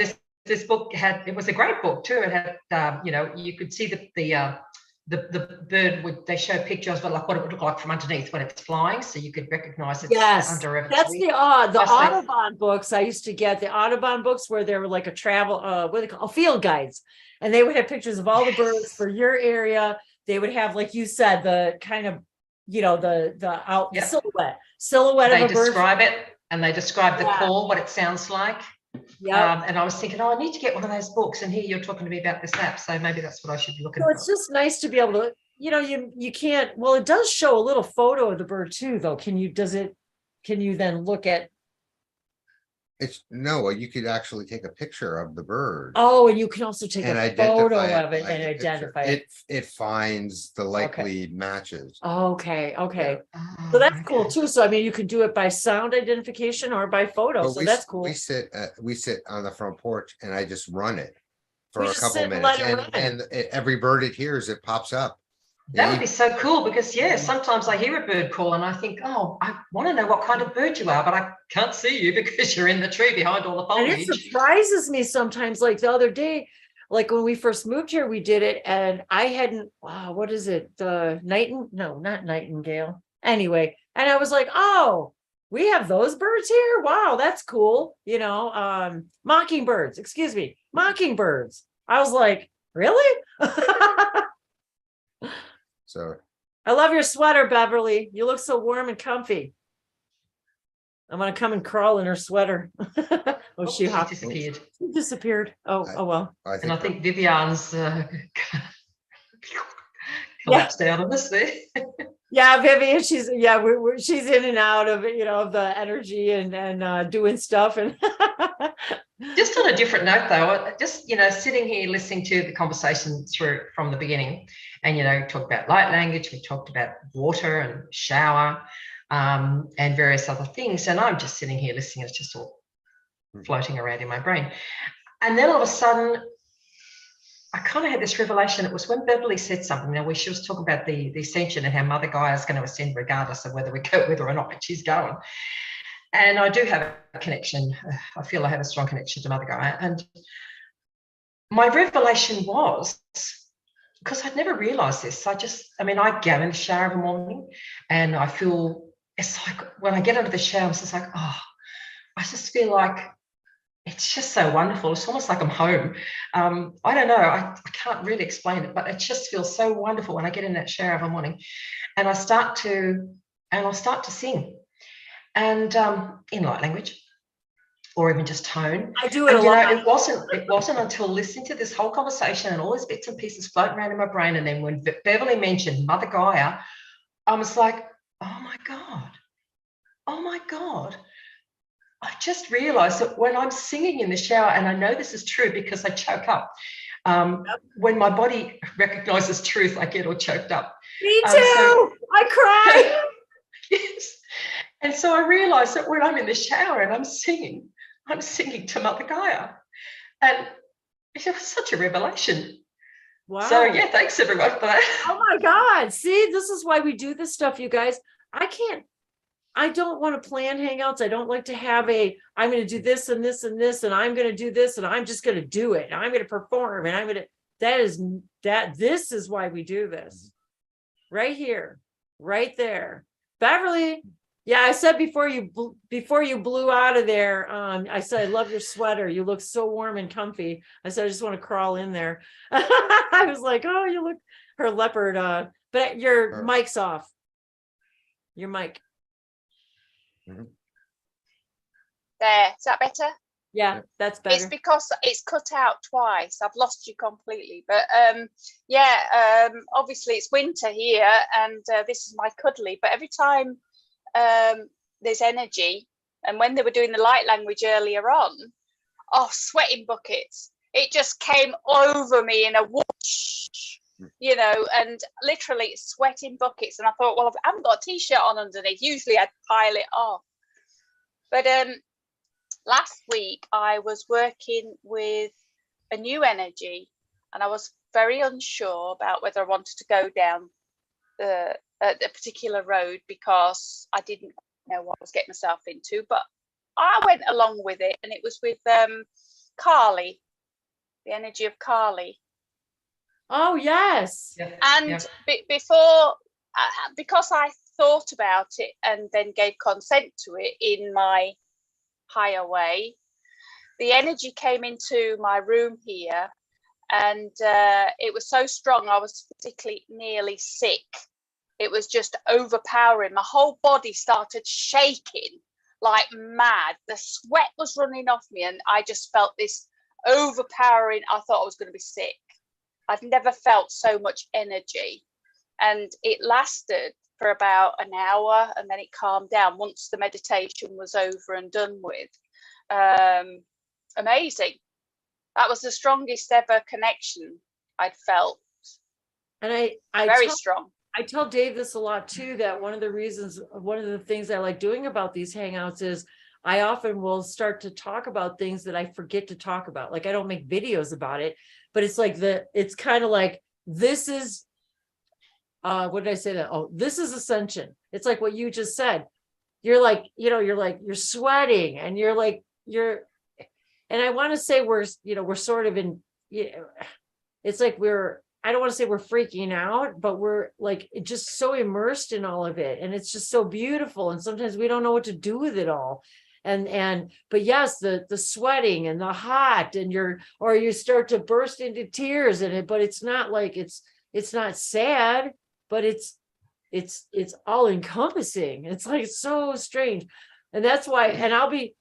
this book it was a great book too. It had, you could see the bird they show pictures of what it would look like from underneath when it's flying, so you could recognize it's under a that's the Audubon books I used to get. The Audubon books where they were like a travel what they call field guides, and they would have pictures of all the birds for your area. They would have, like you said, the kind of the silhouette they of a bird. Describe it and they describe the call, what it sounds like. Yeah. And I was thinking, I need to get one of those books. And here you're talking to me about this app. So maybe that's what I should be looking for. It's just nice to be able to, you can't, well, it does show a little photo of the bird too, though. Can you then look at? You could actually take a picture of the bird. Oh, and you can also take and a photo of it and identify it. It finds the likely matches. Okay. So that's cool too. So I mean, you can do it by sound identification or by photo. So that's cool. We sit on the front porch and I just run it for a couple minutes, and every bird it hears, it pops up. That would be so cool because sometimes I hear a bird call and I think, oh, I want to know what kind of bird you are, but I can't see you because you're in the tree behind all the foliage. And it surprises me sometimes. Like the other day, like when we first moved here, we did it, and I hadn't. Wow, what is it? The not nightingale. Anyway, and I was like, oh, we have those birds here. Wow, that's cool. Mockingbirds. Excuse me, mockingbirds. I was like, really? So I love your sweater, Beverly. You look so warm and comfy. I'm gonna come and crawl in her sweater. She disappeared. She disappeared. Oh well. I think Vivian's collapsed out of us there. Yeah, Vivian, she's she's in and out of of the energy and doing stuff and just on a different note though, just sitting here listening to the conversation through from the beginning, and talk about light language, we talked about water and shower, and various other things, and I'm just sitting here listening. It's just all floating around in my brain, and then all of a sudden I kind of had this revelation. It was when Beverly said something. She was talking about the ascension and how Mother Gaia is going to ascend regardless of whether we go with her or not, but she's going. And I do have a connection. I feel I have a strong connection to Mother Gaia. And my revelation was, because I'd never realized this, I get in the shower every morning and I feel, it's like when I get under the shower, it's just like, oh, I just feel like it's just so wonderful. It's almost like I'm home. I don't know. I can't really explain it, but it just feels so wonderful when I get in that shower every morning, and I'll start to sing, and in light language, or even just tone. I do it a lot. It wasn't until listening to this whole conversation and all these bits and pieces floating around in my brain, and then when Beverly mentioned Mother Gaia, I was like, oh my God. I just realized that when I'm singing in the shower, and I know this is true because I choke up. When my body recognizes truth, I get all choked up. Me too. I cry. Yes. And so I realized that when I'm in the shower and I'm singing to Mother Gaia. And it was such a revelation. Wow. So yeah, thanks everyone for that. Oh my God. See, this is why we do this stuff, you guys. I don't want to plan hangouts. I don't like to have I'm going to do this and this and this, and I'm going to do this, and I'm just going to do it. And I'm going to perform, and this is why we do this. Right here, right there. Beverly, Yeah, I said before you blew out of there, I said, I love your sweater. You look so warm and comfy. I said, I just want to crawl in there. I was like, oh, you look, her leopard, but your mic's off. Your mic. There, is that better? Yeah, that's better. It's because it's cut out twice. I've lost you completely. But obviously it's winter here, and this is my cuddly. But every time there's energy, and when they were doing the light language earlier on, sweating buckets. It just came over me in a whoosh, and literally sweating buckets. And I thought, well, I haven't got a t-shirt on underneath. Usually I'd pile it off. But last week I was working with a new energy, and I was very unsure about whether I wanted to go down a particular road because I didn't know what I was getting myself into. But I went along with it, and it was with Carly, the energy of Carly. Oh, yes. And before, because I thought about it and then gave consent to it in my higher way, the energy came into my room here, and it was so strong I was physically nearly sick. It was just overpowering. My whole body started shaking like mad. The sweat was running off me, and I just felt this overpowering. I thought I was going to be sick. I've never felt so much energy, and it lasted for about an hour, and then it calmed down once the meditation was over and done with. Amazing. That was the strongest ever connection I'd felt. And I very strong. I tell Dave this a lot too, that one of the things I like doing about these hangouts is I often will start to talk about things that I forget to talk about. Like, I don't make videos about it, but it's like it's kind of like, this is, what did I say that? Oh, this is ascension. It's like what you just said. You're like, you're sweating, and and I want to say we're sort of in, it's like I don't want to say we're freaking out, but we're like just so immersed in all of it. And it's just so beautiful. And sometimes we don't know what to do with it all. But yes, the sweating and the hot, and you start to burst into tears in it, but it's not like it's not sad, but it's all encompassing. It's like so strange. And that's why, and I'll be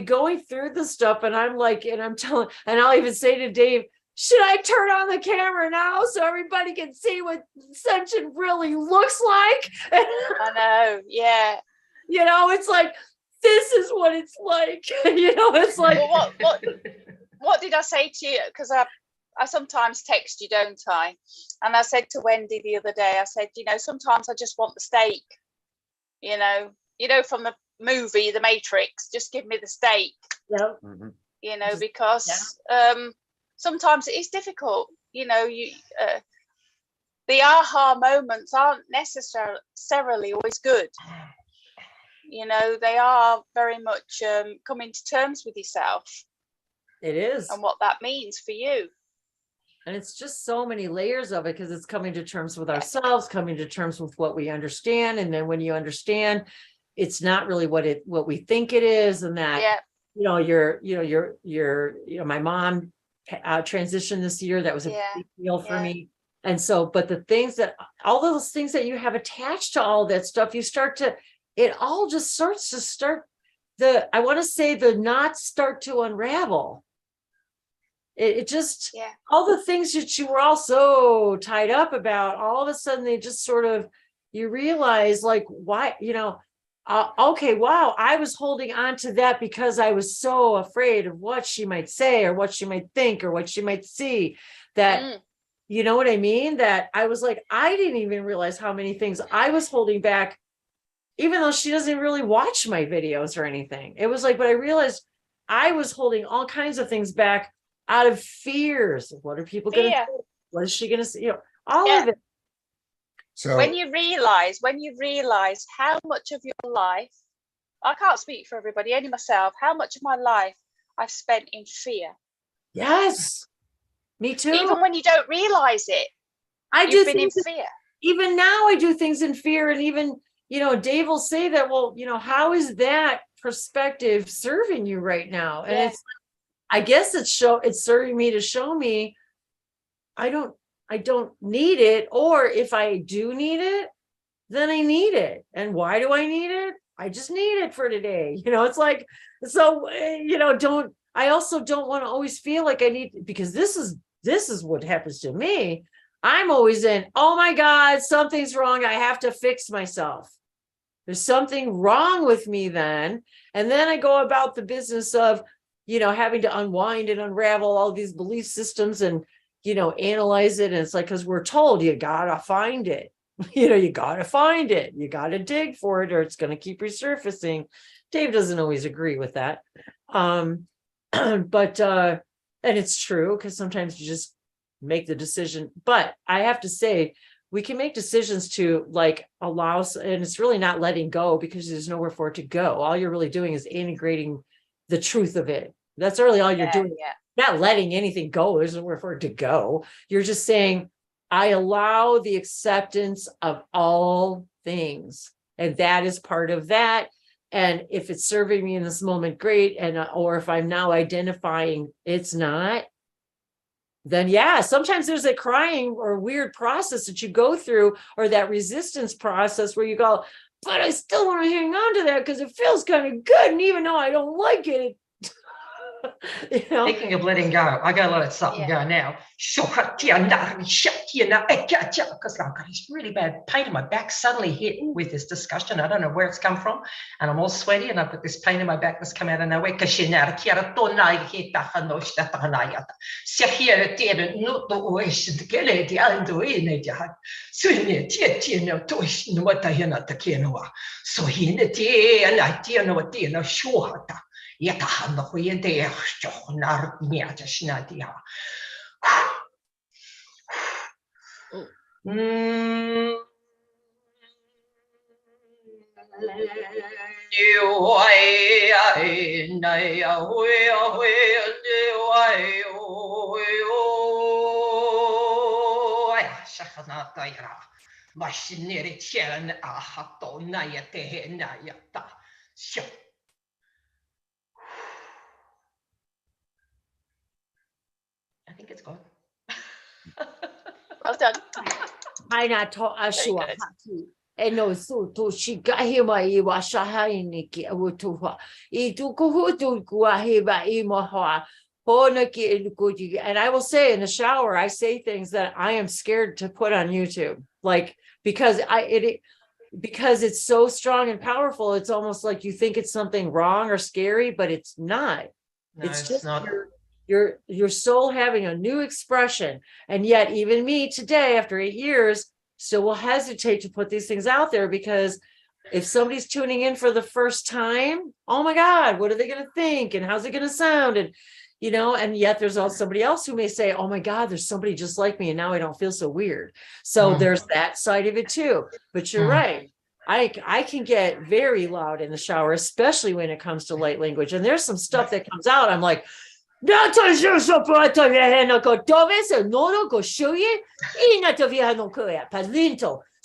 going through the stuff, and I'm like, and I'll even say to Dave, should I turn on the camera now so everybody can see what ascension really looks like? I know, yeah. It's like, this is what it's like. It's like, well, what did I say to you? Because I sometimes text you, don't I? And I said to Wendy the other day, I said, sometimes I just want the steak. From the movie The Matrix, just give me the steak. Yeah. Mm-hmm. Because sometimes it is difficult. The aha moments aren't necessarily always good. They are very much coming to terms with yourself. It is. And what that means for you. And it's just so many layers of it, because it's coming to terms with ourselves, coming to terms with what we understand. And then when you understand, it's not really what we think it is. And that, my mom transitioned this year. That was a big deal for me. And so, but all those things that you have attached to all that stuff, it all just starts to I want to say the knots start to unravel. It just, all the things that you were all so tied up about, all of a sudden they just sort of, you realize like, why, okay, wow, I was holding on to that because I was so afraid of what she might say or what she might think or what she might see, that, you know what I mean? That I was like, I didn't even realize how many things I was holding back, even though she doesn't really watch my videos or anything. It was like, but I realized I was holding all kinds of things back out of fears. What are people going to say? What is she going to say? All of it. So when you realize how much of your life, I can't speak for everybody, only myself, how much of my life I've spent in fear. Yes, me too. Even when you don't realize it, you've been in fear. Even now I do things in fear. And even Dave will say that, well, how is that perspective serving you right now? And it's, I guess it's serving me to show me I don't need it. Or if I do need it, then I need it. And why do I need it? I just need it for today. It's like, so, I also don't want to always feel like I need, because this is what happens to me. I'm always in, oh my God, something's wrong. I have to fix myself. There's something wrong with me then. And then I go about the business of, having to unwind and unravel all these belief systems and, analyze it. And it's like, because we're told you gotta find it. You gotta find it. You gotta dig for it, or it's going to keep resurfacing. Dave doesn't always agree with that. But and it's true, because sometimes you just make the decision. But I have to say, we can make decisions to like allow, and it's really not letting go, because there's nowhere for it to go. All you're really doing is integrating the truth of it. That's really all you're doing. Not letting anything go. There's nowhere for it to go. You're just saying, I allow the acceptance of all things. And that is part of that. And if it's serving me in this moment, great. And, or if I'm now identifying it's not, then sometimes there's a crying or weird process that you go through, or that resistance process where you go, but I still want to hang on to that because it feels kind of good. And even though I don't like it, Speaking of letting go, I gotta let something go now. Because I've got this really bad pain in my back suddenly hit with this discussion. I don't know where it's come from, and I'm all sweaty, and I've got this pain in my back that's come out of nowhere. I think it's gone. Well done. And also to shikahima iwa shahainiki awutuha. Itukuhutu kuahiba imaha. And I will say in the shower, I say things that I am scared to put on YouTube, like, because because it's so strong and powerful. It's almost like you think it's something wrong or scary, but it's not. No, it's just not. Your soul having a new expression. And yet even me today, after 8 years, still will hesitate to put these things out there, because if somebody's tuning in for the first time, oh my God, what are they going to think? And how's it going to sound? And, and yet there's also somebody else who may say, oh my God, there's somebody just like me. And now I don't feel so weird. So there's that side of it too. But you're right. I can get very loud in the shower, especially when it comes to light language. And there's some stuff that comes out. I'm like,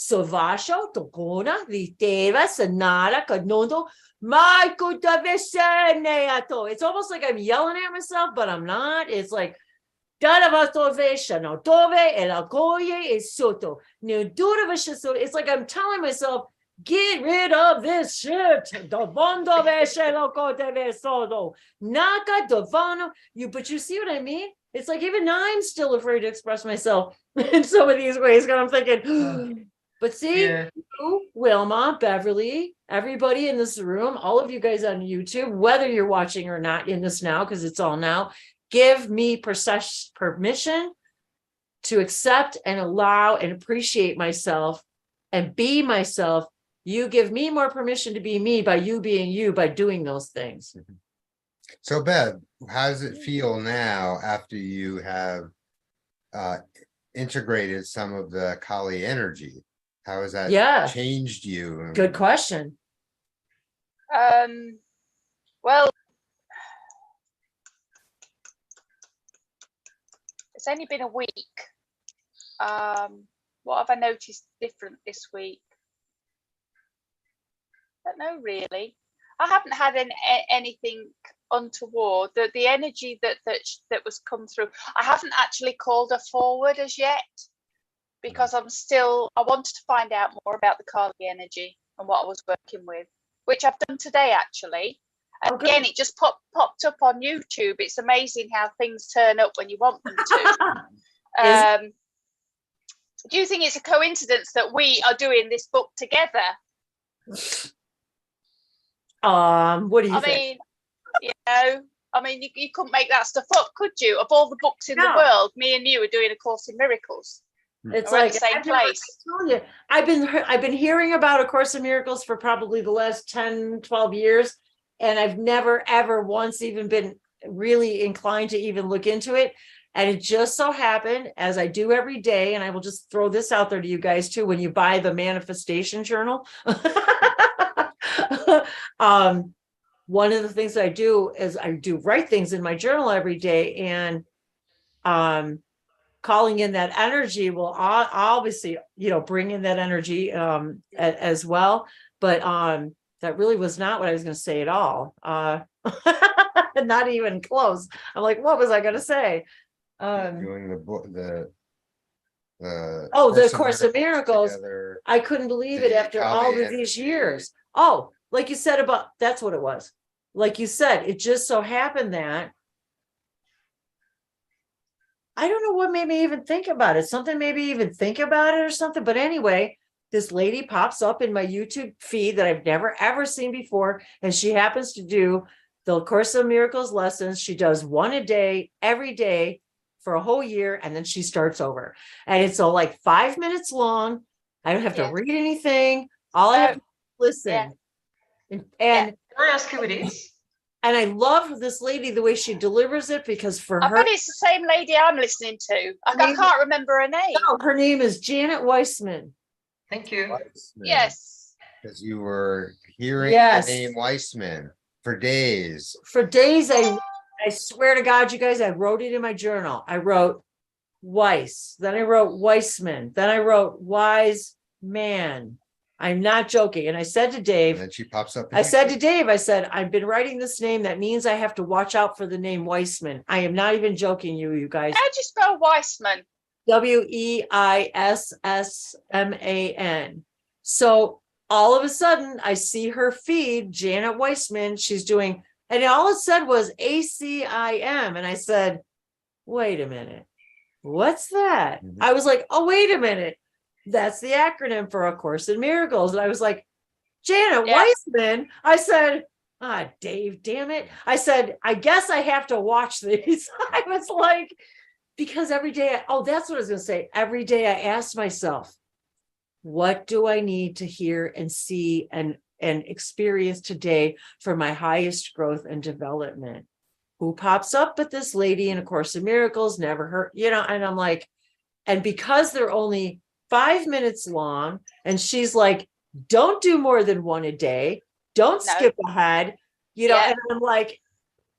Sovasho, Tokona, Liteva, Sanara, Kanondo, it's almost like I'm yelling at myself, but I'm not. It's like, it's like I'm telling myself, get rid of this shit. But you see what I mean? It's like even now I'm still afraid to express myself in some of these ways, because I'm thinking, but see, you, Wilma, Beverly, everybody in this room, all of you guys on YouTube, whether you're watching or not in this now, because it's all now, give me permission to accept and allow and appreciate myself and be myself. You give me more permission to be me by you being you, by doing those things. So Bev, how does it feel now after you have integrated some of the Kali energy? How has that changed you? Good question. Well, it's only been a week. What have I noticed different this week? don't know really. I haven't had anything untoward. The energy that was come through, I haven't actually called her forward as yet, because I wanted to find out more about the Kali energy and what I was working with, which I've done today actually. And again, it just popped up on YouTube. It's amazing how things turn up when you want them to. Do you think it's a coincidence that we are doing this book together? What do you think? I mean, you couldn't make that stuff up, could you? Of all the books in the world, me and you are doing A Course in Miracles. It's We're like in the same place. I've been hearing about A Course in Miracles for probably the last 10, 12 years, and I've never ever once even been really inclined to even look into it. And it just so happened, as I do every day, and I will just throw this out there to you guys too, when you buy the manifestation journal, one of the things that I do is I do write things in my journal every day, and calling in that energy will obviously, bring in that energy as well. But that really was not what I was going to say at all. Not even close. I'm like, what was I going to say? Doing the book, the Course of Miracles. Together. I couldn't believe it after all of these years. Oh, like you said that's what it was. Like you said, it just so happened that I don't know what made me even think about it. Something made me even think about it or something. But anyway, this lady pops up in my YouTube feed that I've never ever seen before, and she happens to do the Course of Miracles lessons. She does one a day, every day, for a whole year, and then she starts over. And it's all like 5 minutes long. I don't have to read anything. All I have to listen. And can I ask who it is? And I love this lady, the way she delivers it, because for her, I bet it's the same lady I'm listening to. I can't remember her name. No, her name is Janet Weissman. Thank you. Weissman. Yes. Because you were hearing the name Weissman for days. For days, I swear to God, you guys, I wrote it in my journal. I wrote Weiss, then I wrote Weissman, then I wrote Wise Man. I'm not joking. And I said to Dave, and then she pops up. I said to Dave, I said, I've been writing this name. That means I have to watch out for the name Weissman. I am not even joking, you guys. How'd you spell Weissman? Weissman. So all of a sudden, I see her feed, Janet Weissman. She's doing, and all it said was ACIM. And I said, wait a minute, what's that? Mhm. I was like, oh, wait a minute. That's the acronym for A Course in Miracles. And I was like, Janet Weissman. I said, Dave, damn it. I said, I guess I have to watch these. I was like, because every day, that's what I was going to say. Every day I asked myself, what do I need to hear and see and experience today for my highest growth and development? Who pops up with this lady in A Course in Miracles? Never heard, and I'm like, and because they're only 5 minutes long, and she's like, don't do more than one a day. Don't skip ahead, and I'm like,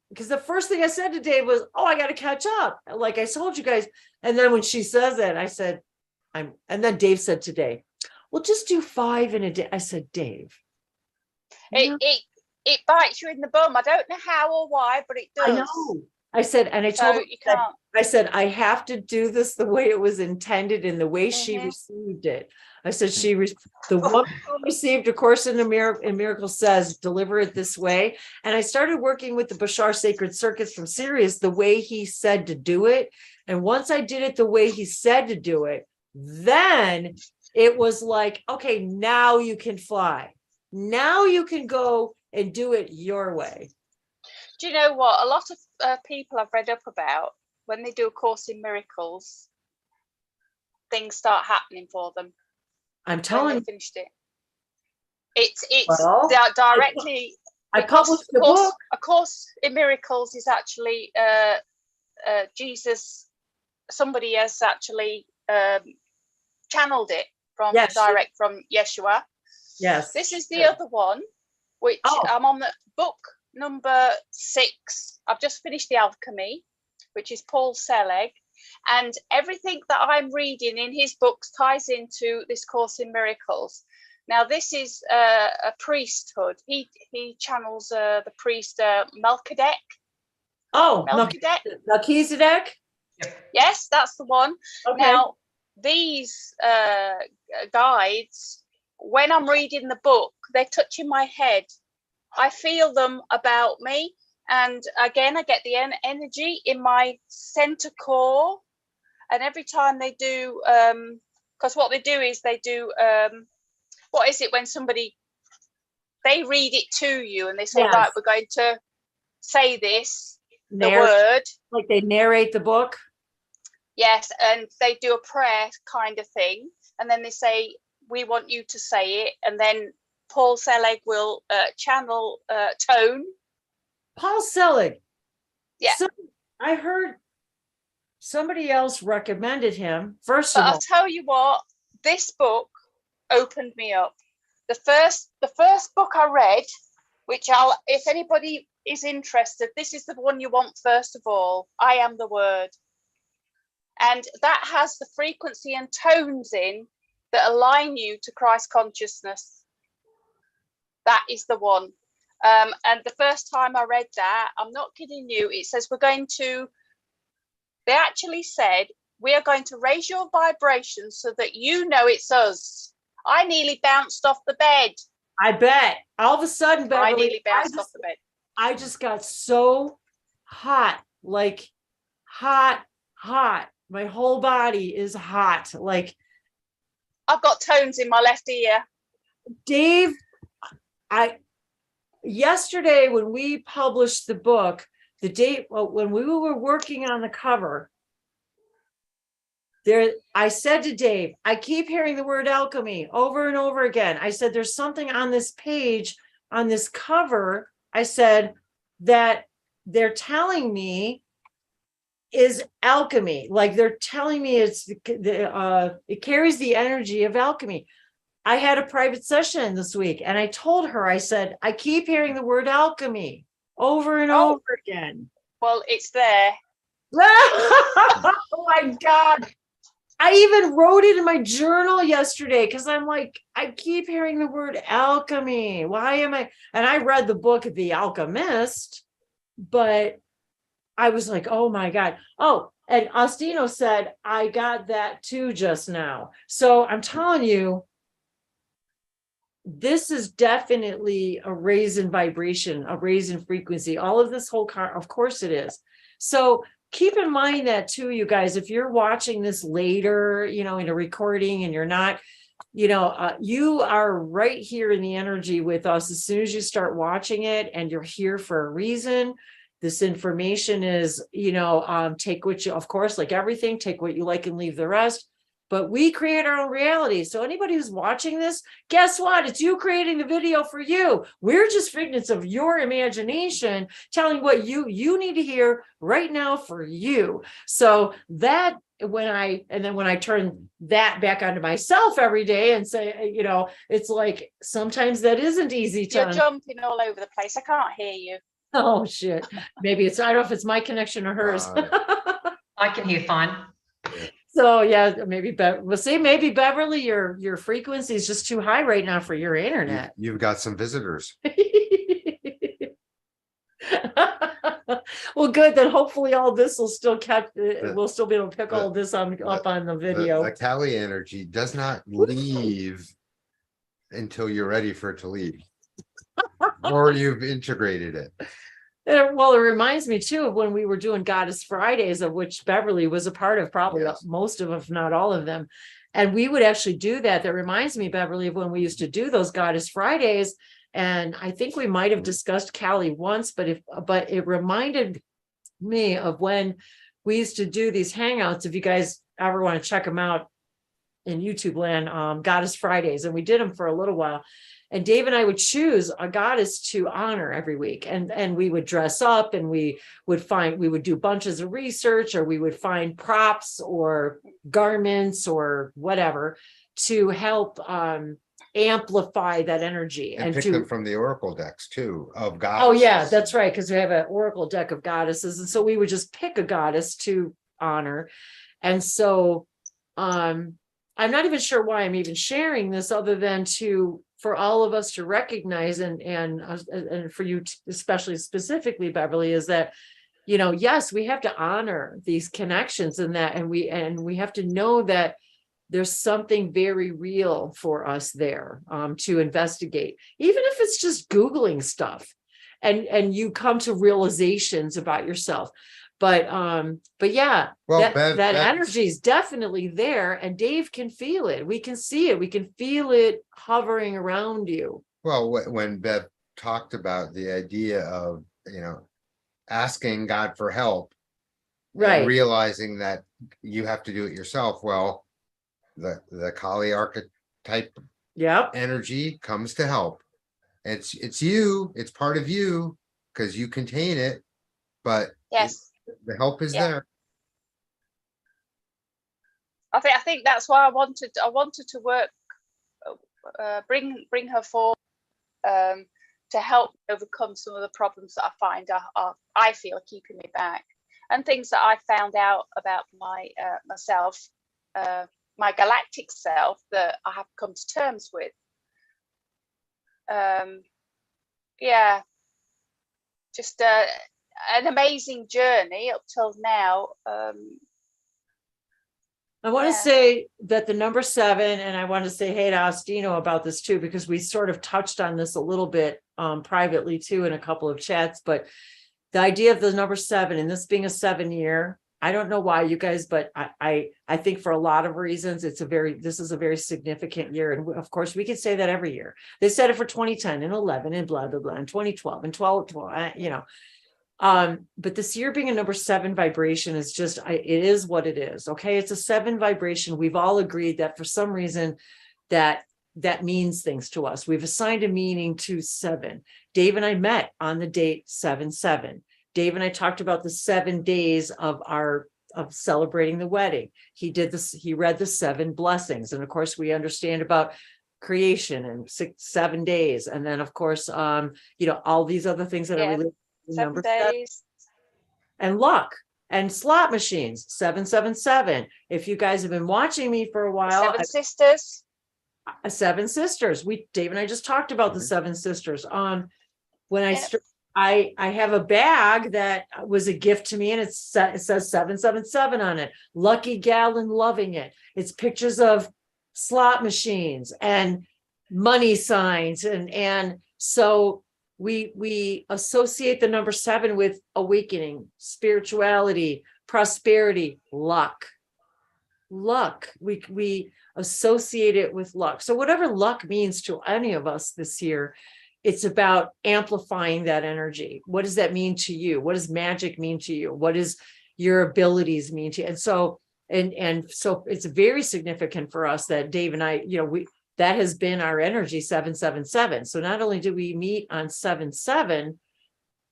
because the first thing I said to Dave was, I got to catch up. Like I told you guys. And then when she says that, I said, and then Dave said today, well, just do 5 in a day. I said, Dave. It bites you in the bum. I don't know how or why, but it does. I know. I said, and I told her, I said, I have to do this the way it was intended and the way she received it. I said, the one who received A Course in Miracles says, deliver it this way. And I started working with the Bashar Sacred Circuits from Sirius, the way he said to do it. And once I did it the way he said to do it, then it was like, okay, now you can fly. Now you can go and do it your way. Do you know what? A lot of people I've read up about, when they do A Course in Miracles, things start happening for them. I'm telling you. Finished it. It's directly. I published the book. A Course in Miracles is actually Jesus. Somebody has actually channeled it from direct from Yeshua. Yes. This is the other one, which I'm on the book number 6. I've just finished The Alchemy, which is Paul Selig, and everything that I'm reading in his books ties into this Course in Miracles. Now this is a priesthood. He channels the priest Melchizedek. Oh, Melchizedek. Yes, that's the one. Okay. Now these guides, when I'm reading the book, they're touching my head. I feel them about me, and again I get the energy in my center core. And every time they do, because what they do is they do, what is it when somebody, they read it to you and they say, Yes. right, we're going to say this, the word. Like they narrate the book? Yes, and they do a prayer kind of thing. And then they say, we want you to say it. And then Paul Selig will channel tone. Paul Selig. Yeah. So I heard somebody else recommended him. First of all, I'll tell you what, this book opened me up. The first book I read, which if anybody is interested, this is the one you want first of all. I Am the Word. And that has the frequency and tones in that align you to Christ consciousness. That is the one. And the first time I read that, I'm not kidding you, it says they actually said, we are going to raise your vibration so that you know it's us. I nearly bounced off the bed. I bet. All of a sudden, Beverly, I nearly bounced off the bed. I just got so hot, like hot. My whole body is hot. Like I've got tones in my left ear. Dave, yesterday when we published the book, when we were working on the cover, I said to Dave, I keep hearing the word alchemy over and over again. I said, there's something on this page, on this cover, I said, that they're telling me is alchemy. Like they're telling me it carries the energy of alchemy. I had a private session this week and I told her, I said, I keep hearing the word alchemy over and over again. Well, it's there. Oh my God. I even wrote it in my journal yesterday because I'm like, I keep hearing the word alchemy. Why am I? And I read the book, The Alchemist, but I was like, oh my God. Oh, and Ostino said, I got that too just now. So I'm telling you, this is definitely a raise in vibration, a raise in frequency. All of this whole of course it is. So keep in mind that too, you guys, if you're watching this later, in a recording and you're not, you are right here in the energy with us. As soon as you start watching it and you're here for a reason, this information is, take what you, of course, like everything, take what you like and leave the rest. But we create our own reality. So anybody who's watching this, guess what? It's you creating the video for you. We're just figments of your imagination telling what you need to hear right now for you. So that when I turn that back onto myself every day and say, it's like sometimes that isn't easy to. You're jumping all over the place. I can't hear you. Oh shit. Maybe I don't know if it's my connection or hers. I can hear fine. So yeah, maybe we'll see. Maybe Beverly, your frequency is just too high right now for your internet. You've got some visitors. Well, good. Then hopefully all this will still catch. We'll still be able to pick all this up on the video. The Kali energy does not leave until you're ready for it to leave, or you've integrated it. Well, it reminds me too of when we were doing Goddess Fridays, of which Beverly was a part of, probably most of them, if not all of them. And we would actually do that. That reminds me, Beverly, of when we used to do those Goddess Fridays. And I think we might have discussed Kali once, but it reminded me of when we used to do these hangouts. If you guys ever want to check them out in YouTube land, Goddess Fridays, and we did them for a little while. And Dave and I would choose a goddess to honor every week. And we would dress up and we would do bunches of research, or we would find props or garments or whatever to help amplify that energy. And pick them from the oracle decks too of goddesses. Oh yeah, that's right. Because we have an oracle deck of goddesses. And so we would just pick a goddess to honor. And so I'm not even sure why I'm even sharing this, other than for all of us to recognize, and for you especially specifically, Beverly, is that, yes, we have to honor these connections, and we have to know that there's something very real for us there, to investigate, even if it's just Googling stuff, and you come to realizations about yourself. But yeah, Well, that energy is definitely there, and Dave can feel it. We can see it. We can feel it hovering around you. Well, when Bev talked about the idea of, asking God for help, Right. and realizing that you have to do it yourself. Well, the Kali archetype energy comes to help. It's you, it's part of you, because you contain it, but Yes. The help is there. I think that's why I wanted to work, bring her forward, to help overcome some of the problems that I find I feel keeping me back, and things that I found out about myself, my galactic self, that I have come to terms with. Yeah, just an amazing journey up till now. I want to say that the number 7, and I want to say hey to Astino about this too, because we sort of touched on this a little bit privately too in a couple of chats, but the idea of the number 7, and this being a 7-year, I don't know why, you guys, but I think for a lot of reasons, this is a very significant year. And of course, we could say that every year. They said it for 2010 and 11 and blah, blah, blah, and 2012 and 12, but this year being a number 7 vibration is just, it is what it is. Okay. It's a 7 vibration. We've all agreed that for some reason that means things to us. We've assigned a meaning to 7. Dave and I met on the date 7/7. Dave and I talked about the 7 days of celebrating the wedding. He read the 7 blessings. And of course we understand about creation and 7 days. And then of course, all these other things that are related. 7 days. And luck and slot machines, 777. If you guys have been watching me for a while, 7 sisters. 7 sisters. Dave and I just talked about the 7 sisters. When I have a bag that was a gift to me, and it says 777 on it. Lucky gal and loving it. It's pictures of slot machines and money signs, and so we associate the number 7 with awakening, spirituality, prosperity, luck. We associate it with luck. So whatever luck means to any of us this year, it's about amplifying that energy. What does that mean to you? What does magic mean to you? What does your abilities mean to you? And so it's very significant for us that Dave and I, that has been our energy 777. So not only do we meet on 7/7,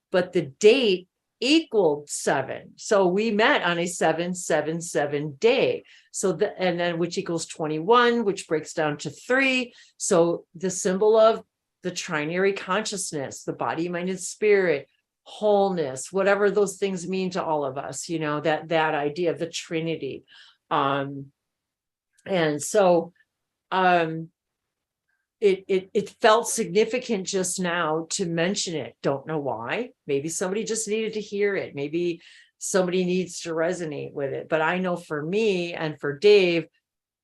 but the date equaled 7. So we met on a 7/7/7 day. And then which equals 21, which breaks down to 3. So the symbol of the trinary consciousness, the body, mind, and spirit, wholeness, whatever those things mean to all of us, that idea of the Trinity. And so it felt significant just now to mention it. Don't know why. Maybe somebody just needed to hear it. Maybe somebody needs to resonate with it. But I know for me and for Dave,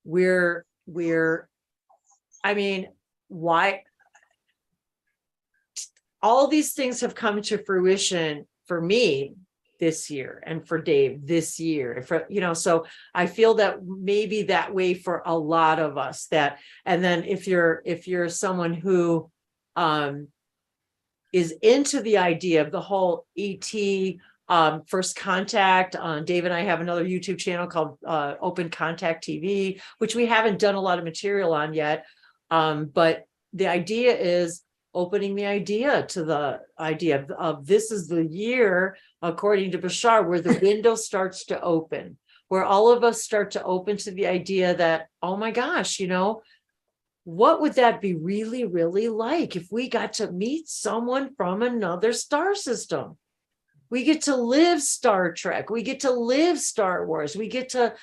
why all these things have come to fruition for me this year, and for Dave this year, so I feel that maybe that way for a lot of us. And then if you're someone who is into the idea of the whole ET first contact, Dave and I have another YouTube channel called Open Contact TV, which we haven't done a lot of material on yet, but the idea is opening the idea to the idea of this is the year, according to Bashar, where the window starts to open, where all of us start to open to the idea that, oh my gosh, what would that be really, really like if we got to meet someone from another star system? We get to live Star Trek. We get to live Star Wars. We get to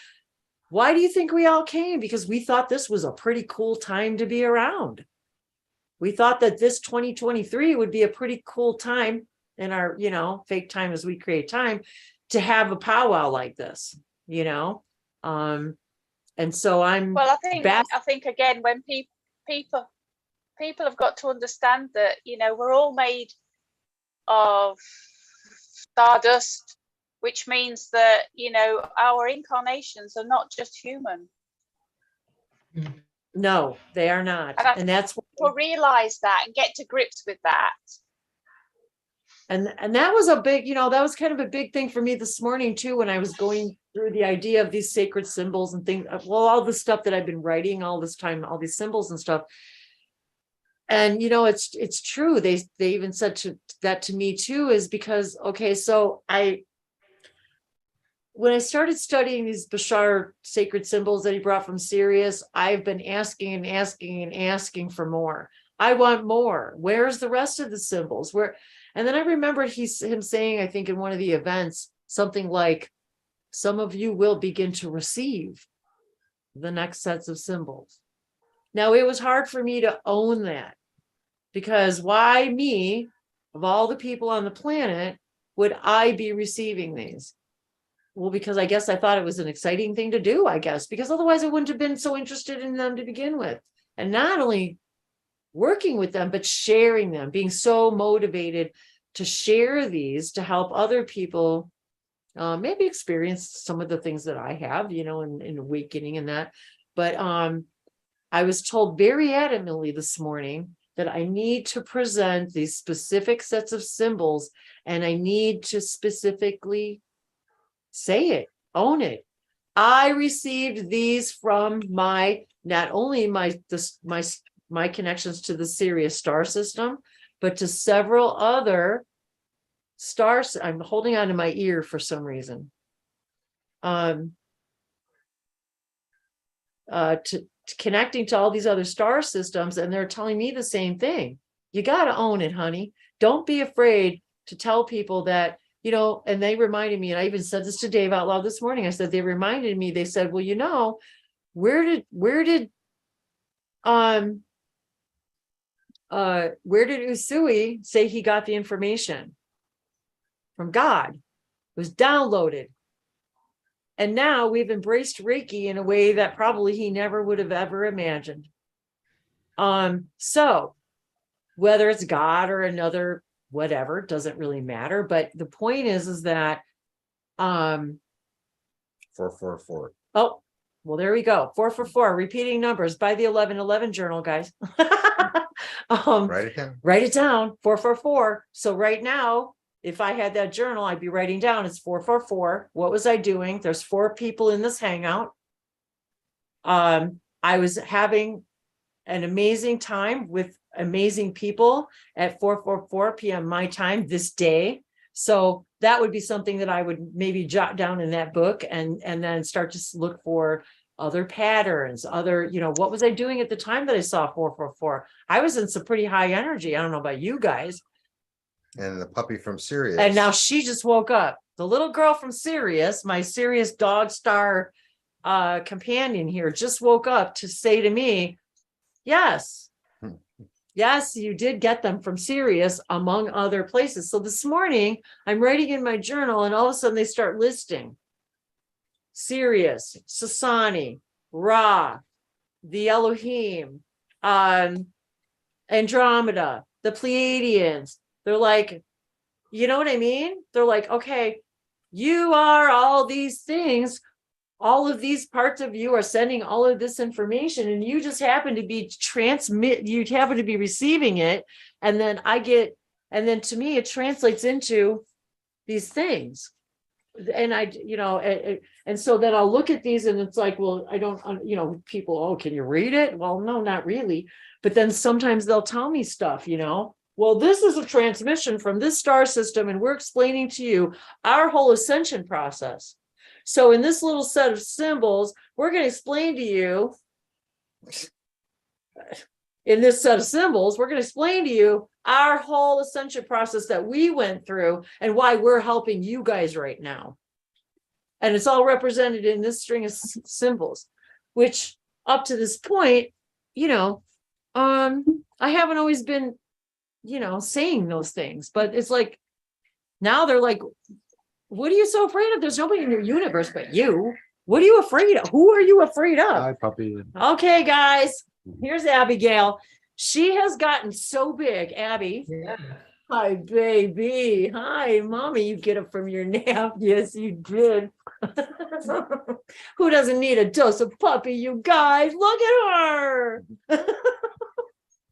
Why do you think we all came? Because we thought this was a pretty cool time to be around. We thought that this 2023 would be a pretty cool time in our, fake time as we create time, to have a powwow like this, and so I think again, when people have got to understand that, we're all made of stardust, which means that, our incarnations are not just human. No, they are not. And that's what people realize that and get to grips with that. And that was a big, that was kind of a big thing for me this morning too, when I was going through the idea of these sacred symbols and things, well, all the stuff that I've been writing all this time, all these symbols and stuff. And, it's true. They even said that to me too, is because, okay, so when I started studying these Bashar sacred symbols that he brought from Sirius, I've been asking and asking and asking for more. I want more. Where's the rest of the symbols? And then I remembered him saying, I think in one of the events, something like, some of you will begin to receive the next sets of symbols. Now, it was hard for me to own that, because why me, of all the people on the planet, would I be receiving these? Well, because I guess I thought it was an exciting thing to do, because otherwise I wouldn't have been so interested in them to begin with. And not only working with them, but sharing them, being so motivated to share these to help other people maybe experience some of the things that I have, in awakening and that. But I was told very adamantly this morning that I need to present these specific sets of symbols, and I need to specifically say it, own it. I received these from not only my connections to the Sirius star system, but to several other stars. I'm holding on to my ear for some reason. To connecting to all these other star systems, and they're telling me the same thing. You got to own it, honey. Don't be afraid to tell people that, and they reminded me, and I even said this to Dave out loud this morning. I said, they reminded me, they said, well, where did Usui say he got the information? From God. It was downloaded. And now we've embraced Reiki in a way that probably he never would have ever imagined. So whether it's God or another whatever, doesn't really matter. But the point is that 444. Oh, well, there we go. 444, repeating numbers by the 1111 journal, guys. Write it down. Write it down, 444. So right now, if I had that journal, I'd be writing down, it's 444. What was I doing? There's 4 people in this hangout. I was having an amazing time with amazing people at 4:44 p.m. my time this day. So that would be something that I would maybe jot down in that book, and then start to look for other patterns, what was I doing at the time that I saw 444? I was in some pretty high energy. I don't know about you guys. And the puppy from Sirius. And now she just woke up. The little girl from Sirius, my Sirius dog star companion here, just woke up to say to me, yes, you did get them from Sirius, among other places. So this morning I'm writing in my journal, and all of a sudden they start listing Sirius, Sasani, Ra, the Elohim, Andromeda, the Pleiadians. They're like, you know what I mean? They're like, okay, you are all these things. All of these parts of you are sending all of this information, and you just happen to be you happen to be receiving it. And then to me, it translates into these things. And and so then I'll look at these, and it's like, well, I don't, people, oh, can you read it? Well, no, not really. But then sometimes they'll tell me stuff, well, this is a transmission from this star system, and we're explaining to you our whole ascension process. So in this little set of symbols, we're going to explain to you, our whole ascension process that we went through, and why we're helping you guys right now. And it's all represented in this string of symbols, which up to this point, I haven't always been, saying those things, but it's like, now they're like, what are you so afraid of? There's nobody in your universe but you. What are you afraid of? Who are you afraid of? Hi, puppy. Okay, guys, here's Abigail. She has gotten so big, Abby. Yeah. Hi, baby. Hi, mommy. You get up from your nap. Yes, you did. Who doesn't need a dose of puppy, you guys? Look at her.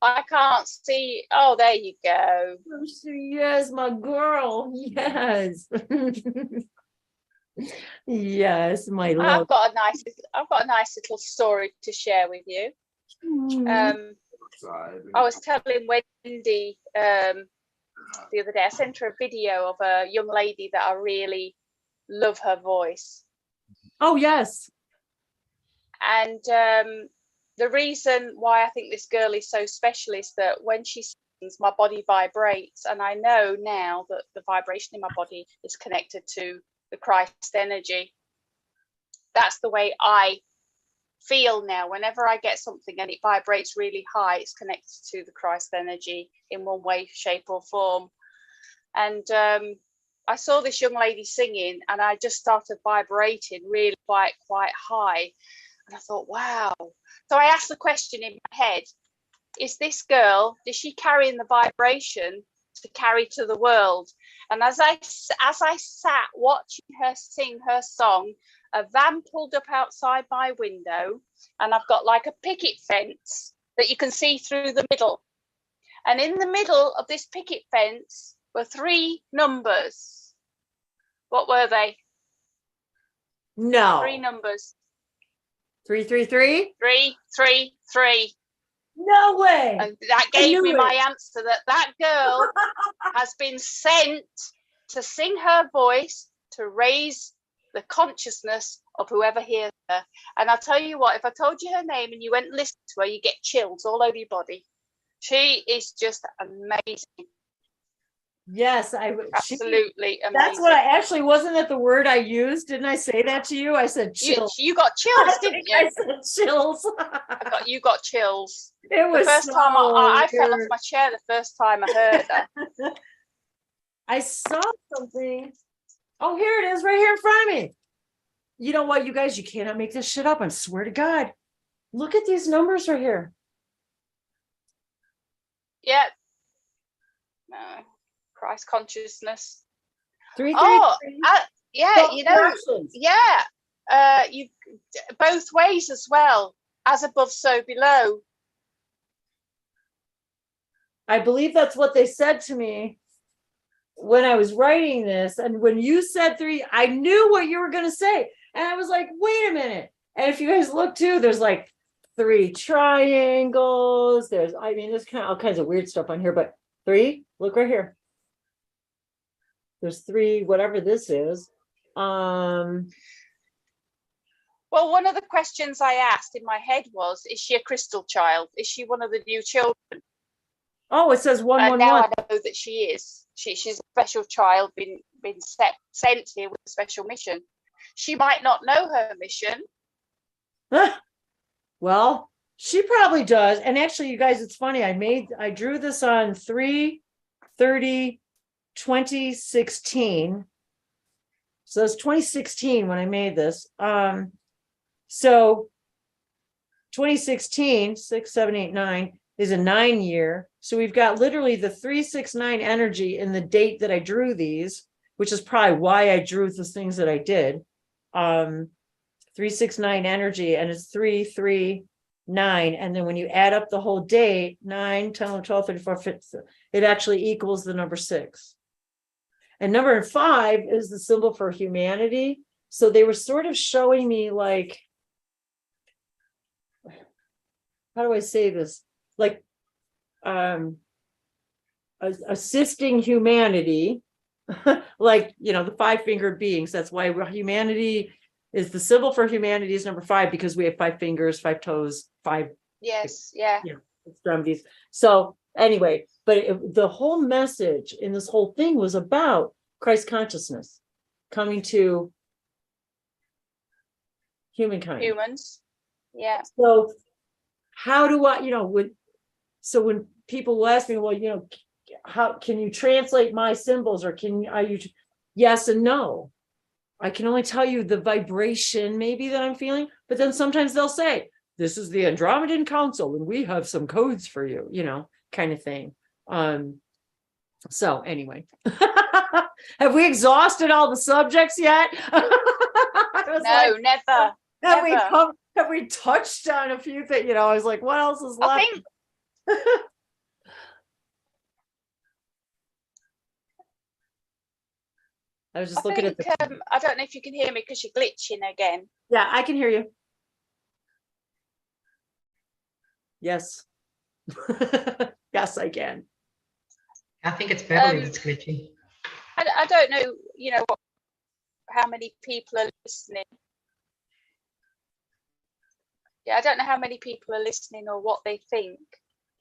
I can't see. Oh, there you go. Yes, my girl. Yes. Yes, my love. I've got a nice little story to share with you. I was telling Wendy the other day, I sent her a video of a young lady that I really love her voice. Oh, yes. And the reason why I think this girl is so special is that when she sings, my body vibrates. And I know now that the vibration in my body is connected to the Christ energy. That's the way I feel now. Whenever I get something and it vibrates really high, it's connected to the Christ energy in one way, shape or form. And I saw this young lady singing and I just started vibrating really quite high. And I thought, wow. So I asked the question in my head, is this girl, does she carry in the vibration to carry to the world? And as I sat watching her sing her song, a van pulled up outside my window, and I've got like a picket fence that you can see through the middle. And in the middle of this picket fence were 3 numbers. What were they? No. 3 numbers. 333? 333. No way. And that gave me my answer, that girl has been sent to sing her voice to raise the consciousness of whoever hears her. And I'll tell you what, if I told you her name and you went and listened to her, you get chills all over your body. She is just amazing. Yes, absolutely amazing. That's what wasn't that the word I used? Didn't I say that to you? I said chills. You got chills, didn't you? I said chills. You got chills. It was the first time I fell off my chair the first time I heard her. I saw something. Oh, here it is, right here in front of me. You know what, you guys, you cannot make this shit up. I swear to God. Look at these numbers right here. Yeah. Christ consciousness. 333. Oh, yeah, you know, yeah. You both ways as well. As above, so below. I believe that's what they said to me when I was writing this. And when you said 3, I knew what you were going to say. And I was like, wait a minute. And if you guys look too, there's like 3 triangles. There's kind of all kinds of weird stuff on here, but 3, look right here. There's 3, whatever this is. Well, one of the questions I asked in my head was, is she a crystal child? Is she one of the new children? Oh, it says 111. Now I know that she is. She's a special child, been sent here with a special mission. She might not know her mission. Well, she probably does. And actually, you guys, it's funny. I drew this on 3/30/2016. So it's 2016 when I made this. So 2016, 6, 7, 8, 9 is a 9 year. So we've got literally the 369 energy in the date that I drew these, which is probably why I drew the things that I did. 369 energy, and it's 339. And then when you add up the whole date, 9, 10, 12, 34, 50, it actually equals the number 6. And number 5 is the symbol for humanity. So they were sort of showing me like, how do I say this? Like assisting humanity, like, the 5-fingered beings. That's why humanity is the symbol for humanity is number 5, because we have 5 fingers, 5 toes, 5. Yes, yeah. Extremities. So anyway, but the whole message in this whole thing was about Christ consciousness coming to Humankind. Humans. Yeah. So how do I, when people will ask me, well, how can you translate my symbols, or yes and no. I can only tell you the vibration maybe that I'm feeling, but then sometimes they'll say, this is the Andromedan Council and we have some codes for you, kind of thing. So anyway, have we exhausted all the subjects yet? No, never. Have we touched on a few things? I was like, what else is left? I was just looking at I don't know if you can hear me because you're glitching again. Yeah, I can hear you. Yes. Yes, I can. I think it's Beverly that's glitchy. I don't know, how many people are listening. Yeah, I don't know how many people are listening or what they think,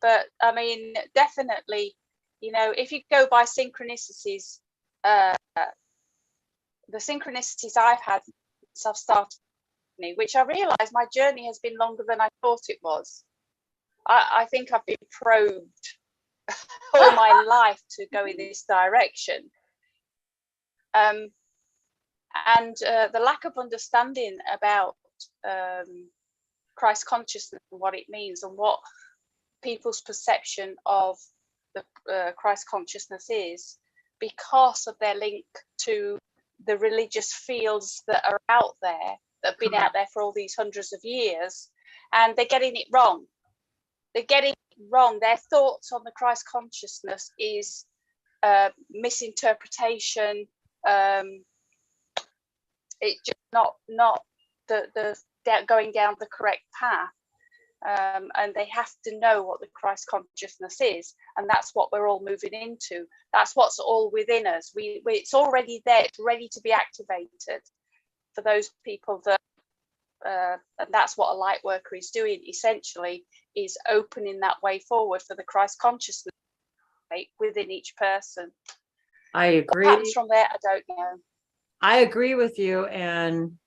but I mean, definitely, if you go by synchronicities, the synchronicities I've had since I've started, which I realise my journey has been longer than I thought it was. I think I've been probed all my life to go in this direction. And the lack of understanding about Christ consciousness and what it means and what people's perception of the Christ consciousness is, because of their link to the religious fields that are out there, that have been out there for all these hundreds of years, and they're getting it wrong. They're getting it wrong. Their thoughts on the Christ consciousness is misinterpretation. It's just not the going down the correct path. And they have to know what the Christ consciousness is, and that's what we're all moving into. That's what's all within us. It's already there. It's ready to be activated for those people that, and that's what a light worker is doing. Essentially, is opening that way forward for the Christ consciousness within each person. I agree. What happens from there, I don't know. I agree with you, and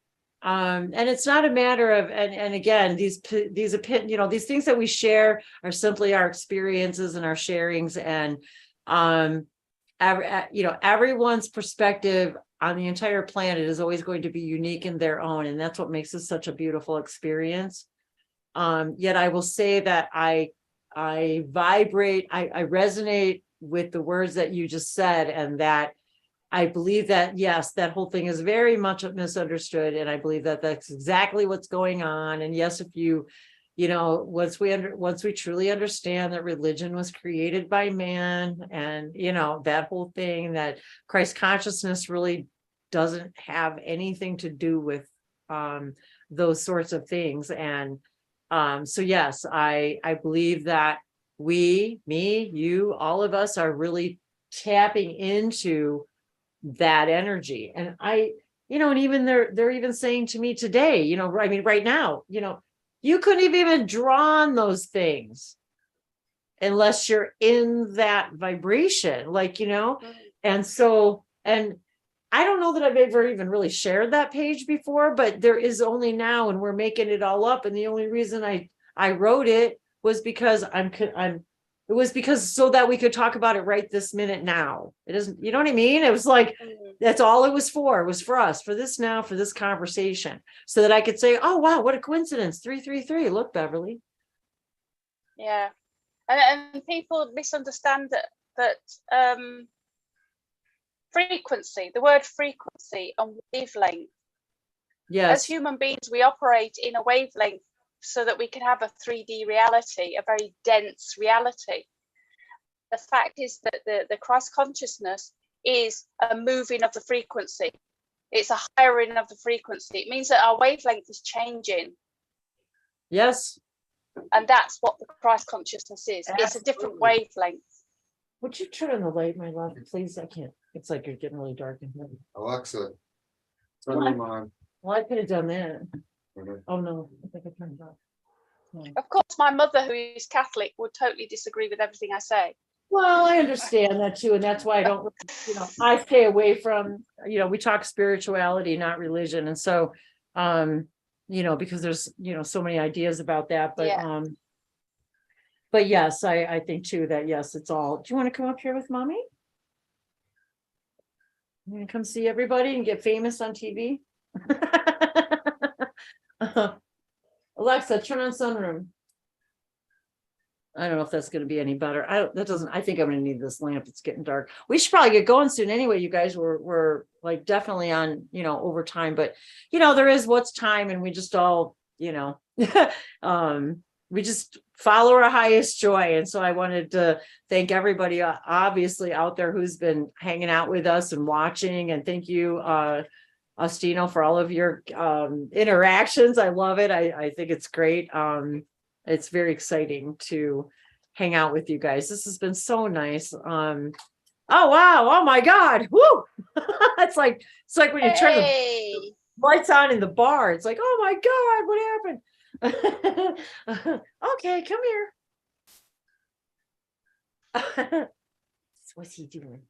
it's not a matter of, and again, these things that we share are simply our experiences and our sharings, and everyone's perspective on the entire planet is always going to be unique in their own, and that's what makes it such a beautiful experience. Yet I will say that I vibrate, I resonate with the words that you just said, and that I believe that, yes, that whole thing is very much misunderstood. And I believe that that's exactly what's going on. And yes, if once we truly understand that religion was created by man, and, that whole thing, that Christ consciousness really doesn't have anything to do with those sorts of things. And so, yes, I believe that me, you, all of us are really tapping into that energy. And and even they're even saying to me today, right now, you couldn't have even drawn those things unless you're in that vibration, and so, and I don't know that I've ever even really shared that page before, but there is only now, and we're making it all up. And the only reason I wrote it was because it was because so that we could talk about it right this minute now. It isn't, you know what I mean? It was like, that's all it was for. It was for us, for this now, for this conversation, so that I could say, oh, wow, what a coincidence. 333. Look, Beverly. Yeah. And people misunderstand that frequency, the word frequency and wavelength. Yes. As human beings, we operate in a wavelength so that we can have a 3D reality, a very dense reality. The fact is that the Christ consciousness is a moving of the frequency. It's a highering of the frequency. It means that our wavelength is changing. Yes. And that's what the Christ consciousness is. Absolutely. It's a different wavelength. Would you turn on the light, my love, please? I can't. It's like you're getting really dark in here. Alexa, turn them on. Well, I could have done that. Mhm. Oh, no. I think I turned it off. No. Of course, my mother, who is Catholic, would totally disagree with everything I say. Well, I understand that too. And that's why I don't, I stay away from, we talk spirituality, not religion. And so, because there's, so many ideas about that, but, Yeah. but yes, I think too that yes, it's all, do you want to come up here with mommy? You want to come see everybody and get famous on TV? Alexa, turn on sunroom. I don't know if that's going to be any better. I think I'm going to need this lamp. It's getting dark. We should probably get going soon anyway. You guys we're like definitely on, over time, but there is what's time, and we just all, we just follow our highest joy. And so I wanted to thank everybody obviously out there who's been hanging out with us and watching. And thank you, Ostino, for all of your interactions. I love it. I think it's great. It's very exciting to hang out with you guys. This has been so nice. Oh wow, oh my God. Woo! it's like when you turn the lights on in the bar. It's like, oh my God, what happened? Okay, come here. What's he doing?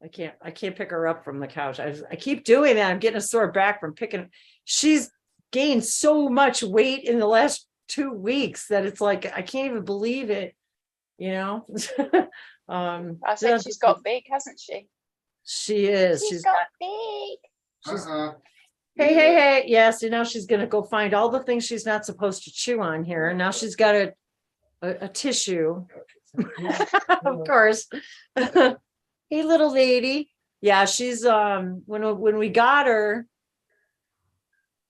I can't pick her up from the couch. I keep doing that. I'm getting a sore back from picking. She's gained so much weight in the last 2 weeks that it's like I can't even believe it. I said she's got big, hasn't she? She is. She's got big. She's, Hey. Yes, she's gonna go find all the things she's not supposed to chew on here. Now she's got a tissue. Of course. Hey, little lady. Yeah, she's when we got her,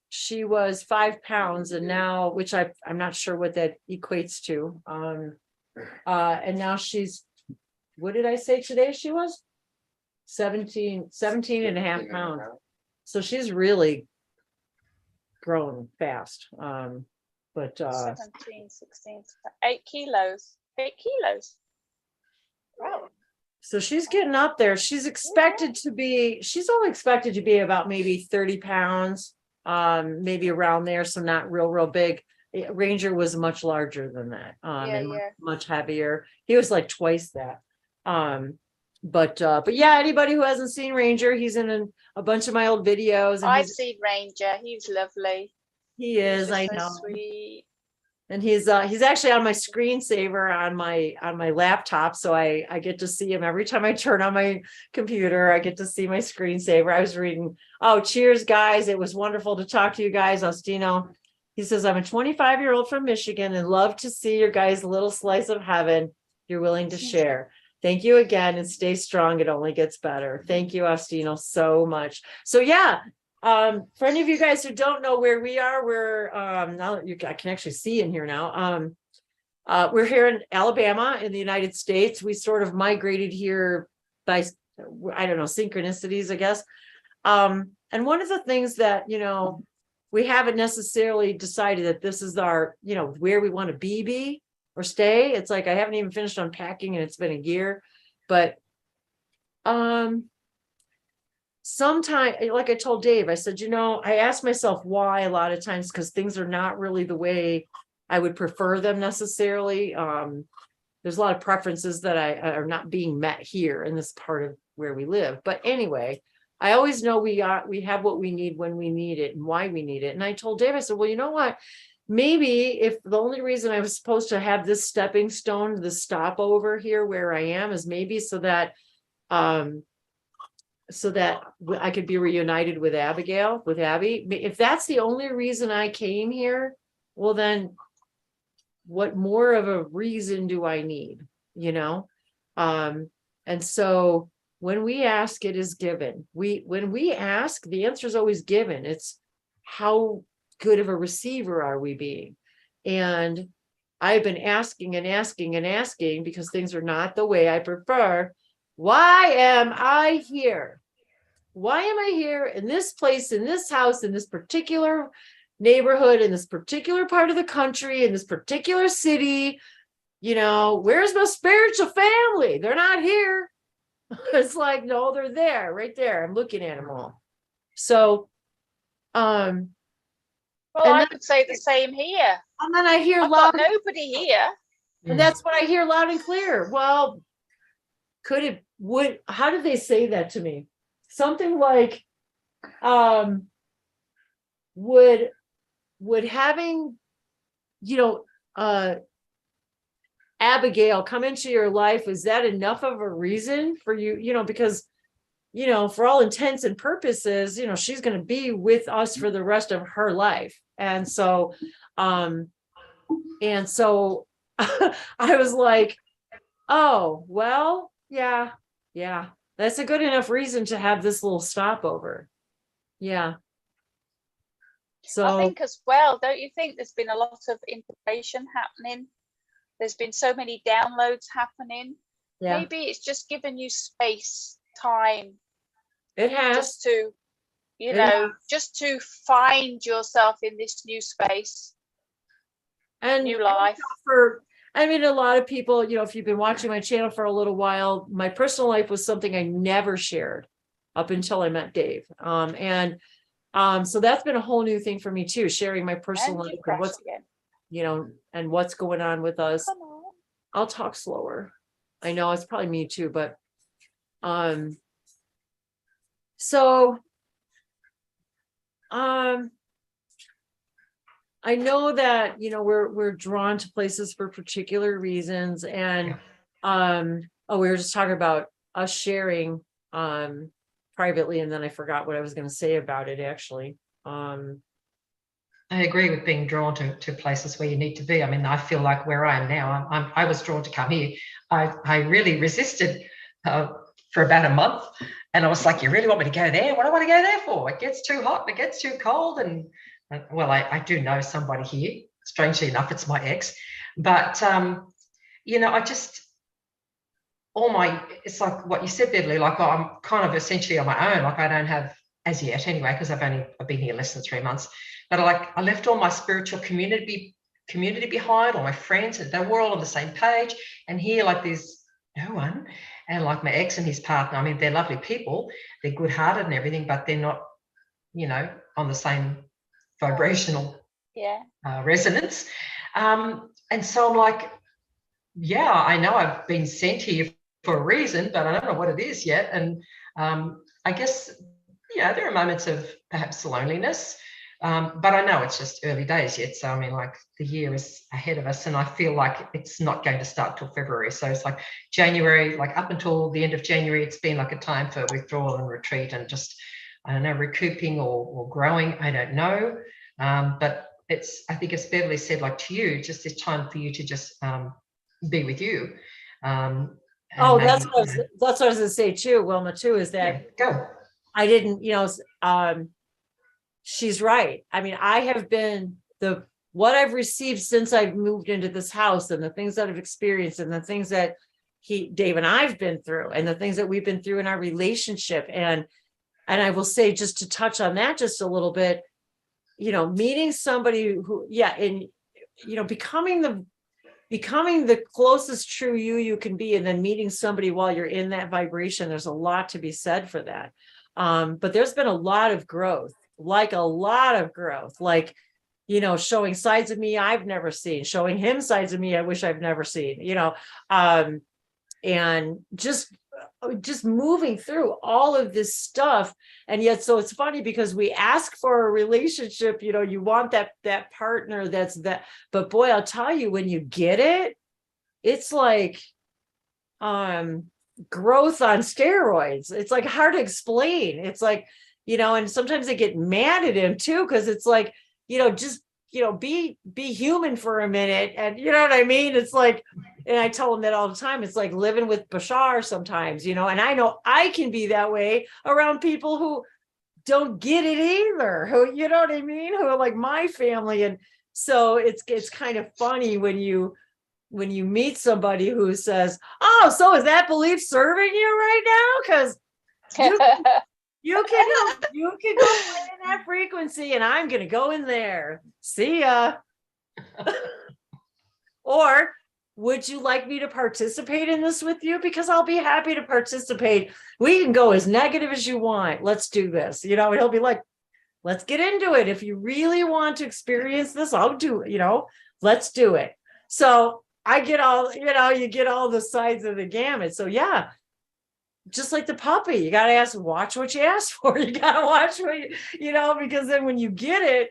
she was 5 pounds, and now, which I'm not sure what that equates to. And now she's, what did I say today? She was 17 and a half pounds. So she's really grown fast. But 17, 16, 8 kilos. 8 kilos. Wow. So she's getting up there. She's only expected to be about maybe 30 pounds, maybe around there. So not real big. Ranger was much larger than that, and much heavier. He was like twice that. But yeah, anybody who hasn't seen Ranger, he's in a bunch of my old videos. And I've seen Ranger. He's lovely. He is. I know. Sweet. And he's actually on my screensaver on my laptop, so I get to see him every time I turn on my computer. I get to see my screensaver. I was reading. Oh, cheers, guys! It was wonderful to talk to you guys, Ostino. He says, I'm a 25-year-old from Michigan and love to see your guys' little slice of heaven you're willing to share. Thank you again, and stay strong. It only gets better. Thank you, Ostino, so much. So yeah. For any of you guys who don't know where we are, we're now I can actually see in here now. We're here in Alabama in the United States. We sort of migrated here by, I don't know, synchronicities, I guess. And one of the things that, we haven't necessarily decided that this is our, where we want to be or stay. It's like I haven't even finished unpacking and it's been a year. But sometimes, like I told Dave, I said, I ask myself why a lot of times, because things are not really the way I would prefer them necessarily. There's a lot of preferences that are not being met here in this part of where we live. But anyway, I always know we have what we need when we need it and why we need it. And I told Dave, I said, well, you know what? Maybe if the only reason I was supposed to have this stepping stone, the stopover here where I am, is maybe so that I could be reunited with Abby. If that's the only reason I came here, well, then what more of a reason do I need? And so when we ask, it is given. When we ask, the answer is always given. It's how good of a receiver are we being? And I've been asking and asking and asking because things are not the way I prefer. Why am I here? Why am I here in this place, in this house, in this particular neighborhood, in this particular part of the country, in this particular city? Where's my spiritual family? They're not here. It's like, no, they're there, right there. I'm looking at them all. So, well, I could say the same here. And then I hear loud. Nobody here. And that's what I hear loud and clear. Well, how did they say that to me? Something like, would would having, Abigail come into your life, is that enough of a reason for you, because, for all intents and purposes, she's going to be with us for the rest of her life. And so, I was like, oh, well, yeah, that's a good enough reason to have this little stopover. Yeah. So I think as well, don't you think there's been a lot of integration happening? There's been so many downloads happening. Yeah. Maybe it's just given you space, time. It has. Just to, just to find yourself in this new space. And new life. A lot of people, if you've been watching my channel for a little while, my personal life was something I never shared up until I met Dave. So that's been a whole new thing for me too, sharing my personal life and what's, and what's going on with us. I'll talk slower. I know it's probably me too, but I know that, we're drawn to places for particular reasons. And, we were just talking about us sharing, privately. And then I forgot what I was going to say about it, actually. I agree with being drawn to places where you need to be. I mean, I feel like where I am now, I was drawn to come here. I really resisted for about a month. And I was like, you really want me to go there? What do I want to go there for? It gets too hot, it gets too cold. And well, I do know somebody here. Strangely enough, it's my ex. But, I just, it's like what you said, Beverly, like I'm kind of essentially on my own. Like I don't have, as yet anyway, because I've been here less than 3 months. But I left all my spiritual community behind, all my friends, and they were all on the same page. And here, like there's no one. And like my ex and his partner, I mean, they're lovely people, they're good-hearted and everything, but they're not, on the same vibrational resonance. And so I'm like, yeah, I know I've been sent here for a reason, but I don't know what it is yet. And I guess, there are moments of perhaps loneliness, but I know it's just early days yet. So I mean, like the year is ahead of us, and I feel like it's not going to start till February. So it's like January, like up until the end of January, it's been like a time for withdrawal and retreat and just, I don't know, recouping or growing. I don't know. But I think as Beverly said, like to you, just this time for you to just be with you. That's what I was going to say too, Wilma, too, is that go. I didn't, she's right. I mean, I have been what I've received since I've moved into this house, and the things that I've experienced, and the things that Dave and I've been through, and the things that we've been through in our relationship. And I will say, just to touch on that just a little bit, meeting somebody who, becoming the closest true you can be, and then meeting somebody while you're in that vibration, there's a lot to be said for that. But there's been a lot of growth, showing sides of me I've never seen, showing him sides of me I wish I've never seen, and just moving through all of this stuff. And yet, so it's funny because we ask for a relationship, you want that partner but boy, I'll tell you, when you get it, it's like growth on steroids. It's like hard to explain. It's like, and sometimes I get mad at him too, because it's like, just be human for a minute. And you know what I mean? It's like, and I tell him that all the time. It's like living with Bashar sometimes, and I know I can be that way around people who don't get it either, who, you know what I mean? Who are like my family. And so it's kind of funny when you meet somebody who says, oh, so is that belief serving you right now? Because you can go in that frequency, and I'm going to go in there. See ya. Or would you like me to participate in this with you? Because I'll be happy to participate. We can go as negative as you want. Let's do this. And he'll be like, let's get into it. If you really want to experience this, I'll do it. Let's do it. So I get all, you get all the sides of the gamut. So yeah, just like the puppy, you got to watch what you ask for. You got to watch what because then when you get it,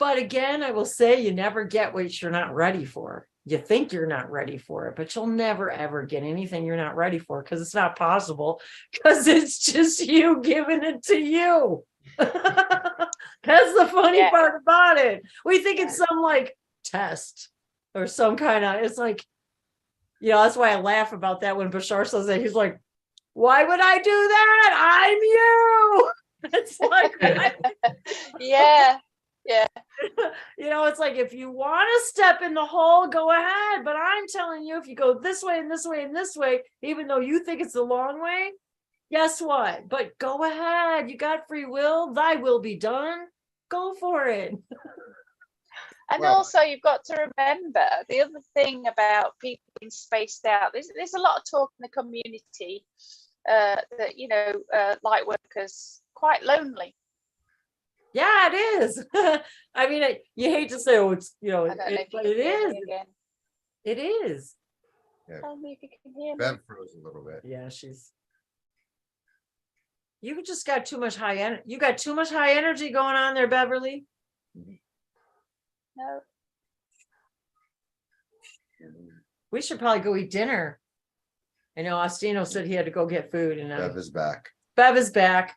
But again, I will say you never get what you're not ready for. You think you're not ready for it, but you'll never, ever get anything you're not ready for because it's not possible because it's just you giving it to you. That's the funny part about it. We think it's some like test or some kind of, it's like, that's why I laugh about that when Bashar says that. He's like, why would I do that? I'm you. It's like, yeah. It's like, if you want to step in the hole, go ahead. But I'm telling you, if you go this way and this way and this way, even though you think it's the long way, guess what? But go ahead. You got free will. Thy will be done. Go for it. And also, you've got to remember the other thing about people being spaced out. There's a lot of talk in the community that light workers quite lonely. Yeah, it is. I mean, you hate to say, it's but it is. It is. Yeah. Tell me if you can hear me. Bev froze a little bit. Yeah, you just got too much high energy. You got too much high energy going on there, Beverly. No. We should probably go eat dinner. I know Ostino said he had to go get food, and Bev is back. Bev is back.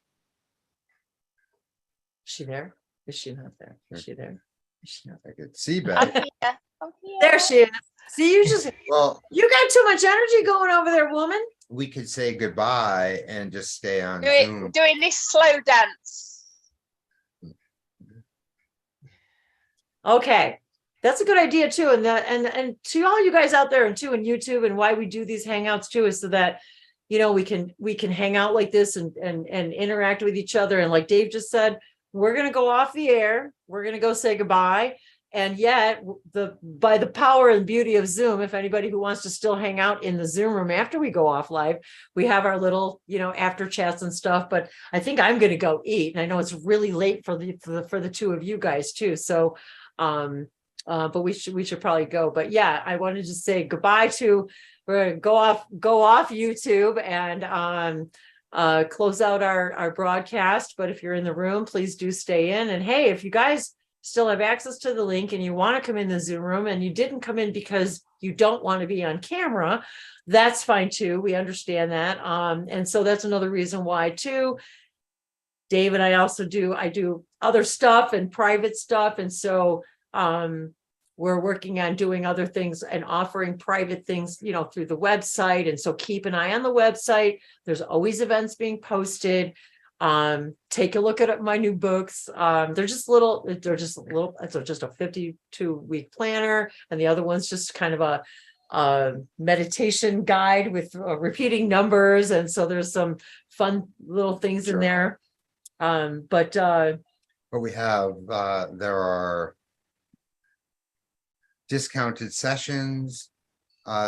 Is she there? Is she not there? Is she there? Is she not there? I could see Bev. I'm here. There she is. See, you got too much energy going over there, woman. We could say goodbye and just stay on Zoom. Doing this slow dance. Okay, that's a good idea too. And to all you guys out there and too in YouTube, and why we do these hangouts too is so that we can hang out like this and interact with each other. And like Dave just said, we're gonna go off the air. We're gonna go say goodbye. And yet, by the power and beauty of Zoom, if anybody who wants to still hang out in the Zoom room after we go off live, we have our little, after chats and stuff. But I think I'm going to go eat, and I know it's really late for the two of you guys too. So, but we should probably go. But yeah, I wanted to say goodbye to. We're gonna go off YouTube and close out our broadcast. But if you're in the room, please do stay in. And hey, if you guys still have access to the link and you want to come in the Zoom room and you didn't come in because you don't want to be on camera, that's fine too. We understand that. And so that's another reason why too. Dave and I do other stuff and private stuff. And so we're working on doing other things and offering private things, through the website. And so keep an eye on the website. There's always events being posted. Take a look at my new books. They're just it's just a 52-week planner, and the other one's just kind of a meditation guide with repeating numbers, and so there's some fun little things in there. But we have there are discounted sessions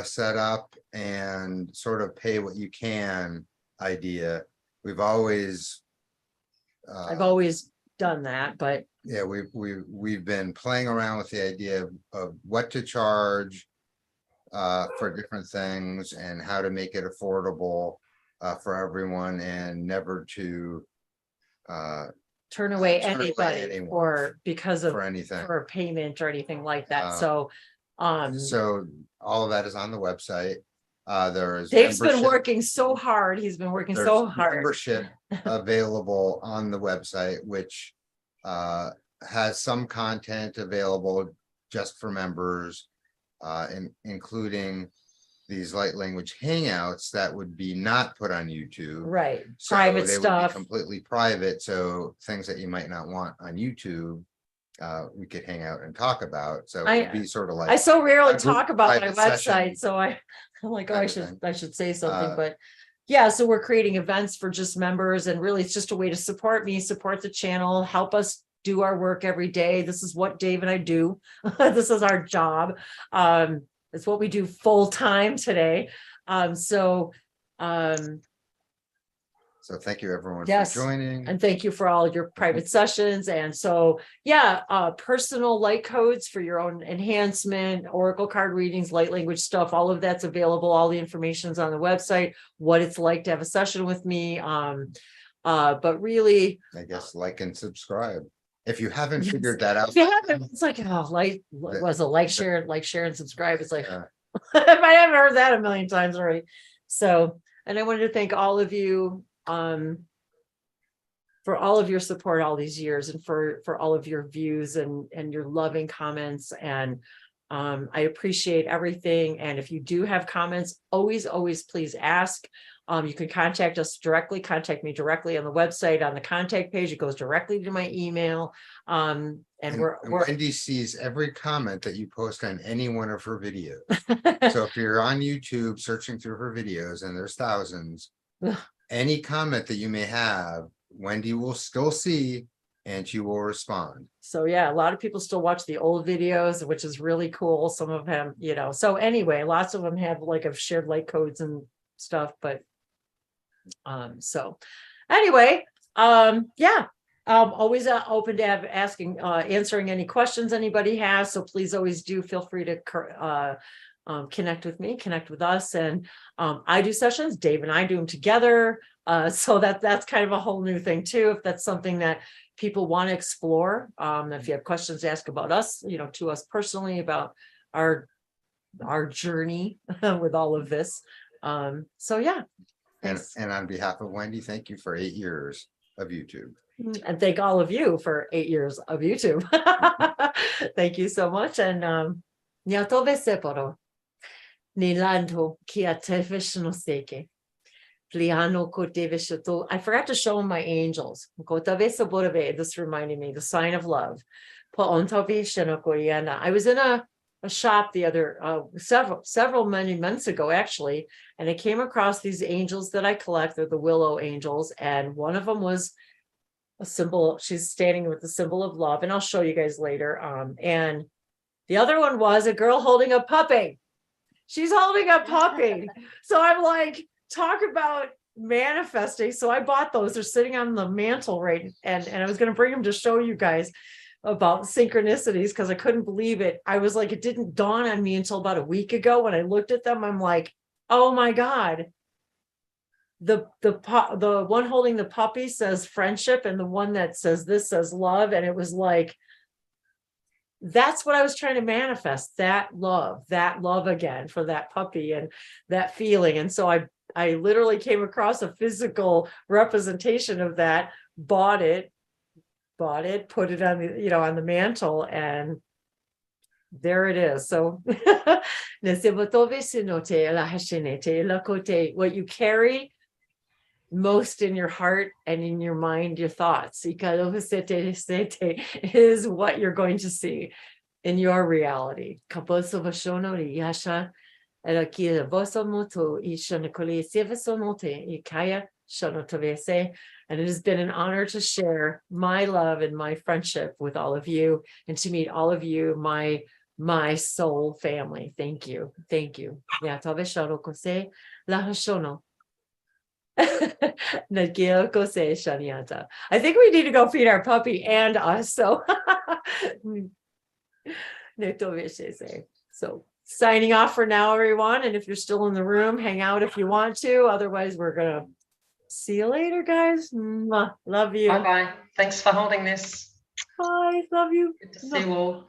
set up, and sort of pay what you can idea. I've always done that, but yeah, we've been playing around with the idea of what to charge for different things and how to make it affordable for everyone, and never to turn away anybody or because of anything, for a payment or anything like that. So all of that is on the website. There is Dave's been working so hard. He's been working so hard. Membership available on the website, which has some content available just for members, including these light language hangouts that would be not put on YouTube. Right. So private they stuff. Would be completely private. So things that you might not want on YouTube, we could hang out and talk about. So it would be sort of like I so rarely talk about my website. Session. So I'm like, I should say something, but yeah, so we're creating events for just members, and really it's just a way to support me, support the channel, help us do our work every day. This is what Dave and I do. This is our job. It's what we do full time today. So thank you everyone for joining. And thank you for all your private sessions. And so, yeah, personal light codes for your own enhancement, oracle card readings, light language stuff, all of that's available. All the information's on the website, what it's like to have a session with me. But really, I guess like and subscribe. If you haven't figured that out, It's like, oh, like, share, and subscribe. It's like, if I haven't heard that a million times already. So, and I wanted to thank all of you for all of your support all these years, and for all of your views and your loving comments. And I appreciate everything. And if you do have comments, always please ask. You can contact us directly, contact me directly on the website, on the contact page. It goes directly to my email. And Wendy sees every comment that you post on any one of her videos. So if you're on YouTube searching through her videos, and there's thousands, any comment that you may have, Wendy will still see, and she will respond. So yeah, a lot of people still watch the old videos, which is really cool. Some of them, so anyway, lots of them have have shared like codes and stuff, but so anyway, yeah, always open to answering any questions anybody has. So please always do feel free to connect with me, connect with us. And I do sessions, Dave and I do them together. So that's kind of a whole new thing too, if that's something that people want to explore. If you have questions to ask about us, to us personally, about our journey with all of this. So yeah. And on behalf of Wendy, thank you for 8 years of YouTube. And thank all of you for 8 years of YouTube. Thank you so much. And Niatove seporo. Nilando kia television seke. Pliano kote. I forgot to show them my angels. This reminded me, the sign of love. I was in a shop the other several many months ago, actually, and I came across these angels that I collect. They're the willow angels, and one of them was a symbol. She's standing with the symbol of love, and I'll show you guys later. And the other one was a girl holding a puppy. She's holding a puppy. So I'm like, talk about manifesting. So I bought those. They're sitting on the mantle, right? And I was going to bring them to show you guys about synchronicities, because I couldn't believe it. I was like, it didn't dawn on me until about a week ago when I looked at them. I'm like, oh my God. The one holding the puppy says friendship, and the one that says this says love. And it was like, that's what I was trying to manifest, that love again for that puppy and that feeling. And so I literally came across a physical representation of that, bought it, put it on the, on the mantle, and there it is. So what you carry most in your heart and in your mind, your thoughts, is what you're going to see in your reality. And it has been an honor to share my love and my friendship with all of you, and to meet all of you, my soul family. Thank you. Thank you. I think we need to go feed our puppy and us. So so signing off for now, everyone. And if you're still in the room, hang out if you want to. Otherwise, we're gonna see you later, guys. Love you. Bye-bye. Thanks for holding this. Bye. Love you. Good to see you all.